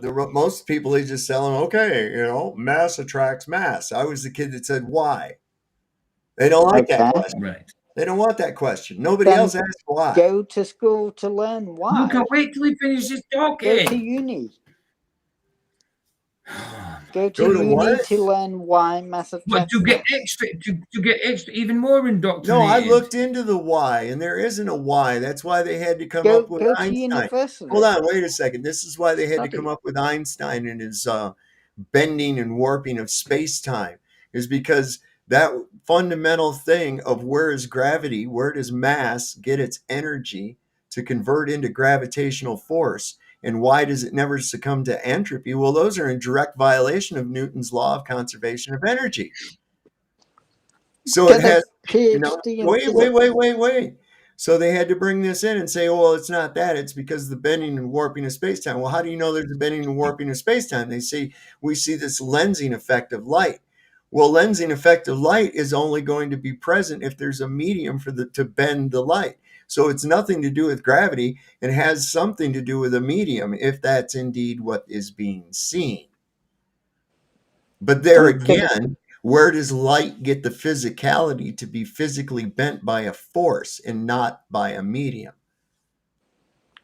most people, they just tell them, okay, you know, mass attracts mass. I was the kid that said why. They don't like that question. Right. They don't want that question. Nobody else asks why. Go to school to learn why. Look, wait till he finishes talking. Go to uni. Go to Go to uni what? to learn why massive But to get chestnuts. extra, even more indoctrinated. No, I looked into the why, and there isn't a why. That's why they had to come Go up with to Einstein. university. Hold on, wait a second. This is why they had to Study. come up with Einstein and his bending and warping of space-time, is because that fundamental thing of where is gravity, where does mass get its energy to convert into gravitational force, and why does it never succumb to entropy? Well, those are in direct violation of Newton's law of conservation of energy. So Get it has, a PhD in physics. wait. So they had to bring this in and say, oh, well, it's not that. It's because of the bending and warping of space-time. Well, how do you know there's a bending and warping of space-time? They say, we see this lensing effect of light. Well, lensing effect of light is only going to be present if there's a medium to bend the light. So it's nothing to do with gravity. It has something to do with a medium, if that's indeed what is being seen. But there again, where does light get the physicality to be physically bent by a force and not by a medium?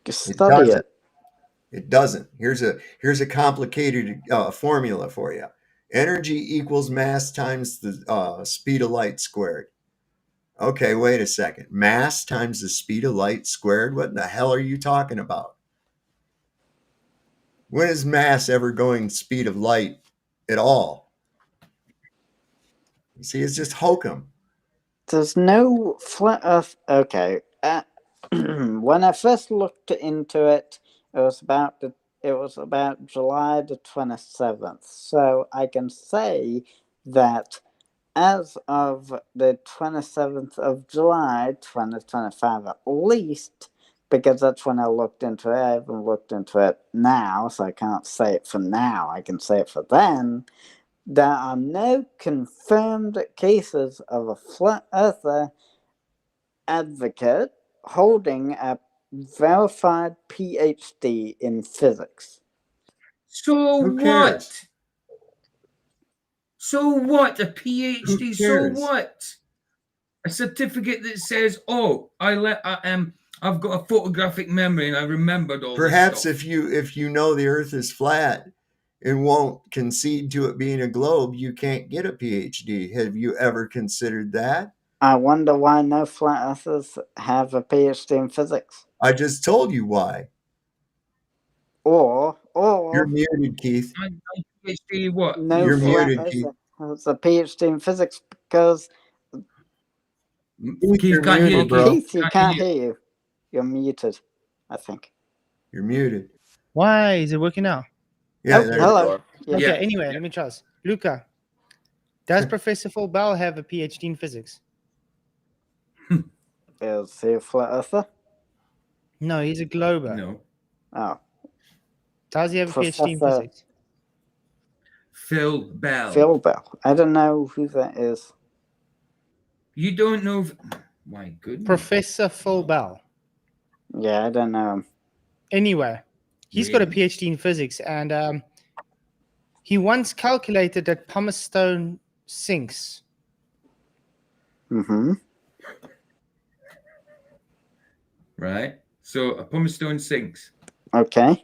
Just study it. It doesn't. Here's a complicated formula for you. Energy equals mass times the speed of light squared. Okay, wait a second. Mass times the speed of light squared? What in the hell are you talking about? When is mass ever going speed of light at all? You see, it's just hokum. There's no flat Earth. Okay. When I first looked into it, it was about July the 27th. So I can say that as of the 27th of July, 2025 at least, because that's when I looked into it. I haven't looked into it now, so I can't say it for now. I can say it for then. There are no confirmed cases of a flat earther advocate holding a verified PhD in physics. So Who what? cares? So what? A PhD? Who So cares? what? A certificate that says, "Oh, I've got a photographic memory and I remembered all Perhaps this stuff." if you know the Earth is flat and won't concede to it being a globe, you can't get a PhD. Have you ever considered that? I wonder why no flat earthers have a PhD in physics. I just told you why. Or You're muted, Keith. PhD what? No You're flat muted, Keith. earther has a PhD in physics because Keith, you're can't hear muted, you, bro. Keith, you can't hear you. You're muted, I think. You're muted. Why is it working now? Yeah, Oh, there hello. you are. Yes. Okay, anyway, let me try this. Luca, does Professor Phil Bell have a PhD in physics? Is he a flat earther? No, he's a glober. No. Oh. Does he have a PhD in Professor physics? Phil Bell. Phil Bell. I don't know who that is. You don't know? My goodness. Professor Phil Bell. Yeah, I don't know him. Anyway, he's got a PhD in physics, and he once calculated that pumice stone sinks. Mm-hmm. Right. So a pumice stone sinks. Okay.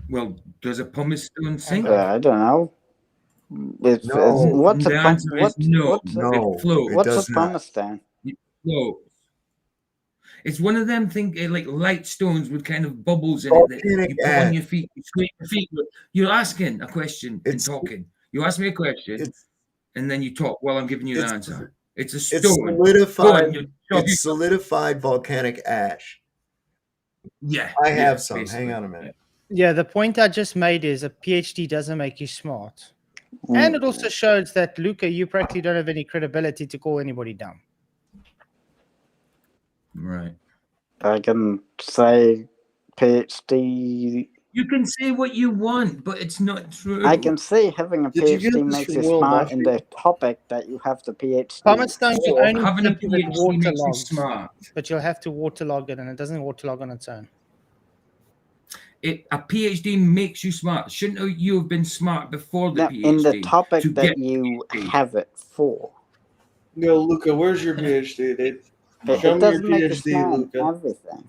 Well, does a pumice stone sink? I don't know. What's a The answer is no. It floats. What's a pumice stone? It floats. It's one of them like light stones with kind of bubbles in it that you put on your feet. You scrape your feet. You're asking a question and talking. You ask me a question, and then you talk while I'm giving you the answer. It's a stone. It's solidified volcanic ash. Yeah. I have some. Basically. Hang on a minute. Yeah, the point I just made is a PhD doesn't make you smart. And it also shows that, Luca, you practically don't have any credibility to call anybody dumb. Right. I can say PhD. You can say what you want, but it's not true. I can say having a PhD makes you smart in the topic that you have the PhD. Pumice stone can only having a keep you PhD makes you waterlogged, smart. but you'll have to waterlog it, and it doesn't waterlog on its own. A PhD makes you smart. Shouldn't you have been smart before the PhD? In the topic that you have it for. Yo, Luca, where's your PhD? Show me your PhD, Luca. Everything.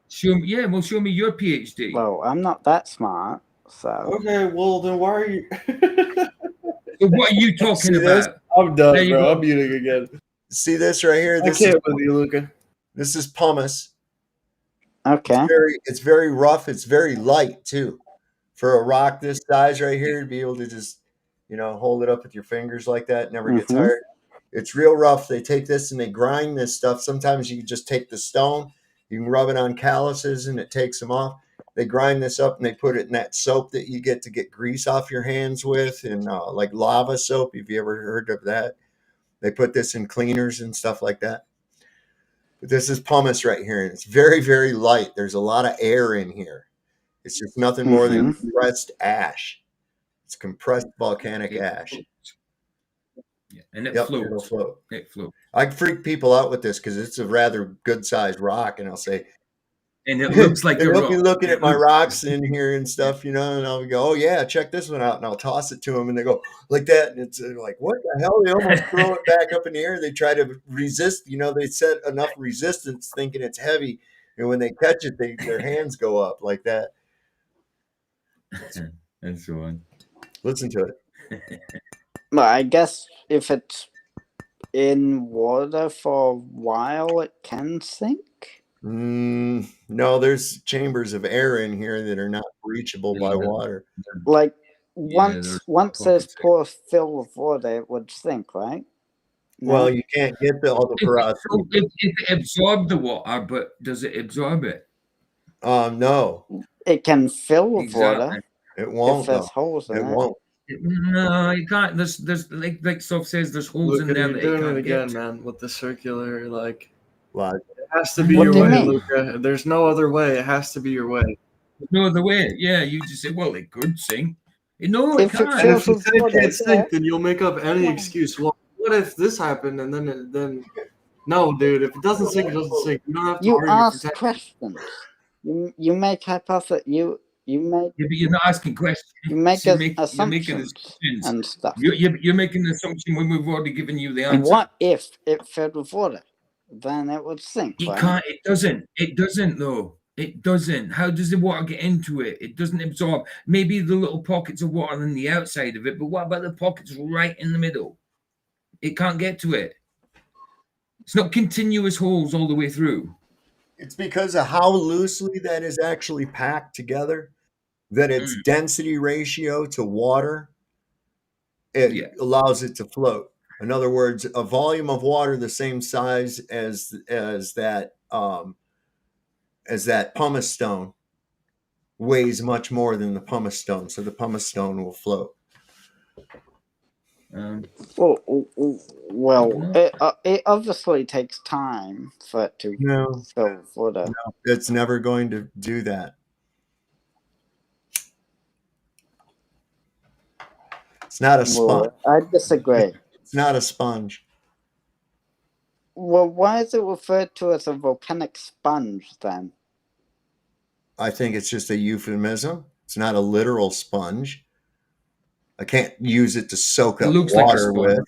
Show me your PhD. Well, I'm not that smart, So Okay, well then why are you? So what are you talking See this? about? I'm There done, you bro. go. I'm muting again. See this right here? I This is can't with you, Luca. this is pumice. okay. It's very rough. It's very light too. For a rock this size right here, to be able to just, hold it up with your fingers like that, never get Mhm. tired. It's real rough. They take this and they grind this stuff. Sometimes you can just take the stone, you can rub it on calluses and it takes them off. They grind this up and they put it in that soap that you get to get grease off your hands with, and like lava soap. Have you ever heard of that? They put this in cleaners and stuff like that. But this is pumice right here, and it's very, very light. There's a lot of air in here. It's just nothing more than compressed ash. It's compressed volcanic ash. Yeah, and it Yep, floats. it'll float. It floats. I freak people out with this because it's a rather good sized rock, and I'll say, And it looks like and a they'll rock. be looking It at my looks- rocks in here and stuff, and I'll go, oh yeah, check this one out, and I'll toss it to them, and they go like that, and it's like, what the hell? They almost throw it back up in the air. They try to resist, they set enough resistance thinking it's heavy, and when they catch it, their hands go up like that. And so on. Listen to it. Well, I guess if it's in water for a while, it can sink. No, there's chambers of air in here that are not reachable by water. Like there's once this pockets. pool filled with water, it would sink, right? No? Well, you can't get all the porosity. If it absorbed the water, but does it absorb it? No, it can fill with water Exactly. it won't. if there's Though. holes in It it. won't. No, you can't. There's like Soph says, there's holes in Luca, there you're that doing you it can't again, get. man, with the circular, like, Logic. it has to be What your do you way, mean? Luca. There's no other way. It has to be your way. There's no other way. Yeah, you just say, well, it could sink. No, it If it can't. And if fills you with say it water, can't yeah. sink, then you'll make up any excuse. Well, what if this happened and then no, dude. If it doesn't sink, it doesn't sink. You don't have to You argue ask for 10. questions. You make hypotheses. You make Yeah, but you're not asking questions. you make So you're making assumptions assumptions. and stuff. You're making an assumption when we've already given you the answer. What if it filled with water? Then it would sink. It right? can't. It doesn't. It doesn't though. It doesn't. How does the water get into it? It doesn't absorb. Maybe the little pockets of water on the outside of it, but what about the pockets right in the middle? It can't get to it. It's not continuous holes all the way through. It's because of how loosely that is actually packed together, that its density ratio to water, it allows it to float. In other words, a volume of water the same size as that pumice stone weighs much more than the pumice stone, so the pumice stone will float. It obviously takes time for it to fill with water. No, it's never going to do that. It's not a sponge. I disagree. It's not a sponge. Well, why is it referred to as a volcanic sponge then? I think it's just a euphemism. It's not a literal sponge. I can't use it to soak up water with.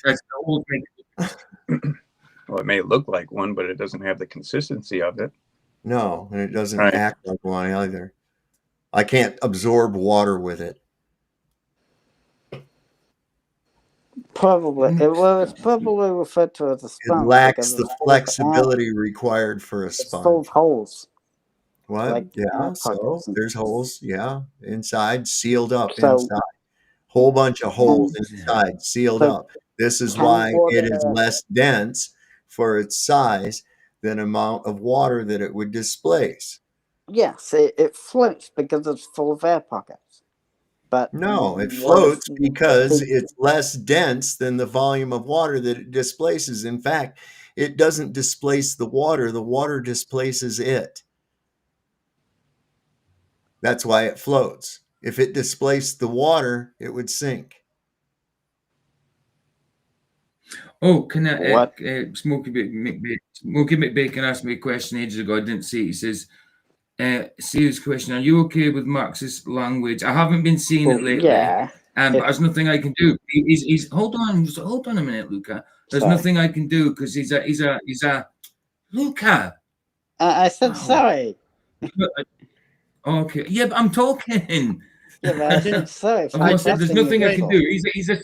Well, it may look like one, but it doesn't have the consistency of it. No, and it doesn't act like one either. I can't absorb water with it. Probably. It's probably referred to as a sponge. It lacks the flexibility required for a sponge. It's full of holes. What? Like so there's holes. Yeah, inside, sealed up inside. Whole bunch of holes inside, sealed up. This is why it is less dense for its size than amount of water that it would displace. Yes, it floats because it's full of air pockets. But no, it floats because it's less dense than the volume of water that it displaces. In fact, it doesn't displace the water displaces it. That's why it floats. If it displaced the water, it would sink. Oh, can I? Smokey McBacon asked me a question ages ago. I didn't see it. He says, serious question. Are you okay with Marxist language? I haven't been seeing it lately. Yeah. But there's nothing I can do. He's hold on a minute, Luca. There's nothing I can do because he's a Luca. I said sorry. Okay. Yeah, but I'm talking. Yeah, but so if I've I not said there's trust in nothing I can people- do. He's a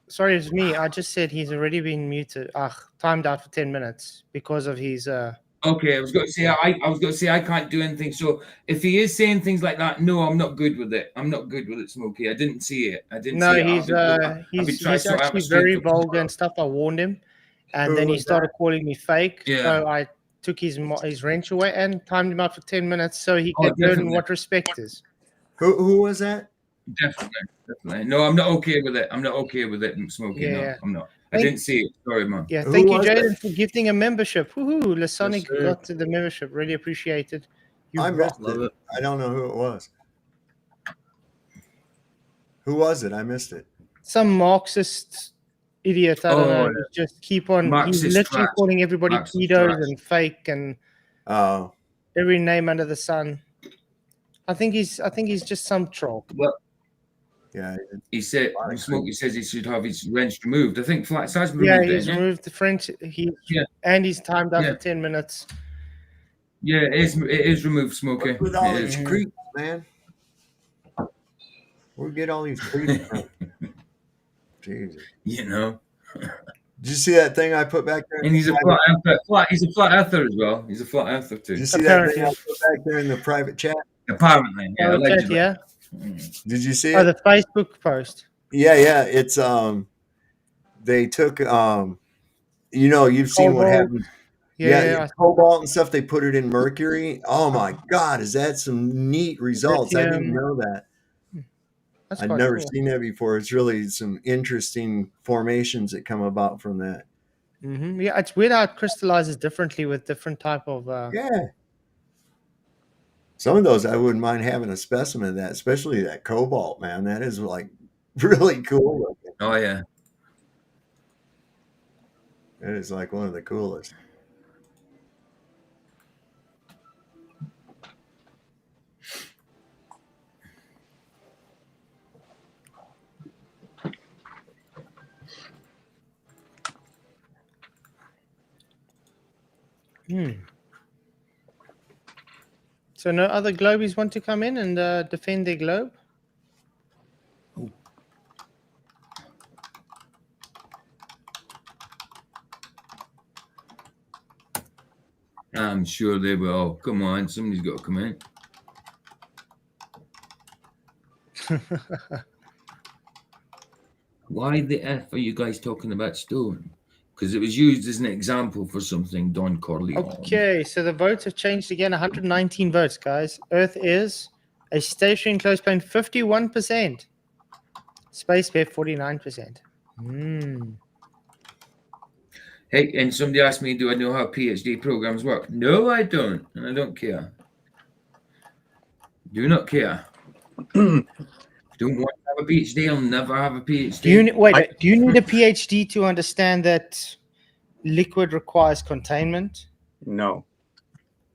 Sorry, it's me. I just said he's already been muted. Timed out for 10 minutes because of his. okay. I was going to say I can't do anything. So if he is saying things like that, no, I'm not good with it. I'm not good with it, Smokey. I didn't see it. I didn't No, see it. he's he's actually very vulgar and stuff. I warned him, and then he started calling me fake. Yeah. So I took his wrench away and timed him out for 10 minutes so he Oh, could learn definitely. what respect is. Who was that? Definitely. No, I'm not okay with it. I'm not okay with it, Smokey. Yeah, No, yeah. I'm not. I didn't see it. Sorry, man. Yeah, Who thank you, was Jaden, it? for gifting a membership. Woohoo! Lasonic Yes, sir. got to the membership. Really appreciated. I missed Love it. it. I don't know who it was. Who was it? I missed it. Some Marxist idiot. I don't know. Oh, He's just keep on. Marxist he's literally trash. calling everybody Marxist pedos trash. and fake and Oh, every name under the sun. I think he's just some troll. Well, yeah. he said Smokey says he should have his wrench removed. I think Flat Size removed Yeah, it. he's Yeah? removed the French. Yeah. And he's timed out Yeah. for 10 minutes. Yeah, it is removed, Smokey. With all It these is. creeps, man. Where we get all these creeps from? Jesus. You know. Did you see that thing I put back there? And he's a he's a flat earther as well. He's a flat earther too. Did you see that thing I put back there in the private chat? Apparently, yeah, allegedly. Yeah. Did you see Oh, it? the Facebook post. Yeah. It's they took you've seen what Cobalt. happened. Yeah. Cobalt and stuff. They put it in mercury. Oh my God, is that some neat results? I didn't know that. That's I'd quite never cool. seen that before. It's really some interesting formations that come about from that. Mm-hmm. Yeah, it's weird how it crystallizes differently with different type of. Yeah. Some of those I wouldn't mind having a specimen of that, especially that cobalt, man. That is like really cool looking. Oh yeah. That is like one of the coolest. So no other globies want to come in and defend their globe? I'm sure they will. Come on, somebody's got to come in. Why the F are you guys talking about stone? Because it was used as an example for something, Don Corleone. Okay, so the votes have changed again. 119 votes, guys. Earth is a stationary enclosed plane, 51%. Space bear, 49%. Hey, and somebody asked me, do I know how PhD programs work? No, I don't. And I don't care. Do not care. Don't want to have a PhD. I'll never have a PhD. Do you need a PhD to understand that liquid requires containment? No.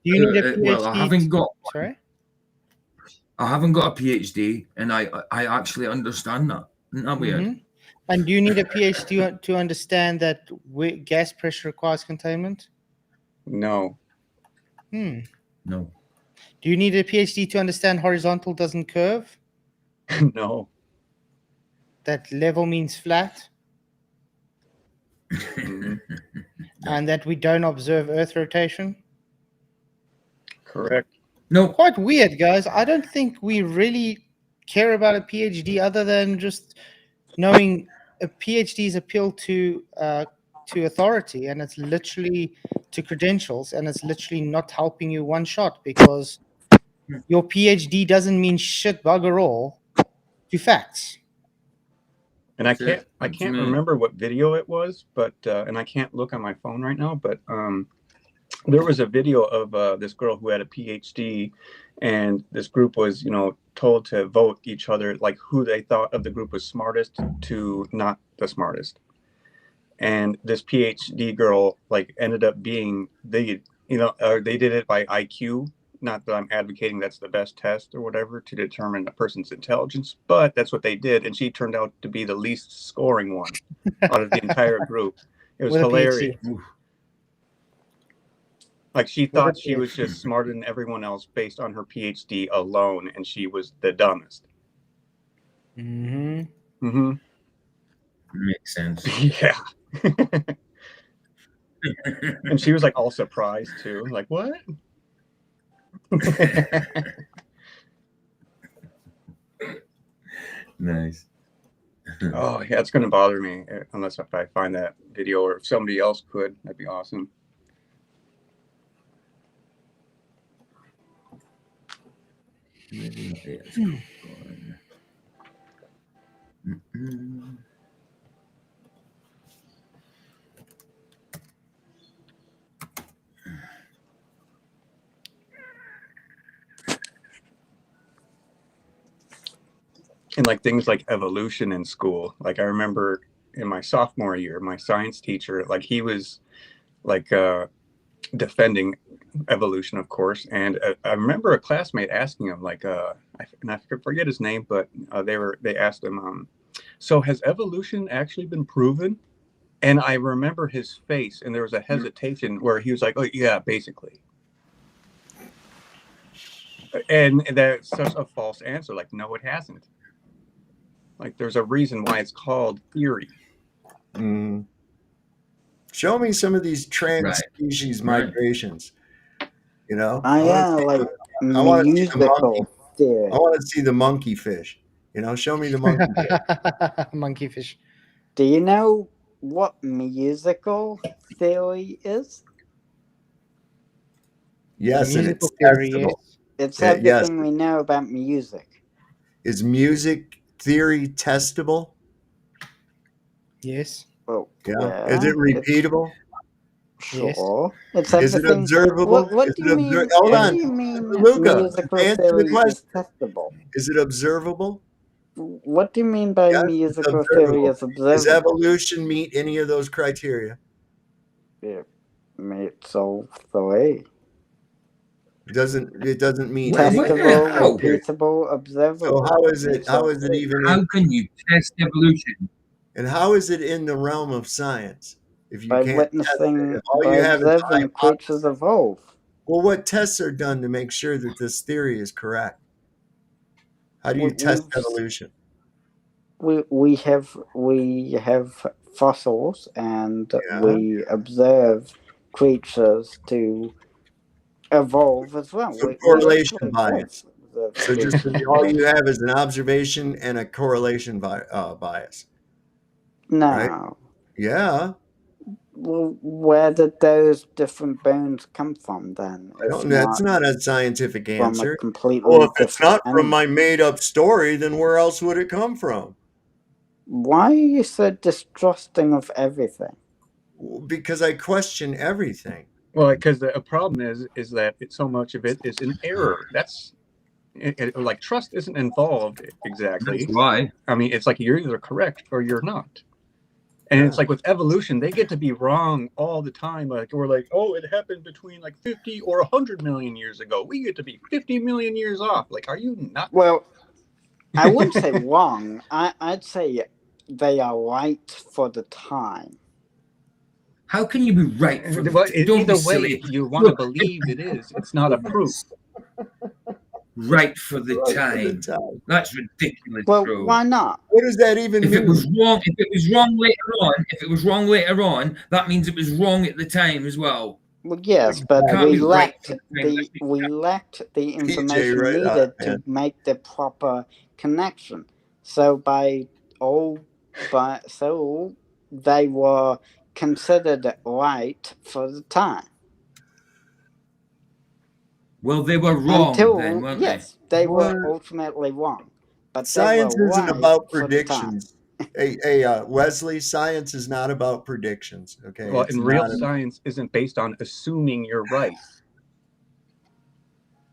Do you need a PhD? Well, I haven't got. Sorry? I haven't got a PhD, and I actually understand that. Isn't that weird? And do you need a PhD to understand that gas pressure requires containment? No. No. Do you need a PhD to understand horizontal doesn't curve? No. That level means flat? And that we don't observe Earth rotation? Correct. No. Quite weird, guys. I don't think we really care about a PhD other than just knowing a PhD's appeal to authority, and it's literally to credentials, and it's literally not helping you one shot because your PhD doesn't mean shit bugger all to facts. And I can't remember what video it was, but and I can't look on my phone right now, but there was a video of this girl who had a PhD, and this group was, told to vote each other, like who they thought of the group was smartest to not the smartest. And this PhD girl ended up being they did it by IQ. Not that I'm advocating that's the best test or whatever to determine a person's intelligence, but that's what they did. And she turned out to be the least scoring one out of the entire group. It was hilarious. Like she thought she was just smarter than everyone else based on her PhD alone, and she was the dumbest. Makes sense. Yeah. And she was like all surprised too. Like, what? Nice. Oh yeah, it's gonna bother me unless if I find that video, or if somebody else could, that'd be awesome. And like things like evolution in school, like I remember in my sophomore year, my science teacher, like he was like defending evolution, of course, and I remember a classmate asking him, like, and I forget his name, but they asked him, so has evolution actually been proven? And I remember his face, and there was a hesitation where he was like, "Oh yeah, basically." And that's such a false answer. Like, no, it hasn't. Like, there's a reason why it's called theory. Show me some of these trans-species migrations. You know, like I want to see the musical monkey. theory. I want to see the monkey fish. You know, show me the monkey fish. Monkey fish. Do you know what musical theory is? Yes, and it's theory, testable. It's everything we know about music. Is music theory testable? Yes. Well, yeah. Is it repeatable? Sure. It's Is it everything. observable? What do you mean? Hold What on. do you mean Luca, musical answer theory the question. is testable? Is it observable? What do you mean by musical theory is observable? Does evolution meet any of those criteria? It meets all three. It doesn't meet Testable, repeatable, observable. So how is it even How can you test evolution? And how is it in the realm of science if you by can't witnessing, test it? All by you have is observing creatures evolve. Well, what tests are done to make sure that this theory is correct? How do you test evolution? We have fossils, and we observe creatures to evolve as well. So correlation bias. So just all you have is an observation and a correlation bias. No. Right? Yeah. Well, where did those different bones come from then? That's not a scientific answer. Completely if it's not from my made-up story, then where else would it come from? Why are you so distrusting of everything? Because I question everything. Well, because the problem is that so much of it is in error. That's like trust isn't involved exactly. That's why. I mean, it's like you're either correct or you're not. And it's like with evolution, they get to be wrong all the time. Like we're like, oh, it happened between like 50 or 100 million years ago. We get to be 50 million years off. Like, are you nuts? Well, I wouldn't say wrong. I'd say they are right for the time. How can you be right for the time? Don't either be way, silly. you want to believe it is. It's not a proof. Right for the time. That's ridiculous. Well, bro. why not? What does that even mean? If it was wrong later on, that means it was wrong at the time as well. Well, yes, but we lacked the information needed to make the proper connection. So they were considered right for the time. Well, they were wrong then, weren't they? Yes, they were ultimately wrong. But science isn't right about predictions. Hey, Wesley, science is not about predictions. Okay. Well, and real science isn't based on assuming you're right,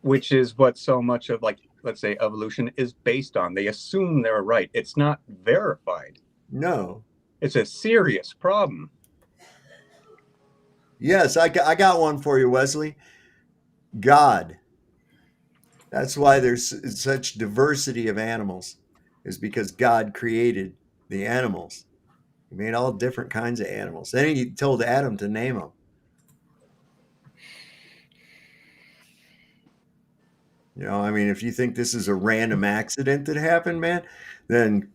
which is what so much of, like, let's say, evolution is based on. They assume they're right. It's not verified. No. It's a serious problem. Yes, I got one for you, Wesley. God. That's why there's such diversity of animals, is because God created the animals. He made all different kinds of animals. Then he told Adam to name them. You know, I mean, if you think this is a random accident that happened, man, then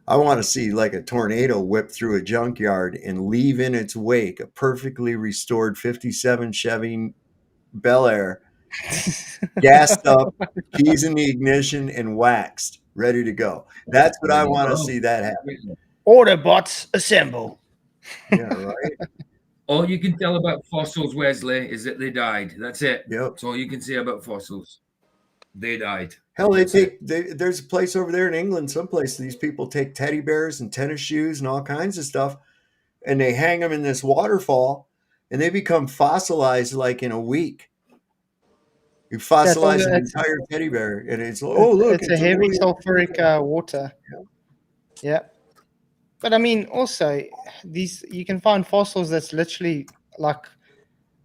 I want to see like a tornado whip through a junkyard and leave in its wake a perfectly restored 57 Chevy Bel Air, gassed up, keys in the ignition, and waxed, ready to go. That's what I want to see that happen. Autobots assemble. Yeah, right. All you can tell about fossils, Wesley, is that they died. That's it. Yep. That's all you can say about fossils. They died. Hell, there's a place over there in England, someplace these people take teddy bears and tennis shoes and all kinds of stuff, and they hang them in this waterfall, and they become fossilized like in a week. You fossilize an entire teddy bear, and it's look, it's a heavy sulfuric water. Yeah, but I mean, also these you can find fossils that's literally like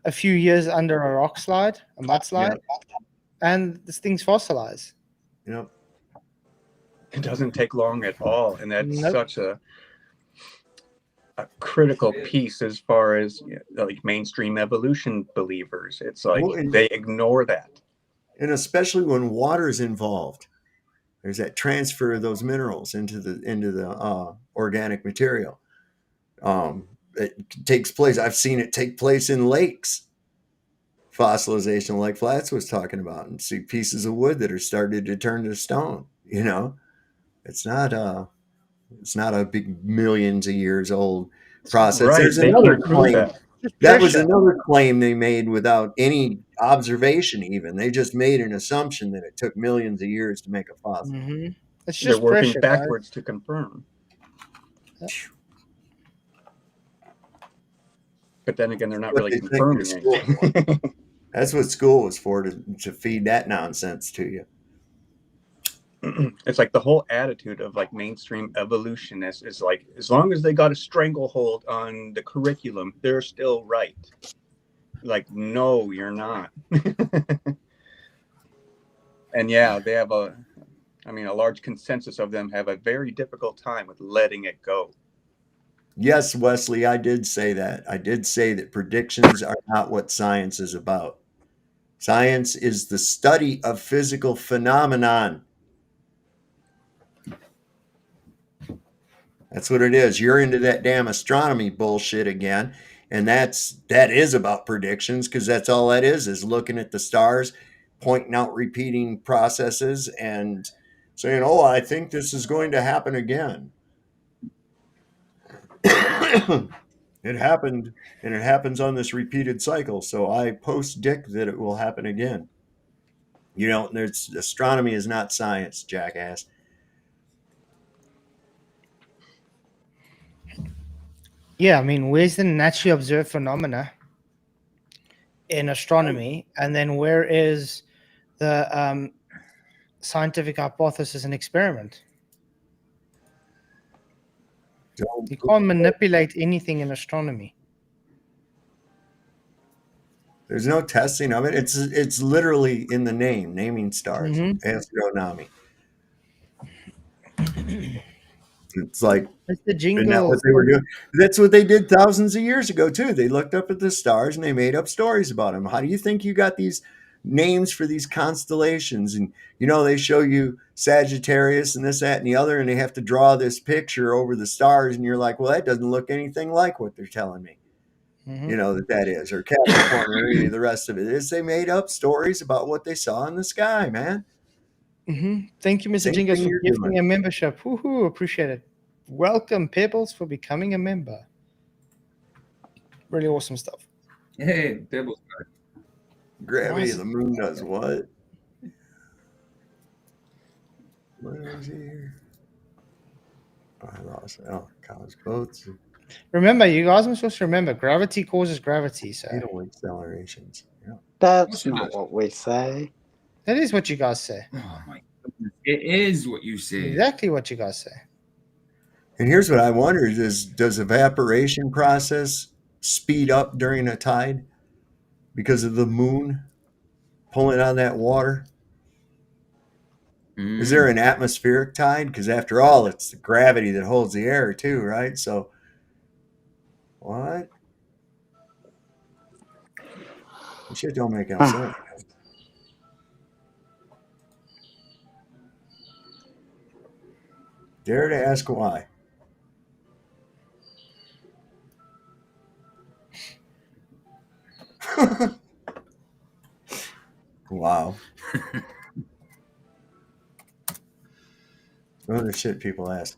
a few years under a rock slide, a mudslide, and this thing's fossilized. Yep. It doesn't take long at all, and that's such a critical piece as far as like mainstream evolution believers. It's like they ignore that, and especially when water is involved, there's that transfer of those minerals into the organic material. It takes place. I've seen it take place in lakes. Fossilization, like Flats was talking about, and see pieces of wood that are starting to turn to stone. You know, it's not a big millions of years old process. Right. There's another claim. That was another claim they made without any observation. Even they just made an assumption that it took millions of years to make a fossil. Mm-hmm. It's just they're working pressure, backwards to confirm. But then again, they're not really confirming anything. That's what school was for, to feed that nonsense to you. It's like the whole attitude of like mainstream evolutionists is like, as long as they got a stranglehold on the curriculum, they're still right. Like, no, you're not. And yeah, they have a large consensus of them have a very difficult time with letting it go. Yes, Wesley, I did say that. I did say that predictions are not what science is about. Science is the study of physical phenomenon. That's what it is. You're into that damn astronomy bullshit again. And that is about predictions, because that's all that is looking at the stars, pointing out repeating processes and saying, oh, I think this is going to happen again. It happened, and it happens on this repeated cycle. So I post-dict that it will happen again. You know, astronomy is not science, jackass. Yeah, I mean, where's the naturally observed phenomena in astronomy, and then where is the scientific hypothesis and experiment? You can't manipulate anything in astronomy. There's no testing of it. It's literally in the name, naming stars, astronomy. It's like, it's the jingle. Isn't that what they were doing? That's what they did thousands of years ago too. They looked up at the stars and they made up stories about them. How do you think you got these names for these constellations? And you know, they show you Sagittarius and this, that, and the other, and they have to draw this picture over the stars, and you're like, well, that doesn't look anything like what they're telling me. You know, that is, or Capricorn, or any of the rest of it is. They made up stories about what they saw in the sky, man. Thank you, Mr. Jingles, for gifting a membership. Woohoo, appreciate it. Welcome, Pebbles, for becoming a member. Really awesome stuff. Hey, Pebbles. Gravity of the moon does what? What is here? Oh, I lost it. Oh, college boats. Remember, you guys are supposed to remember, gravity causes gravity. So fatal accelerations. Yeah. That's not what we say. That is what you guys say. Oh my goodness. It is what you say. Exactly what you guys say. And here's what I wonder is, does evaporation process speed up during a tide because of the moon pulling on that water? Is there an atmospheric tide? Because after all, it's the gravity that holds the air too, right? So what? Shit don't make any sense. Dare to ask why. Wow. Other shit people ask.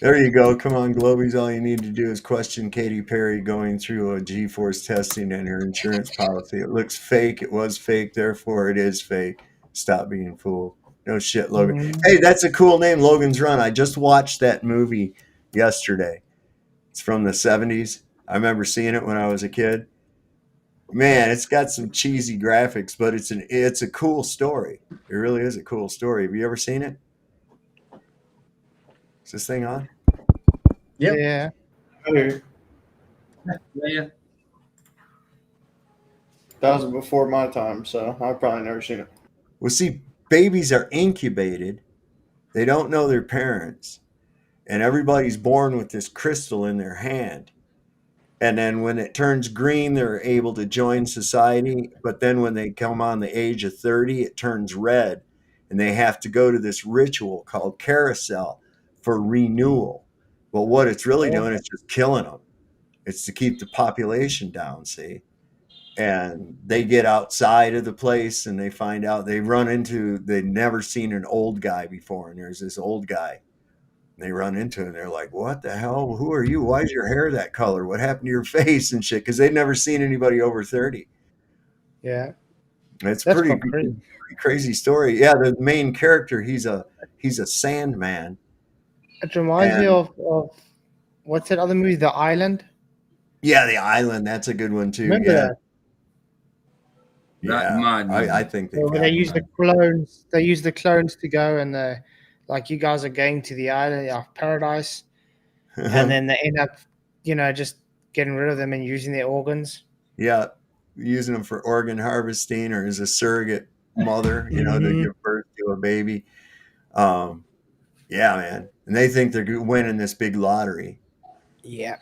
There you go. Come on, Globies. All you need to do is question Katy Perry going through a G-force testing and her insurance policy. It looks fake. It was fake. Therefore, it is fake. Stop being fooled. No shit, Logan. Mhm. Hey, that's a cool name, Logan's Run. I just watched that movie yesterday. It's from the 70s. I remember seeing it when I was a kid. Man, it's got some cheesy graphics, but it's a cool story. It really is a cool story. Have you ever seen it? Is this thing on? Yeah. Hey, Yeah. that was before my time, so I've probably never seen it. Well, see, babies are incubated. They don't know their parents. And everybody's born with this crystal in their hand. And then when it turns green, they're able to join society. But then when they come on the age of 30, it turns red. And they have to go to this ritual called carousel for renewal. But what it's really doing is just killing them. It's to keep the population down, see? And they get outside of the place and they find out they've never seen an old guy before. And there's this old guy. They run into him and they're like, what the hell? Who are you? Why is your hair that color? What happened to your face and shit? Because they've never seen anybody over 30. Yeah. It's That's pretty crazy. crazy story. Yeah, the main character, he's a Sandman. It reminds me And- of what's that other movie, The Island? Yeah, The Island. That's a good one too. Remember yeah. that? That Yeah. mad movie. I think Where they use the clones. They use the clones to go and like you guys are going to the island of paradise, and then they end up, just getting rid of them and using their organs. Yeah, using them for organ harvesting or as a surrogate mother, to give birth to a baby. Yeah, man. And they think they're winning this big lottery. Yeah.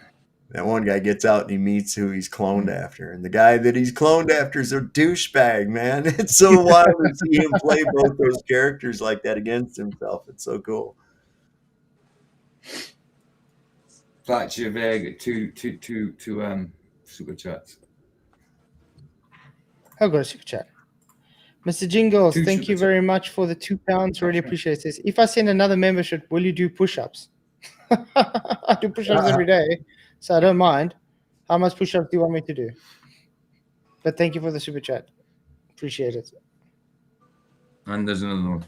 That one guy gets out and he meets who he's cloned after. And the guy that he's cloned after is a douchebag, man. It's so wild to see him play both those characters like that against himself. It's so cool. Thatcher Vega, two super chats. I'll go to super chat. Mr. Jingles, Two thank super you very much for the £2. Really appreciate this. If I send another membership, will you do push-ups? I do push-ups every day, so I don't mind. How much push-ups do you want me to do? But thank you for the super chat. Appreciate it. And there's another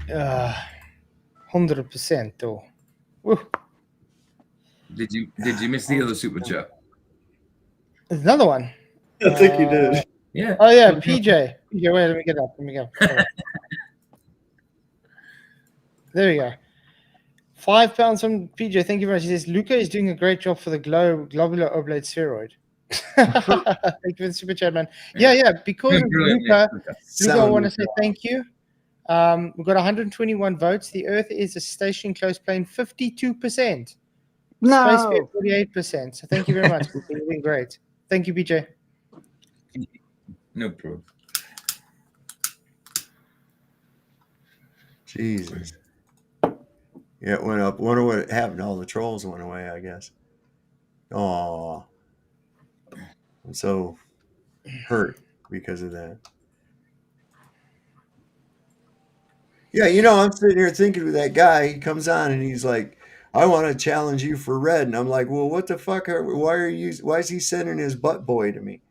one. Uh, 100% though. Woo. Did you miss the other super chat? There's another one. I think you did. Yeah. Oh yeah, PJ. PJ, wait, let me get up. Let me go. There we go. £5 from PJ. Thank you very much. He says Luca is doing a great job for the globular oblate spheroid. Thank you for the super chat, man. Yeah. Because of Luca, I want to say thank you. We've got 121 votes. The Earth is a stationary close plane, 52%. No. Space 48%. So thank you very much. You're doing great. Thank you, PJ. No problem. Jesus. Yeah, it went up. Wonder what happened. All the trolls went away, I guess. Oh, I'm so hurt because of that. Yeah, I'm sitting here thinking of that guy. He comes on and he's like, I want to challenge you for red. And I'm like, well, what the fuck? Why is he sending his butt boy to me?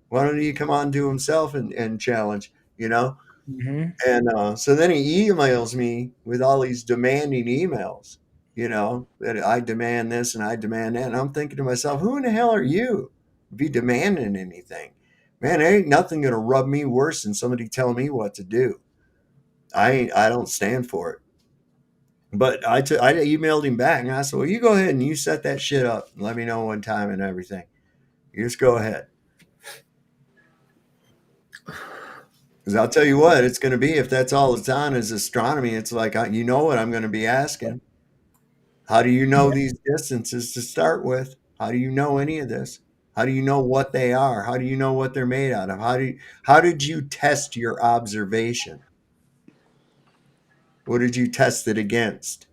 Why don't he come on to himself and challenge, Mm-hmm. And so then he emails me with all these demanding emails, that I demand this and I demand that. And I'm thinking to myself, who in the hell are you to be demanding anything? Man, there ain't nothing going to rub me worse than somebody telling me what to do. I don't stand for it. But I emailed him back and I said, well, you go ahead and you set that shit up and let me know one time and everything. You just go ahead. Because I'll tell you what it's going to be if that's all it's on is astronomy. It's like, you know what I'm going to be asking. How do you know these distances to start with? How do you know any of this? How do you know what they are? How do you know what they're made out of? How did you test your observation? What did you test it against?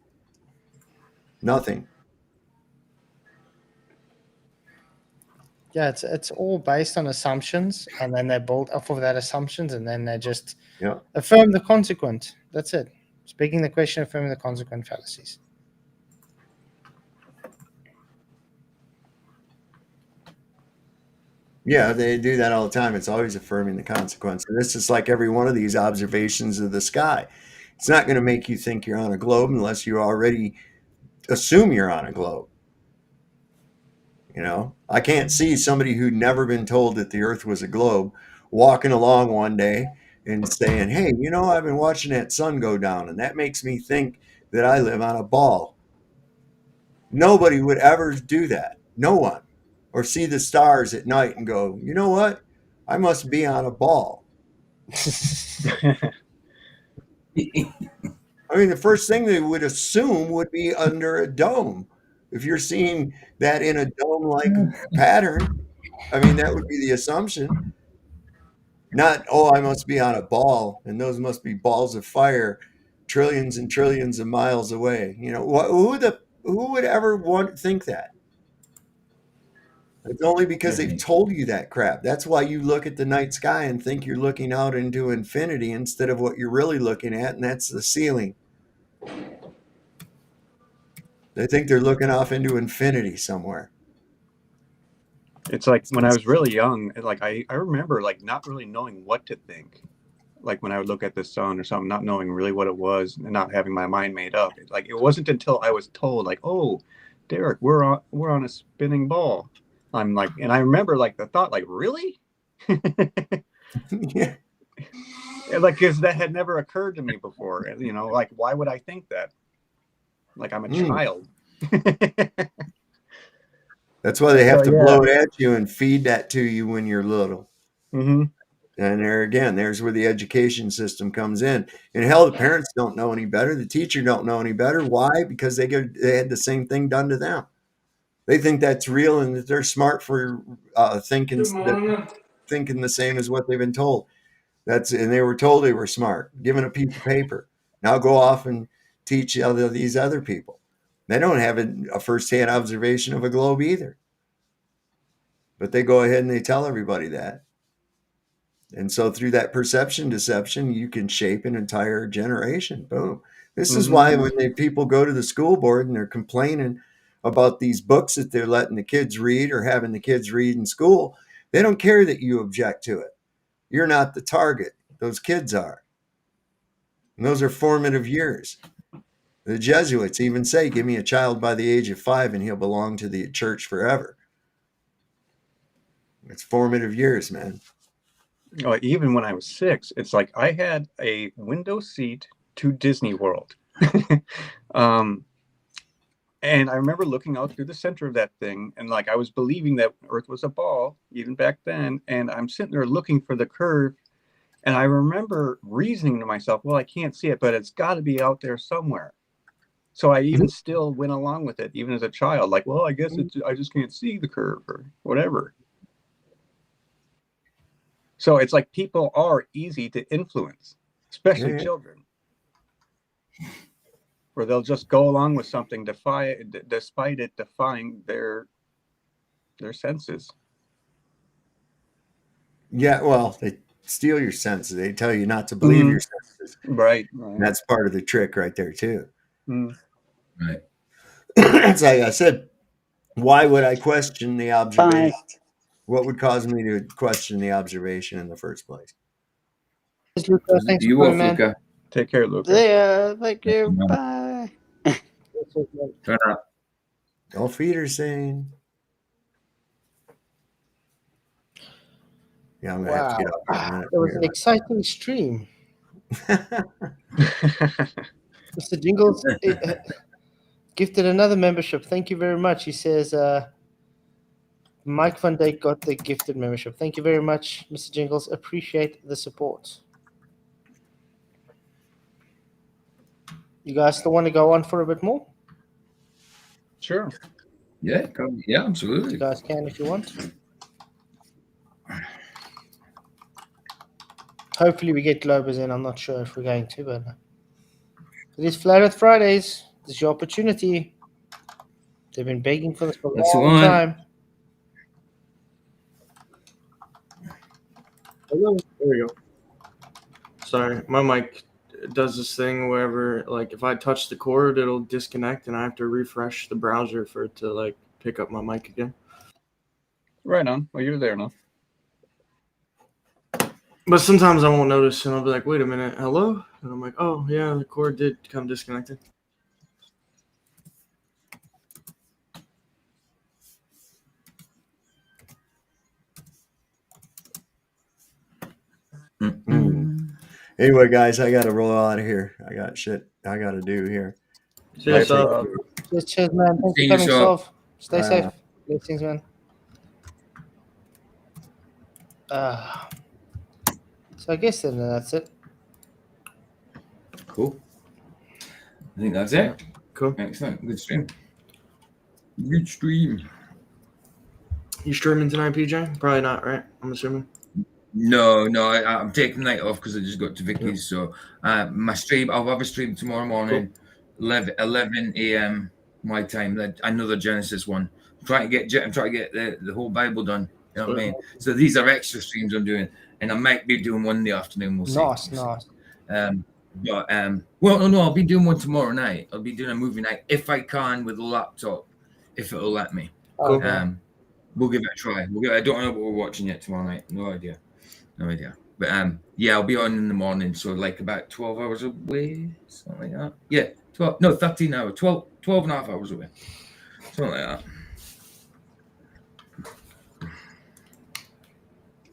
Nothing. Yeah, it's all based on assumptions, and then they build off of that assumptions, and then they just affirm the consequent. That's it. Speaking the question, affirming the consequent fallacies. Yeah, they do that all the time. It's always affirming the consequence. And this is like every one of these observations of the sky. It's not going to make you think you're on a globe unless you already assume you're on a globe. You know, I can't see somebody who'd never been told that the earth was a globe walking along one day and saying, hey, you know, I've been watching that sun go down and that makes me think that I live on a ball. Nobody would ever do that. No one. Or see the stars at night and go, you know what? I must be on a ball. I mean, the first thing they would assume would be under a dome. If you're seeing that in a dome-like pattern, I mean, that would be the assumption. Not, oh, I must be on a ball, and those must be balls of fire trillions and trillions of miles away. You know, who would ever think that? It's only because they've told you that crap. That's why you look at the night sky and think you're looking out into infinity instead of what you're really looking at, and that's the ceiling. They think they're looking off into infinity somewhere. It's like when I was really young, like I remember like not really knowing what to think. Like when I would look at the sun or something, not knowing really what it was and not having my mind made up. Like it wasn't until I was told, like, oh, Derek, we're on a spinning ball. I'm like, and I remember like the thought, like, really? Yeah. Like, because that had never occurred to me before. You know, like, why would I think that? Like, I'm a child. That's why they have to blow it at you and feed that to you when you're little. Mm-hmm. And there's where the education system comes in. And hell, the parents don't know any better. The teacher don't know any better. Why? Because they had the same thing done to them. They think that's real and that they're smart for thinking the same as what they've been told. And they were told they were smart, given a piece of paper. Now go off and teach these other people. They don't have a firsthand observation of a globe either. But they go ahead and they tell everybody that. And so through that perception deception, you can shape an entire generation. Boom. This is why when people go to the school board and they're complaining about these books that they're letting the kids read or having the kids read in school, they don't care that you object to it. You're not the target. Those kids are. And those are formative years. The Jesuits even say, give me a child by the age of 5 and he'll belong to the church forever. It's formative years, man. Oh, even when I was 6, it's like I had a window seat to Disney World. And I remember looking out through the center of that thing, and like I was believing that Earth was a ball, even back then. And I'm sitting there looking for the curve. And I remember reasoning to myself, well, I can't see it, but it's got to be out there somewhere. So I even still went along with it, even as a child. Like, well, I guess I just can't see the curve or whatever. So it's like people are easy to influence, especially children, where they'll just go along with something despite it defying their senses. Yeah, well, they steal your senses. They tell you not to believe your senses. Right. And that's part of the trick right there, too. Right. It's like I said, why would I question the observation? What would cause me to question the observation in the first place? Luca, thanks for coming, man. Luca. Take care, Luca. Yeah, thank you. Bye. Turn up. Auf Wiedersehen. Yeah, I'm gonna have to get up here in a minute. It was an exciting stream. Mr. Jingles gifted another membership. Thank you very much. He says Mike Van Dijk got the gifted membership. Thank you very much, Mr. Jingles. Appreciate the support. You guys still want to go on for a bit more? Sure. Yeah, absolutely. You guys can if you want. Hopefully we get Globers in. I'm not sure if we're going to, but it is Flat Earth Fridays. This is your opportunity. They've been begging for this for a That's the long one. time. Hello. There we go. Sorry, my mic does this thing wherever, like, if I touch the cord, it'll disconnect, and I have to refresh the browser for it to like pick up my mic again. Right on. Well, you're there now. But sometimes I won't notice, and I'll be like, "Wait a minute, hello," and I'm like, "Oh yeah, the cord did come disconnected." Anyway, guys, I got to roll out of here. I got shit I got to do here. Cheers, up. Cheers, man. Thanks for coming, Solve. Stay safe. Blessings, man. So I guess then that's it. Cool. I think that's it. Cool. Excellent. Good stream. Good stream. You streaming tonight, PJ? Probably not, right? I'm assuming. No, I'm taking the night off because I just got to Vicky's. So my stream, I'll have a stream tomorrow morning, 11 a.m. my time. Another Genesis one. I'm trying to get the whole Bible done. You know what I mean? So these are extra streams I'm doing, and I might be doing one in the afternoon. We'll see. Nice. Well, no, I'll be doing one tomorrow night. I'll be doing a movie night if I can with a laptop, if it'll let me. Cool. We'll give it a try. I don't know what we're watching yet tomorrow night. No idea. But I'll be on in the morning, so like about 12 hours away, something like that. Yeah, 13 hours, 12 and a half hours away, something like that.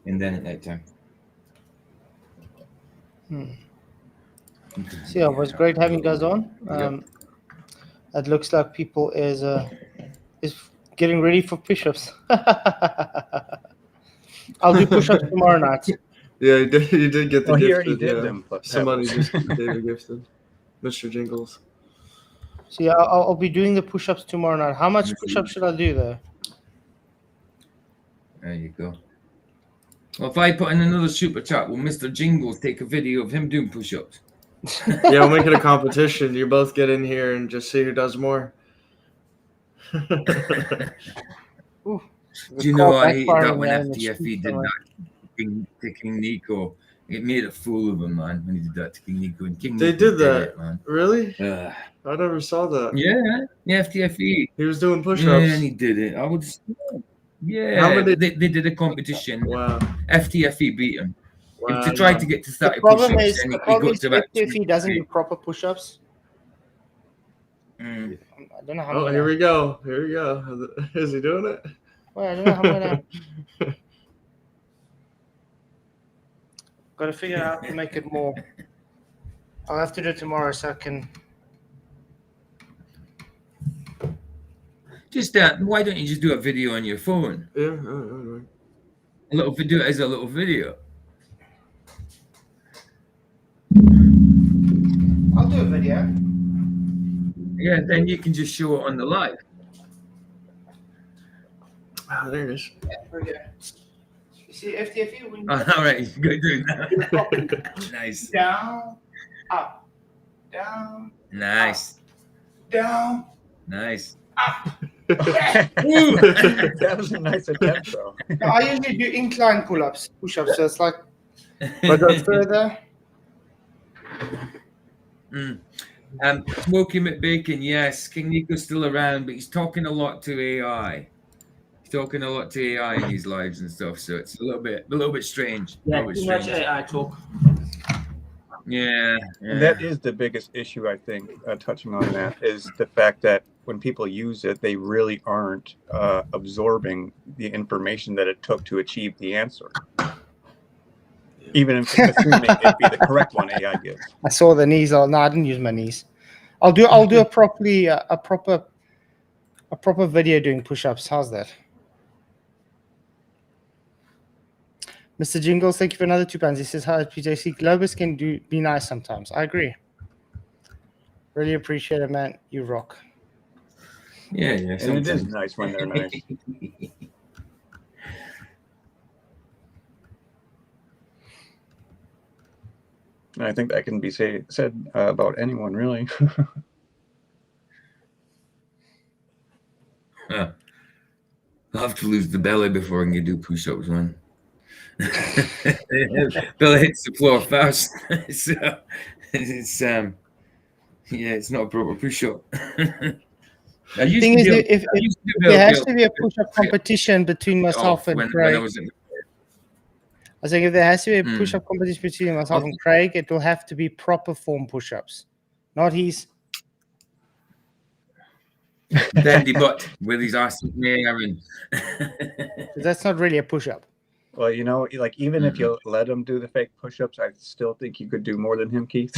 And then at night time. So yeah, it was great having you guys on. It looks like people is getting ready for push-ups. I'll do push-ups tomorrow night. Yeah, you did get the Well, gifted. he already did them. Somebody just gave a gifted. Mr. Jingles. So yeah, I'll be doing the push-ups tomorrow night. How much push-ups should I do though? There you go. Well, if I put in another super chat, will Mr. Jingles take a video of him doing push-ups? Yeah, we'll make it a competition. You both get in here and just see who does more. Do you know I hated that when FTFE did that to King Nico? It made a fool of him, man, when he did that to King Nico. And King They Nico did that? it, man. Really? I never saw that. Yeah, FTFE. He was doing push-ups. Yeah, and he did it. I would. Yeah, How many- they did a competition. Wow. FTFE beat him. Wow. To try to get to 30 The problem push-ups, is, and the he problem got is to about if he doesn't do proper push-ups. Mm. I don't know how. Oh, here we go. Here we go. Is he doing it? Well, I don't know how I'm gonna. Got to figure out how to make it more. I'll have to do it tomorrow so I can. Just why don't you just do a video on your phone? Yeah. A little video as a little video. I'll do a video. Yeah, then you can just show it on the live. Ah, there it is. Yeah, there we go. You see, FTFE when you All right, you go do that. Nice. Down, up, down, Nice. down, Nice. up. That was a nice attempt, though. I usually do incline push-ups, so it's like I go further. Smokey McBacon, yes, King Nico's still around, but he's talking a lot to AI. He's talking a lot to AI in his lives and stuff, so it's a little bit strange. Yeah, too much AI talk. Yeah. That is the biggest issue, I think, touching on that, is the fact that when people use it, they really aren't absorbing the information that it took to achieve the answer. Even if assuming it be the correct one AI gives. I saw the knees. No, I didn't use my knees. I'll do a proper video doing push-ups. How's that? Mr. Jingles, thank you for another £2. He says, hi, PJC. Globus can be nice sometimes. I agree. Really appreciate it, man. You rock. Yeah. And it is nice when they're nice. I think that can be said about anyone, really. I'll have to lose the belly before I can do push-ups, man. Belly hits the floor first. So it's it's not a proper push-up. I used Thing to is, be able, if I used to be there able has to to be a push-up competition between myself and when Craig. I was in. I was like, if there has to be a push-up competition between myself Okay. and Craig, it will have to be proper form push-ups, not his bendy butt with his ass in the air and 'cause that's not really a push-up. Well, you know, like even if you let him do the fake push-ups, I still think you could do more than him, Keith.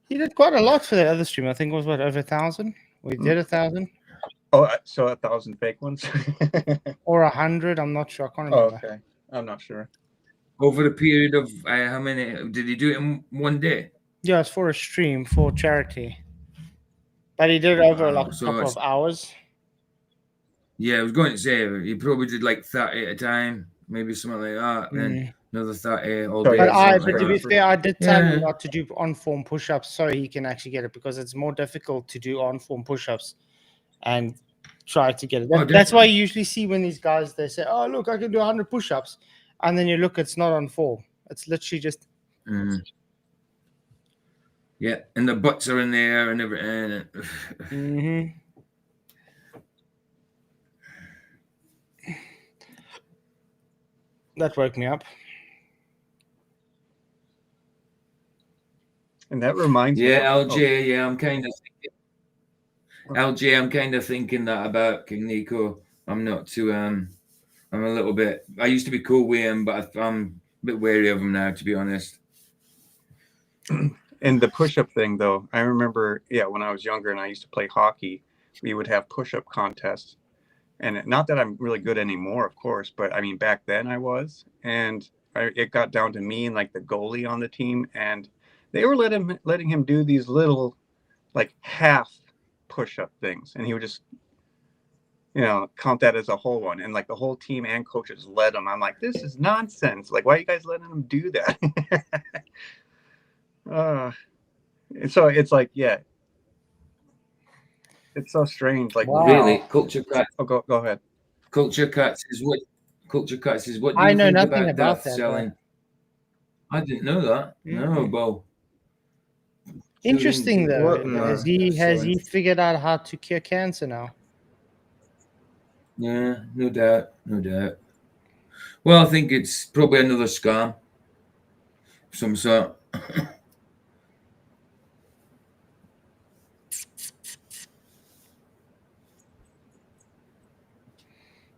He did quite a lot for that other stream. I think it was what, over 1,000? We did 1,000 Oh, so 1,000 fake ones? or 100. I'm not sure. I can't Oh, remember. okay. I'm not sure. over a period of how many did he do it in one day? Yeah, it's for a stream for charity, but he did it over like a So couple of hours. Yeah, I was going to say he probably did like 30 at a time, maybe something like that, and then another 30 all day. But to be fair, I did tell him Yeah. not to do on-form push-ups so he can actually get it, because it's more difficult to do on-form push-ups and try to get it. That's why you usually see when these guys, they say, oh, look, I can do 100 push-ups. And then you look, it's not on form. It's literally just... Yeah, and the butts are in there and everything. That woke me up. And that reminds me. LJ, yeah, I'm kind of thinking. LJ, I'm kind of thinking that about King Nico. I'm not too I'm a little bit. I used to be cool with him, but I'm a bit wary of him now, to be honest. And the push-up thing, though, I remember, when I was younger and I used to play hockey, we would have push-up contests. And not that I'm really good anymore, of course, but I mean, back then I was. And it got down to me and like the goalie on the team, and they were letting him do these little, like, half push-up things, and he would just, count that as a whole one, and like the whole team and coaches let him. I'm like, this is nonsense. Like, why are you guys letting him do that? So it's like, it's so strange. Like, Really, culture cuts. Oh, go ahead. Culture cuts is what. Culture cuts is what. Do I you know think nothing about about death that. selling? I didn't know that. No, Bo. Interesting though. Has he selling. figured out how to cure cancer now? Yeah, no doubt, no doubt. Well, I think it's probably another scam, of some sort.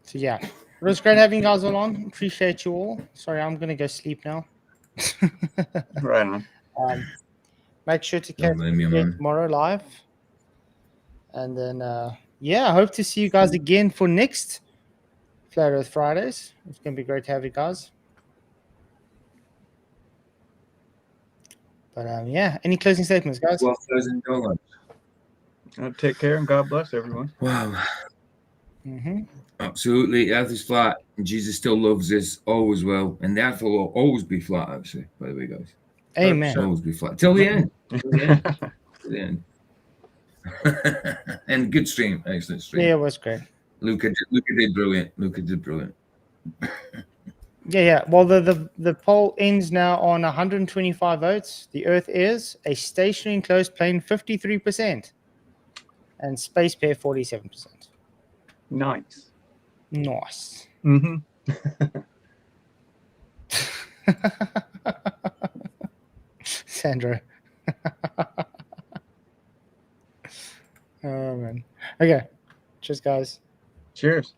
So yeah, it was great having you guys all on. Appreciate you all. Sorry, I'm gonna go sleep now. Right on. Make sure to Don't catch blame me, me man. tomorrow live, and then I hope to see you guys again for next Flat Earth Fridays. It's gonna be great to have you guys. But any closing statements, guys? $12,000. Take care and God bless everyone. Wow. Absolutely, the earth is flat, and Jesus still loves us, always will, and the earth will always be flat. Actually, by the way, guys. Amen. It'll always be flat till the end. Till the end. And good stream, excellent stream. Yeah, it was great. Luca did brilliant. Luca did brilliant. Yeah. Well, the poll ends now on 125 votes. The Earth is a stationary enclosed plane, 53%, and space pair, 47%. Nice. Mm-hmm. Sandra. Oh man. Okay. Cheers, guys. Cheers.